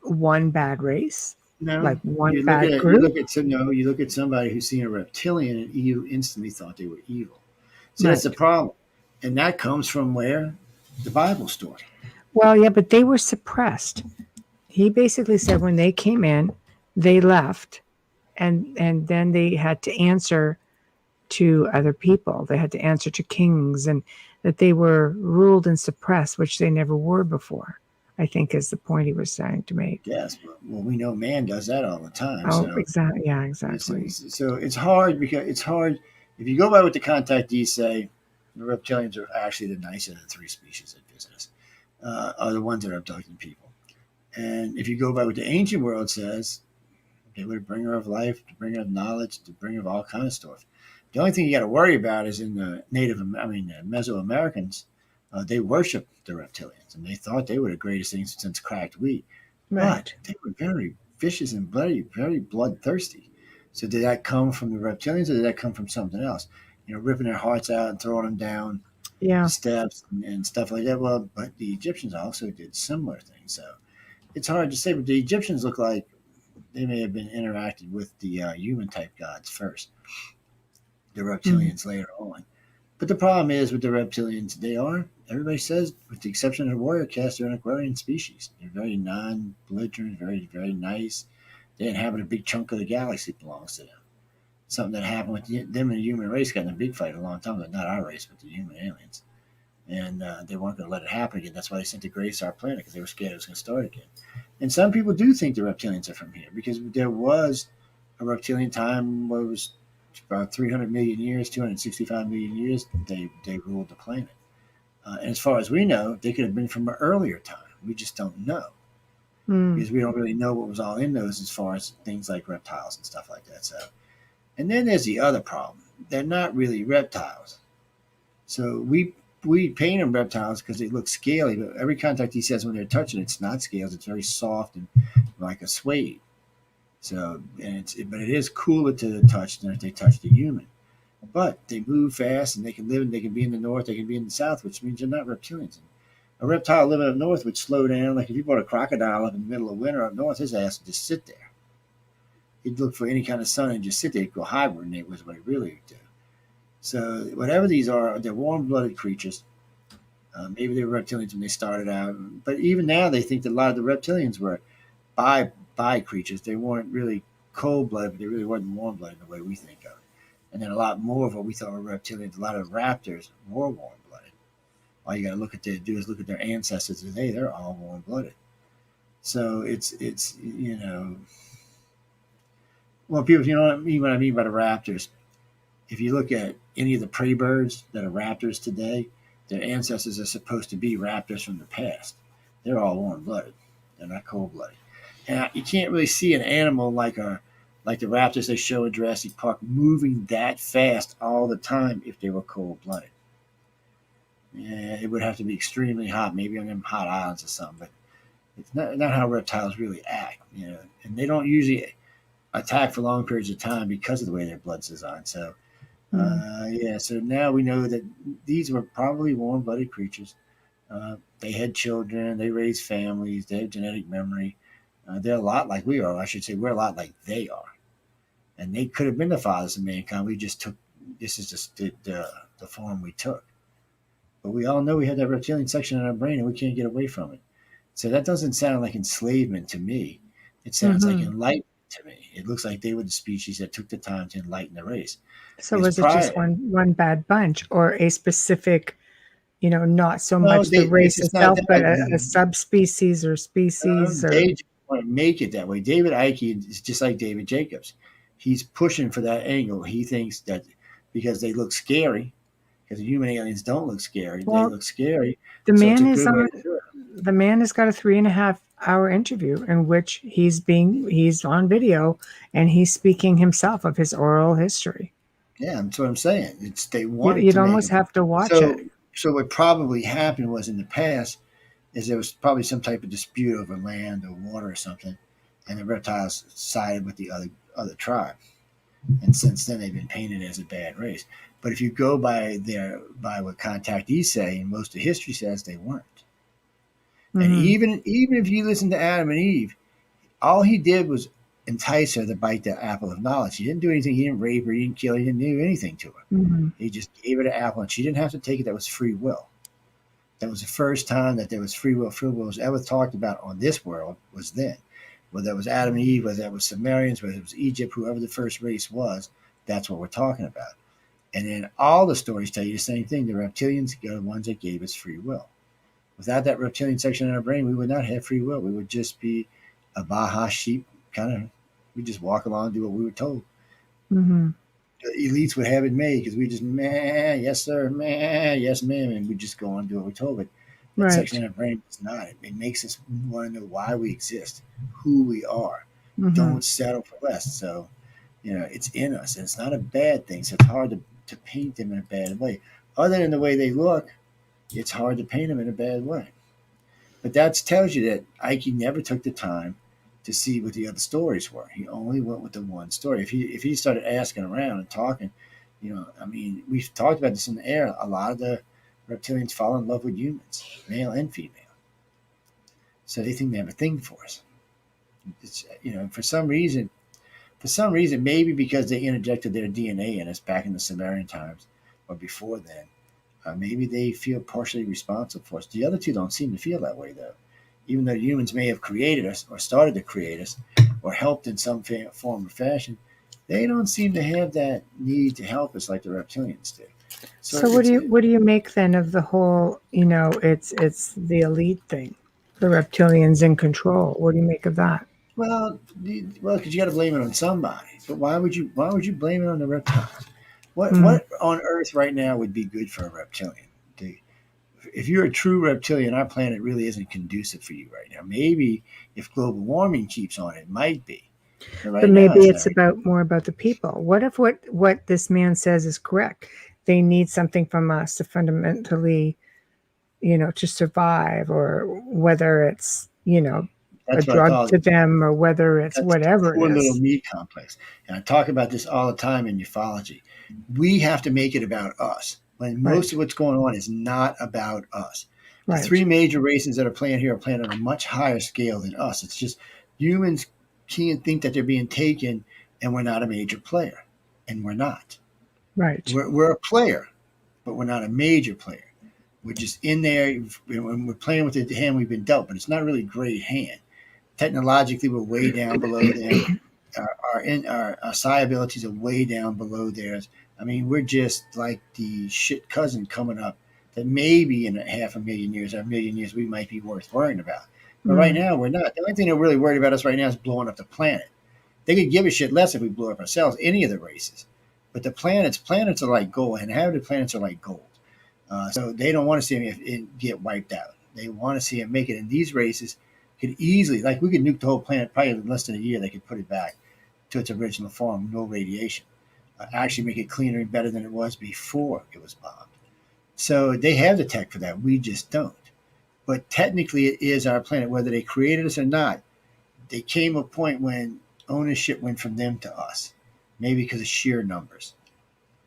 S3: one bad race,
S2: No,
S3: like one
S2: you look
S3: bad
S2: at
S3: group?
S2: you look at somebody who's seen a reptilian, and you instantly thought they were evil. So that's the
S3: Right.
S2: problem, and that comes from where the Bible story.
S3: Well, yeah, but they were suppressed. He basically said when they came in, they left, and then they had to answer to other people. They had to answer to kings, and that they were ruled and suppressed, which they never were before, I think is the point he was trying to make.
S2: Yes, well, we know man does that all the time.
S3: Oh,
S2: So
S3: exactly. Yeah, exactly.
S2: so it's hard because it's hard if you go by what the contactees say. The reptilians are actually the nicer of the three species that visit us, are the ones that are abducting people. And if you go by what the ancient world says, they were the bringer of life, the bringer of knowledge, the bringer of all kinds of stuff. The only thing you got to worry about is in the Mesoamericans, they worship the reptilians, and they thought they were the greatest things since cracked wheat.
S3: Right.
S2: But they were very vicious and bloody, very bloodthirsty. So did that come from the reptilians, or did that come from something else? Ripping their hearts out and throwing them down
S3: Yeah.
S2: the steps and stuff like that. Well, but the Egyptians also did similar things. So it's hard to say, but the Egyptians look like they may have been interacted with the human type gods first, the reptilians later on. But the problem is with the reptilians, everybody says, with the exception of the warrior caste, they're an Aquarian species. They're very non-belligerent, very, very nice. They inhabit a big chunk of the galaxy that belongs to them. Something that happened with them and the human race got in a big fight a long time ago. Not our race, but the human aliens. And they weren't going to let it happen again. That's why they sent the Grace our planet, because they were scared it was going to start again. And some people do think the reptilians are from here, because there was a reptilian time where it was about 300 million years, 265 million years, they ruled the planet. And as far as we know, they could have been from an earlier time. We just don't know, because we don't really know what was all in those as far as things like reptiles and stuff like that. So, and then there's the other problem. They're not really reptiles. So we paint them reptiles because they look scaly, but every contactee says when they're touching it's not scales, it's very soft and like a suede. So, but it is cooler to the touch than if they touch the human. But they move fast and they can be in the north, they can be in the south, which means they're not reptilians. A reptile living up north would slow down. Like if you brought a crocodile up in the middle of winter up north, his ass would just sit there. He'd look for any kind of sun and just sit there. He'd go hibernate, was what he really would do. So whatever these are, they're warm-blooded creatures. Maybe they were reptilians when they started out, but even now they think that a lot of the reptilians were bi creatures. They weren't really cold-blooded, but they really weren't warm-blooded the way we think of it. And then a lot more of what we thought were reptilians, a lot of raptors were warm-blooded. All you got to do is look at their ancestors today; they're all warm-blooded. So it's well, people, you know what I mean by the raptors. If you look at any of the prey birds that are raptors today, their ancestors are supposed to be raptors from the past. They're all warm-blooded. They're not cold-blooded. And you can't really see an animal like the raptors they show in Jurassic Park moving that fast all the time if they were cold-blooded. Yeah, it would have to be extremely hot, maybe on them hot islands or something. But it's not how reptiles really act, And they don't usually attack for long periods of time because of the way their blood's designed. So, so now we know that these were probably warm-blooded creatures. They had children, they raised families, they have genetic memory. They're a lot like we are. I should say we're a lot like they are. And they could have been the fathers of mankind. This is just the form we took. But we all know we have that reptilian section in our brain and we can't get away from it. So that doesn't sound like enslavement to me. It sounds like enlightenment to me. It looks like they were the species that took the time to enlighten the race.
S3: So was it just one bad bunch, or a specific, not so much the race itself, but a subspecies or species?
S2: They just want to make it that way. David Icke is just like David Jacobs. He's pushing for that angle. He thinks that because they look scary, because the human aliens don't look scary, they look scary.
S3: The man has got a 3.5-hour interview in which he's on video and he's speaking himself of his oral history.
S2: Yeah, that's what I'm saying.
S3: You'd almost have to watch it.
S2: So what probably happened was in the past is there was probably some type of dispute over land or water or something, and the reptiles sided with the other tribe. And since then, they've been painted as a bad race. But if you go by what contactees say, and most of history says, they weren't. And even if you listen to Adam and Eve, all he did was entice her to bite the apple of knowledge. He didn't do anything. He didn't rape her. He didn't kill her. He didn't do anything to her. He just gave her the apple, and she didn't have to take it. That was free will. That was the first time that there was free will. Free will was ever talked about on this world was then. Whether that was Adam and Eve, whether that was Sumerians, whether it was Egypt, whoever the first race was, that's what we're talking about. And then all the stories tell you the same thing. The reptilians are the ones that gave us free will. Without that reptilian section in our brain, we would not have free will. We would just be a Baja sheep, we just walk along and do what we were told. And the elites would have it made because we just, man, yes, sir, man, yes, ma'am, and we just go on and do what we're told. But that
S3: Right.
S2: section in our brain is not. It makes us want to know why we exist, who we are.
S3: Hmm.
S2: Don't settle for less. So, it's in us, and it's not a bad thing. So it's hard to paint them in a bad way. Other than the way they look, it's hard to paint them in a bad way. But that tells you that Ike never took the time to see what the other stories were. He only went with the one story. If he started asking around and talking, I mean, we've talked about this in the air. A lot of the reptilians fall in love with humans, male and female. So they think they have a thing for us. It's, for some reason, maybe because they interjected their DNA in us back in the Sumerian times or before then, maybe they feel partially responsible for us. The other two don't seem to feel that way, though. Even though humans may have created us or started to create us or helped in some form or fashion, they don't seem to have that need to help us like the reptilians do. So
S3: So what do you make then of the whole, it's the elite thing, the reptilians in control? What do you make of that?
S2: because you got to blame it on somebody. But why would you blame it on the reptile? What
S3: Mm.
S2: what on Earth right now would be good for a reptilian? If you're a true reptilian, our planet really isn't conducive for you right now. Maybe if global warming keeps on, it might be. But
S3: But
S2: right now,
S3: maybe
S2: it's not.
S3: it's about more about the people. What if what this man says is correct? They need something from us to fundamentally, to survive, or whether it's, a
S2: That's what I
S3: drug
S2: call
S3: to
S2: it.
S3: them, or whether it's
S2: That's the
S3: whatever it
S2: poor little
S3: is.
S2: me complex. And I talk about this all the time in ufology. We have to make it about us when most
S3: Right.
S2: of what's going on is not about us. The three
S3: Right.
S2: major races that are playing here are playing on a much higher scale than us. It's just humans can't think that they're being taken and we're not a major player. And we're not.
S3: Right.
S2: We're a player, but we're not a major player. We're just in there and we're playing with the hand we've been dealt, but it's not really a great hand. Technologically, we're way down below them. Our psi abilities are way down below theirs. I mean, we're just like the shit cousin coming up that maybe in a half a million years or a million years we might be worth worrying about. But right
S3: Mm.
S2: now, we're not. The only thing they're really worried about us right now is blowing up the planet. They could give a shit less if we blew up ourselves, any of the races. But the planets are like gold. Inhabited planets are like gold. So they don't want to see them get wiped out. They want to see them make it. And these races could easily, like we could nuke the whole planet probably in less than a year. They could put it back to its original form, no radiation. Actually make it cleaner and better than it was before it was bombed. So they have the tech for that. We just don't. But technically, it is our planet, whether they created us or not. There came a point when ownership went from them to us, maybe because of sheer numbers.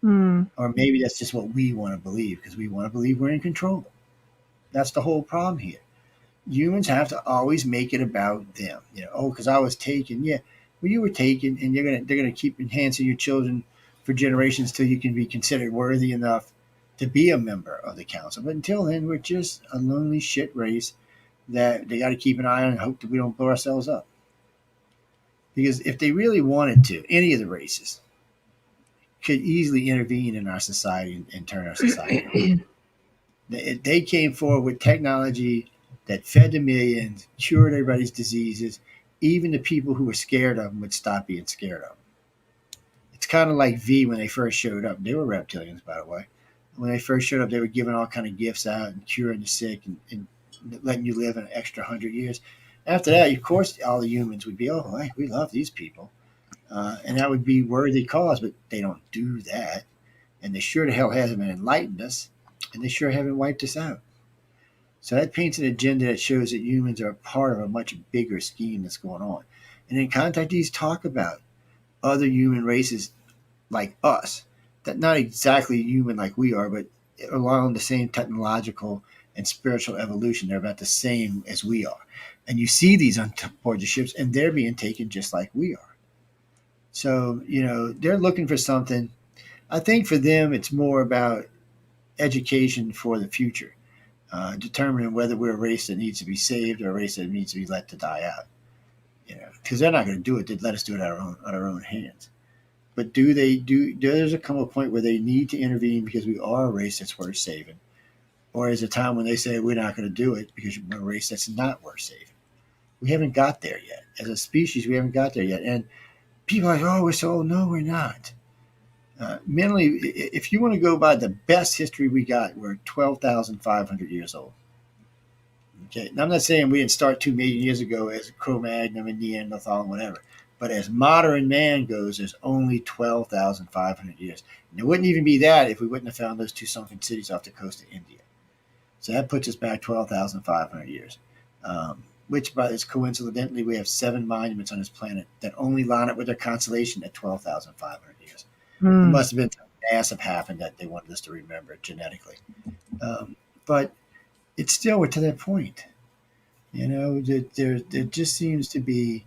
S3: Mm.
S2: Or maybe that's just what we want to believe because we want to believe we're in control. That's the whole problem here. Humans have to always make it about them. Because I was taken. Yeah, well, you were taken, and they're gonna keep enhancing your children for generations till you can be considered worthy enough to be a member of the council. But until then, we're just a lonely shit race that they got to keep an eye on and hope that we don't blow ourselves up. Because if they really wanted to, any of the races could easily intervene in our society and turn our society around. They came forward with technology that fed the millions, cured everybody's diseases. Even the people who were scared of them would stop being scared of them. It's kind of like V when they first showed up. They were reptilians, by the way. When they first showed up, they were giving all kind of gifts out and curing the sick and letting you live an extra 100 years. After that, of course, all the humans would be, oh, hey, we love these people. And that would be worthy cause, but they don't do that. And they sure the hell hasn't enlightened us, and they sure haven't wiped us out. So that paints an agenda that shows that humans are a part of a much bigger scheme that's going on. And then contactees talk about other human races like us, that not exactly human like we are, but along the same technological and spiritual evolution. They're about the same as we are. And you see these on board the ships, and they're being taken just like we are. So, they're looking for something. I think for them, it's more about education for the future, determining whether we're a race that needs to be saved or a race that needs to be let to die out. Because they're not going to do it. They'd let us do it on our own hands. But does it come a point where they need to intervene because we are a race that's worth saving? Or is it a time when they say we're not going to do it because we're a race that's not worth saving? We haven't got there yet. As a species, we haven't got there yet. And people are like, oh, we're so, no, we're not. Mentally, if you want to go by the best history we got, we're 12,500 years old. Okay, now I'm not saying we didn't start 2 million years ago as Cro-Magnon and Neanderthal and whatever, but as modern man goes, there's only 12,500 years. And it wouldn't even be that if we wouldn't have found those two sunken cities off the coast of India. So that puts us back 12,500 years, which by this coincidentally, we have 7 monuments on this planet that only line up with their constellation at 12,500 years. It must have been something massive happened that they wanted us to remember genetically. But it's still we're to that point. There just seems to be,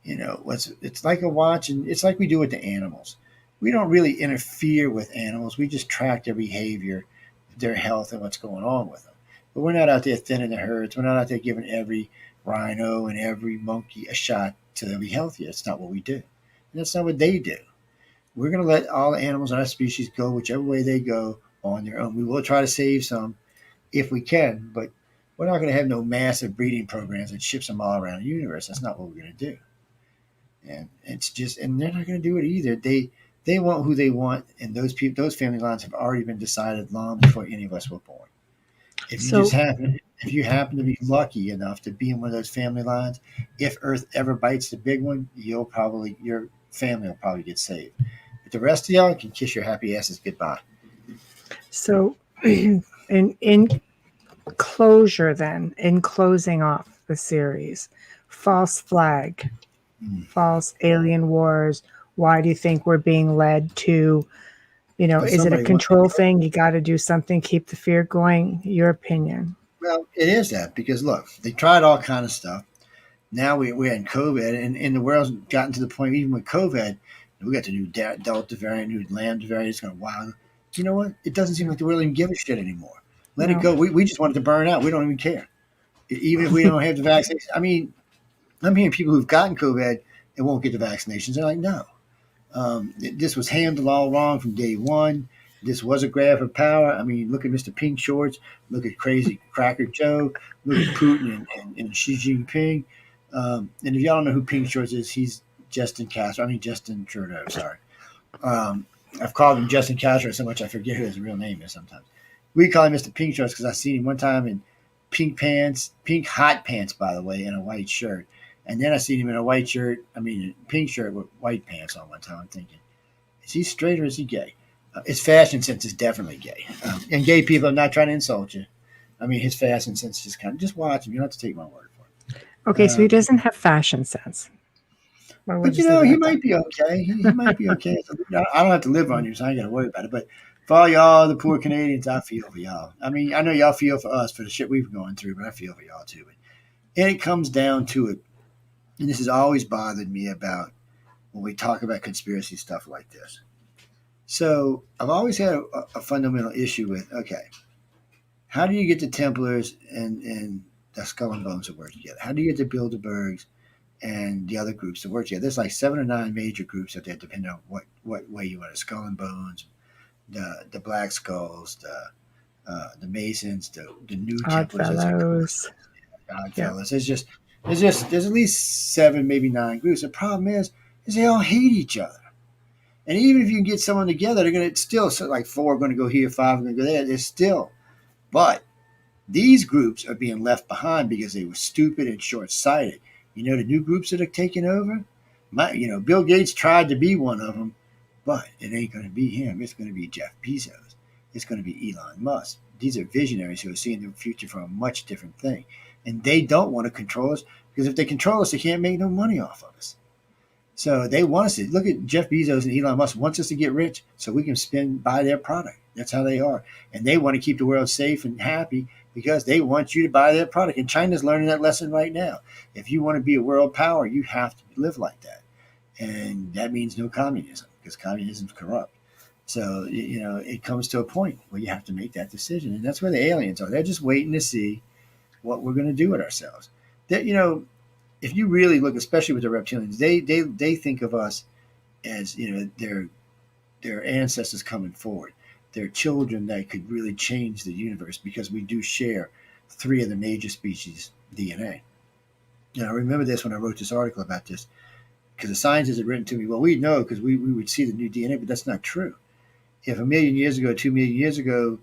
S2: it's like a watch, and it's like we do with the animals. We don't really interfere with animals. We just track their behavior, their health, and what's going on with them. But we're not out there thinning the herds. We're not out there giving every rhino and every monkey a shot to be healthy. That's not what we do. And that's not what they do. We're going to let all the animals in our species go whichever way they go on their own. We will try to save some if we can, but we're not going to have no massive breeding programs that ships them all around the universe. That's not what we're going to do. And it's just, and they're not going to do it either. They want who they want, and those people, those family lines have already been decided long before any of us were born. If you happen to be lucky enough to be in one of those family lines, if Earth ever bites the big one, your family will probably get saved. But the rest of y'all can kiss your happy asses goodbye.
S3: So, in closure, then, in closing off the series, false flag, false alien wars. Why do you think we're being led to? Is it a control thing? You got to do something, keep the fear going. Your opinion?
S2: Well, it is that because look, they tried all kind of stuff. Now we're in COVID, and the world's gotten to the point, even with COVID, we got the new Delta variant, new Lambda variant. It's going to wow. You know what? It doesn't seem like the world even give a shit anymore. Let it go. We just want it to burn out. We don't even care. Even if we don't have the vaccination. I mean, I'm hearing people who've gotten COVID and won't get the vaccinations. They're like, no. This was handled all wrong from day one. This was a grab for power. I mean, look at Mr. Pink Shorts. Look at Crazy Cracker Joe. Look at Putin and Xi Jinping. And if y'all don't know who Pink Shorts is, he's Justin Trudeau. Sorry. I've called him Justin Castro so much I forget who his real name is sometimes. We call him Mr. Pink Shorts because I seen him one time in pink hot pants, by the way, and a white shirt. And then I seen him in a pink shirt with white pants on one time. I'm thinking, is he straight or is he gay? His fashion sense is definitely gay. And gay people, I'm not trying to insult you. I mean, his fashion sense is just watch him. You don't have to take my word for it.
S3: Okay, so he doesn't have fashion sense.
S2: But he might be okay. He might be okay. I don't have to live on you, so I ain't got to worry about it. But for all y'all, the poor Canadians, I feel for y'all. I mean, I know y'all feel for us for the shit we've gone through, but I feel for y'all too. And it comes down to it, and this has always bothered me about when we talk about conspiracy stuff like this. So I've always had a fundamental issue with, okay, how do you get the Templars and the Skull and Bones to work together? How do you get the Bilderbergs and the other groups to work together? There's like 7 or 9 major groups out there, depending on what way you want it. Skull and Bones, the Black Skulls, the Masons, the New Templars. Oddfellows. There's at least 7, maybe 9 groups. The problem is they all hate each other. And even if you can get someone together, they're going to still, so like 4 are going to go here, 5 are going to go there. They're still. But these groups are being left behind because they were stupid and short-sighted. The new groups that are taking over, Bill Gates tried to be one of them, but it ain't going to be him. It's going to be Jeff Bezos. It's going to be Elon Musk. These are visionaries who are seeing the future for a much different thing. And they don't want to control us because if they control us, they can't make no money off of us. So they want us to look at Jeff Bezos and Elon Musk wants us to get rich so we can buy their product. That's how they are. And they want to keep the world safe and happy because they want you to buy their product. And China's learning that lesson right now. If you want to be a world power, you have to live like that. And that means no communism because communism is corrupt. So, it comes to a point where you have to make that decision. And that's where the aliens are. They're just waiting to see what we're going to do with ourselves. If you really look, especially with the reptilians, they think of us as, their ancestors coming forward. They're children that could really change the universe because we do share 3 of the major species DNA. I remember this when I wrote this article about this because the scientists had written to me, well, we know because we would see the new DNA, but that's not true. if 1 million years ago, 2 million years ago,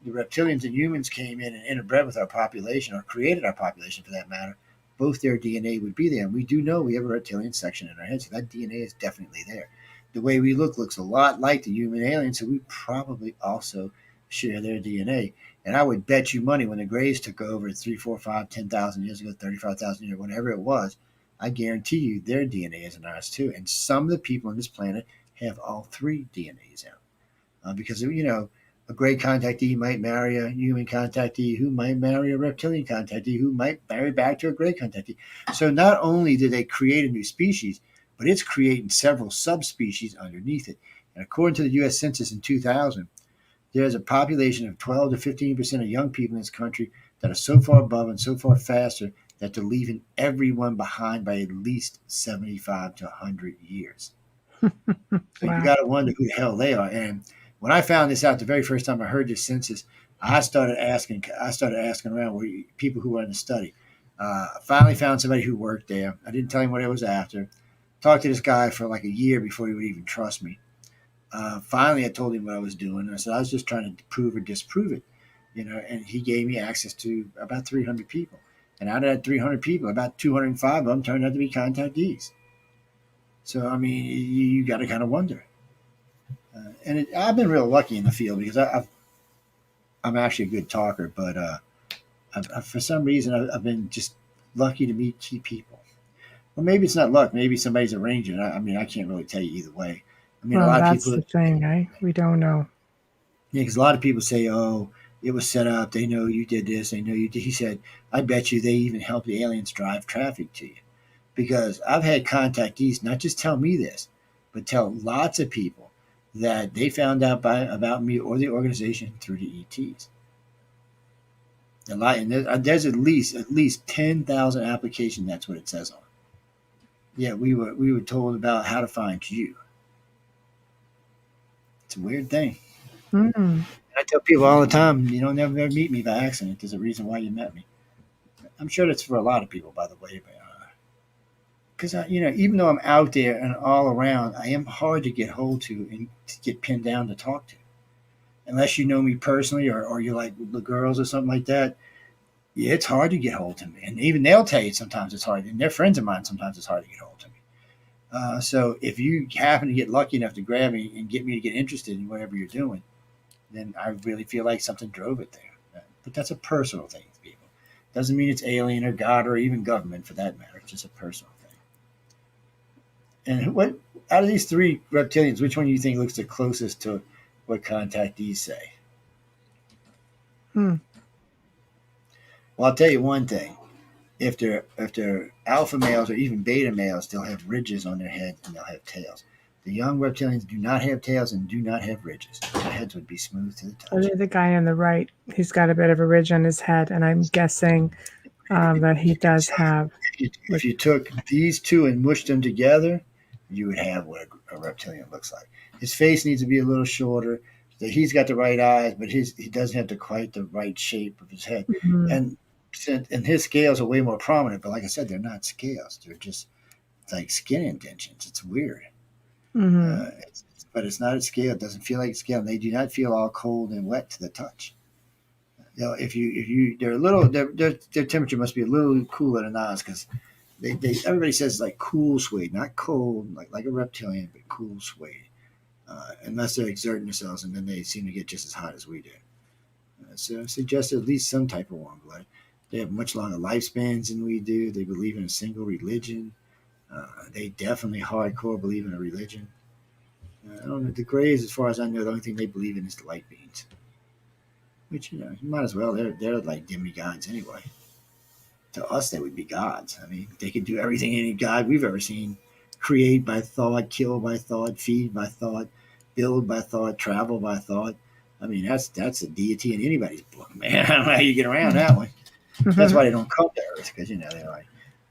S2: the reptilians and humans came in and interbred with our population, or created our population for that matter, both their DNA would be there. And we do know we have a reptilian section in our heads, so that DNA is definitely there. The way we look looks a lot like the human aliens, so we probably also share their DNA. And I would bet you money when the Greys took over 3, 4, 5, 10,000 years ago, 35,000 years, whatever it was, I guarantee you their DNA is in ours too. And some of the people on this planet have all three DNAs out. Because, a Grey contactee might marry a human contactee who might marry a reptilian contactee who might marry back to a Grey contactee. So not only did they create a new species, but it's creating several subspecies underneath it. And according to the U.S. Census in 2000, there's a population of 12 to 15% of young people in this country that are so far above and so far faster that they're leaving everyone behind by at least 75 to 100 years. So
S3: Wow.
S2: you got to wonder who the hell they are. And when I found this out the very first time I heard this census, I started asking around people who were in the study. I finally found somebody who worked there. I didn't tell him what I was after. Talked to this guy for like a year before he would even trust me. Finally, I told him what I was doing. I said I was just trying to prove or disprove it, and he gave me access to about 300 people. And out of that 300 people, about 205 of them turned out to be contactees. So, I mean, you got to kind of wonder. And I've been real lucky in the field because I'm actually a good talker, but for some reason I've been just lucky to meet key people. Well, maybe it's not luck. Maybe somebody's arranging it. I mean, I can't really tell you either way. I mean,
S3: Well,
S2: a lot of
S3: that's
S2: people.
S3: the thing, right? We don't know.
S2: Yeah, because a lot of people say, "Oh, it was set up. They know you did this. They know you did." He said, "I bet you they even helped the aliens drive traffic to you." Because I've had contactees not just tell me this, but tell lots of people that they found out about me or the organization through the ETs. A lot, and there's at least 10,000 applications. That's what it says on. Yeah, we were told about how to find you. It's a weird thing.
S3: Mm.
S2: I tell people all the time, you don't never meet me by accident. There's a reason why you met me. I'm sure that's for a lot of people, by the way. Because even though I'm out there and all around, I am hard to get hold to and to get pinned down to talk to. Unless you know me personally, or you like the girls or something like that. Yeah, it's hard to get hold to me, and even they'll tell you sometimes it's hard. And they're friends of mine. Sometimes it's hard to get hold to me. So if you happen to get lucky enough to grab me and get me to get interested in whatever you're doing, then I really feel like something drove it there. But that's a personal thing to people. Doesn't mean it's alien or God or even government for that matter. It's just a personal thing. And what out of these three reptilians, which one do you think looks the closest to what contactees say?
S3: Hmm.
S2: Well, I'll tell you one thing. If they're alpha males or even beta males, they'll have ridges on their head and they'll have tails. The young reptilians do not have tails and do not have ridges. Their heads would be smooth to the touch.
S3: The guy on the right, he's got a bit of a ridge on his head, and I'm guessing that he does have.
S2: If you took these two and mushed them together, you would have what a reptilian looks like. His face needs to be a little shorter. He's got the right eyes, but he doesn't have quite the right shape of his head.
S3: Mm-hmm.
S2: And his scales are way more prominent. But like I said, they're not scales. They're just like skin indentions. It's weird.
S3: Mm-hmm.
S2: But it's not a scale. It doesn't feel like a scale. And they do not feel all cold and wet to the touch. If you they're a little their temperature must be a little cooler than ours because they everybody says it's like cool suede, not cold like a reptilian, but cool suede. Unless they're exerting themselves, and then they seem to get just as hot as we do. So I suggest at least some type of warm blood. They have much longer lifespans than we do. They believe in a single religion. They definitely hardcore believe in a religion. I don't know. The Greys, as far as I know, the only thing they believe in is the light beings. Which, you might as well. They're like demigods anyway. To us, they would be gods. I mean, they could do everything any god we've ever seen. Create by thought, kill by thought, feed by thought, build by thought, travel by thought. I mean, that's a deity in anybody's book, man. I don't know how you get around that one. That's why they don't come to Earth, because, they're like,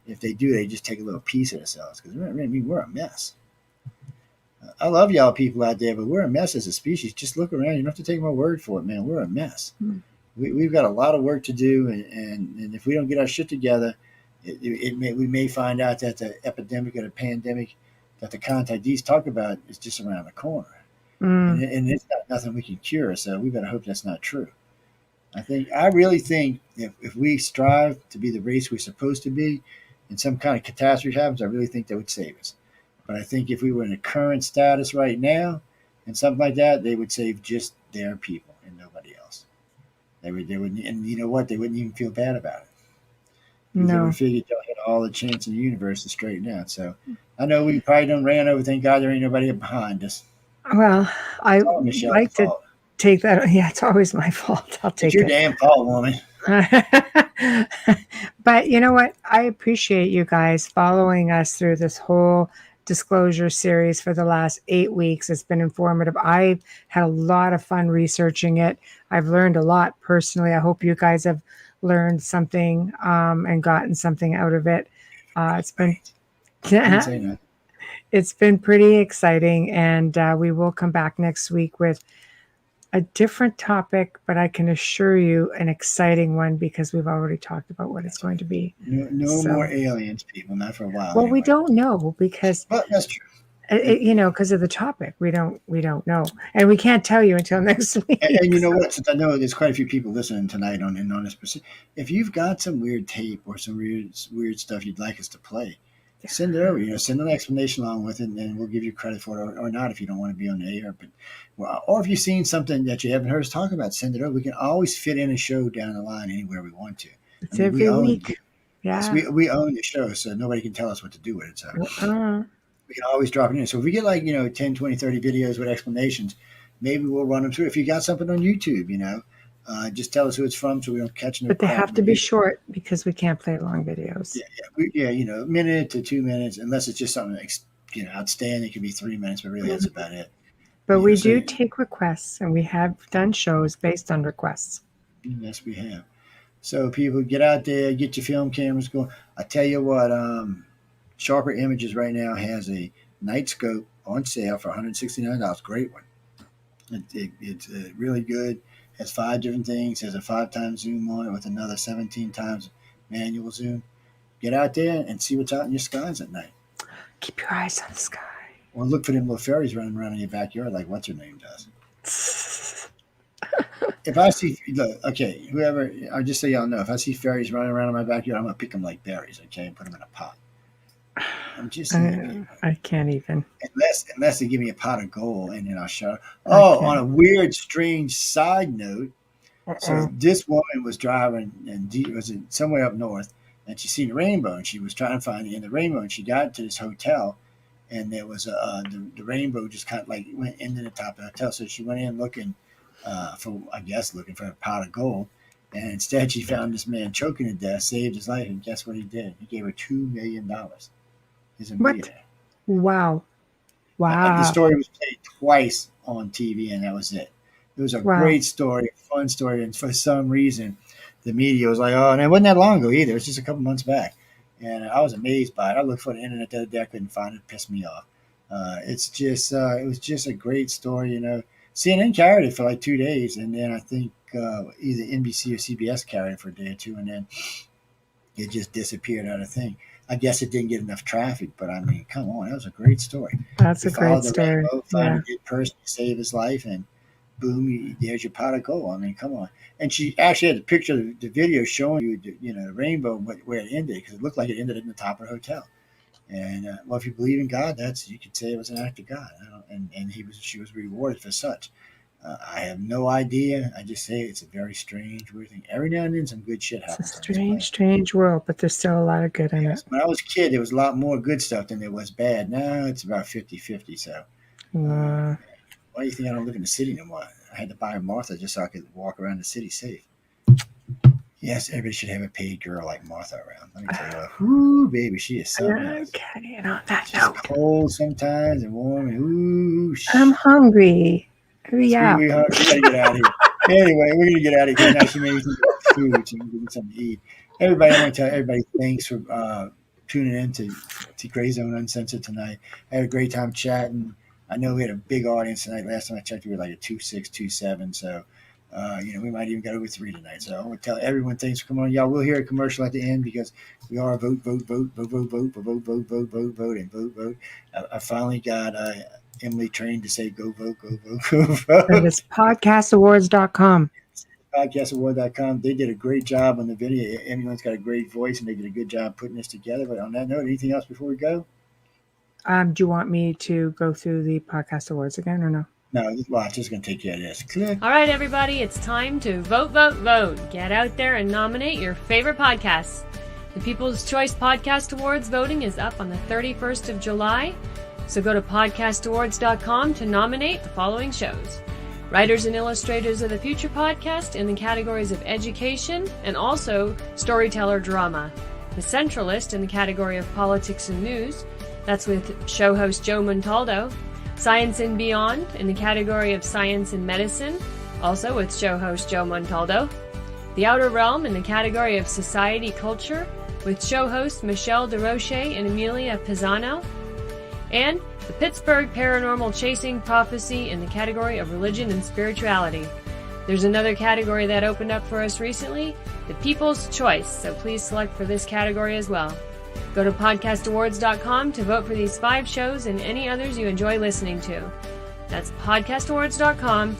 S2: if they do, they just take a little piece of themselves, because we're a mess. I love y'all people out there, but we're a mess as a species. Just look around. You don't have to take my word for it, man. We're a mess. We've got a lot of work to do, and if we don't get our shit together, we may find out that the epidemic or the pandemic that the contactees talk about is just around the corner. and it's not nothing we can cure. So we better hope that's not true. I really think if we strive to be the race we're supposed to be, and some kind of catastrophe happens, I really think that would save us. But I think if we were in a current status right now, and something like that, they would save just their people and nobody else. They would, and you know what? They wouldn't even feel bad about it because they would
S3: No.
S2: figure y'all had all the chance in the universe to straighten out. So I know we probably done ran over. Thank God there ain't nobody behind us.
S3: Well, I
S2: It's all Michelle's
S3: like to
S2: fault.
S3: take that. Yeah, it's always my fault. I'll
S2: It's
S3: take
S2: your
S3: it.
S2: damn fault, woman.
S3: But you know what? I appreciate you guys following us through this whole disclosure series for the last 8 weeks. It's been informative. I had a lot of fun researching it. I've learned a lot personally. I hope you guys have learned something and gotten something out of it. It's been
S2: I didn't say nothing.
S3: it's been pretty exciting, and we will come back next week with a different topic, but I can assure you an exciting one because we've already talked about what it's going to be.
S2: No more
S3: So,
S2: aliens, people. Not for a while.
S3: well,
S2: Anyway.
S3: we don't know because
S2: But that's true.
S3: because of the topic, we don't know, and we can't tell you until next week.
S2: And you know what? Since I know there's quite a few people listening tonight on this, if you've got some weird tape or some weird stuff you'd like us to play, send it over. Send an explanation along with it, and we'll give you credit for it, or not if you don't want to be on the air. But or if you've seen something that you haven't heard us talk about, send it over. We can always fit in a show down the line anywhere we want to.
S3: It's every week.
S2: Yes,
S3: Yeah.
S2: we own the show, so nobody can tell us what to do with it. So
S3: Uh,
S2: we can always drop it in. So if we get 10, 20, 30 videos with explanations, maybe we'll run them through. If you got something on YouTube, just tell us who it's from so we don't catch no
S3: but they
S2: crap.
S3: have to be short because we can't play long videos.
S2: A minute to 2 minutes, unless it's just something outstanding. It could be 3 minutes, but really that's about it.
S3: But we do take requests, and we have done shows based on requests.
S2: Yes, we have. So people, get out there, get your film cameras going. I tell you what, Sharper Images right now has a night scope on sale for $169. Great one. It's really good. Has 5 different things. Has a 5x zoom on it with another 17x manual zoom. Get out there and see what's out in your skies at night.
S3: Keep your eyes on the sky.
S2: Or look for them little fairies running around in your backyard like what's her name does. If I see, whoever, I'll just so y'all know, if I see fairies running around in my backyard, I'm going to pick them like berries, okay, and put them in a pot. I'm just saying.
S3: I can't even.
S2: Unless they give me a pot of gold, and then I'll shut up. Oh, on a weird, strange side note, so this woman was driving, and was somewhere up north, and she seen a rainbow, and she was trying to find the end of the rainbow, and she got to this hotel, and there was the rainbow just kind of went into the top of the hotel, so she went in looking looking for a pot of gold, and instead she found this man choking to death, saved his life, and guess what he did? He gave her $2 million. He's a millionaire.
S3: Wow.
S2: The story was played twice on TV, and that was it. It was a great story, a fun story, and for some reason, the media was like, "Oh," and it wasn't that long ago either. It was just a couple months back, and I was amazed by it. I looked for the internet the other day, I couldn't find it. It pissed me off. It was just a great story. CNN carried it for like 2 days, and then I think either NBC or CBS carried it for a day or two, and then it just disappeared out of thing. I guess it didn't get enough traffic, but I mean, come on, that was a great story.
S3: That's a great story.
S2: Find a good person to save his life, and boom, there's your pot of gold. I mean, come on. And she actually had a picture of the video showing you, the rainbow where it ended, because it looked like it ended in the top of the hotel. And if you believe in God, you could say it was an act of God, and she was rewarded for such. I have no idea. I just say it's a very strange, weird thing. Every now and then, some good shit happens.
S3: It's a strange world, but there's still a lot of good in it.
S2: When I was a kid, there was a lot more good stuff than there was bad. Now it's about 50-50. So, why do you think I don't live in the city no more? I had to buy a Martha just so I could walk around the city safe. Yes, everybody should have a paid girl like Martha around. Let me tell you, ooh, baby, she is something else.
S3: Okay, and on that
S2: She's
S3: note,
S2: cold sometimes and warm, and ooh,
S3: I'm hungry. Hurry up.
S2: We gotta get out of here. Anyway, we're gonna get out of here. Now she made me think about food, so we're gonna get something to eat. Everybody, I want to tell everybody thanks for tuning in to Gray Zone Uncensored tonight. I had a great time chatting. I know we had a big audience tonight. Last time I checked, we were like a 2.6, 2.7. So, we might even get over 3 tonight. So I want to tell everyone thanks for coming on. Y'all will hear a commercial at the end because we are vote. I finally got Emily trained to say go vote, go vote, go vote.
S3: And it's podcastawards.com.
S2: Podcastaward.com. They did a great job on the video. Everyone's got a great voice, and they did a good job putting this together. But on that note, anything else before we go?
S3: Do you want me to go through the podcast awards again or no?
S2: No, well, I'm just going to take care of this. Click.
S1: All right, everybody, it's time to vote, vote, vote. Get out there and nominate your favorite podcasts. The People's Choice Podcast Awards voting is up on the 31st of July, so go to podcastawards.com to nominate the following shows. Writers and Illustrators of the Future podcast in the categories of education and also storyteller drama. The Centralist in the category of politics and news. That's with show host Joe Montaldo. Science and Beyond in the category of science and medicine, also with show host Joe Montaldo. The Outer Realm in the category of society culture with show hosts Michelle DeRoche and Amelia Pisano. And the Pittsburgh Paranormal Chasing Prophecy in the category of religion and spirituality. There's another category that opened up for us recently, the People's Choice, so please select for this category as well. Go to podcastawards.com to vote for these 5 shows and any others you enjoy listening to. That's podcastawards.com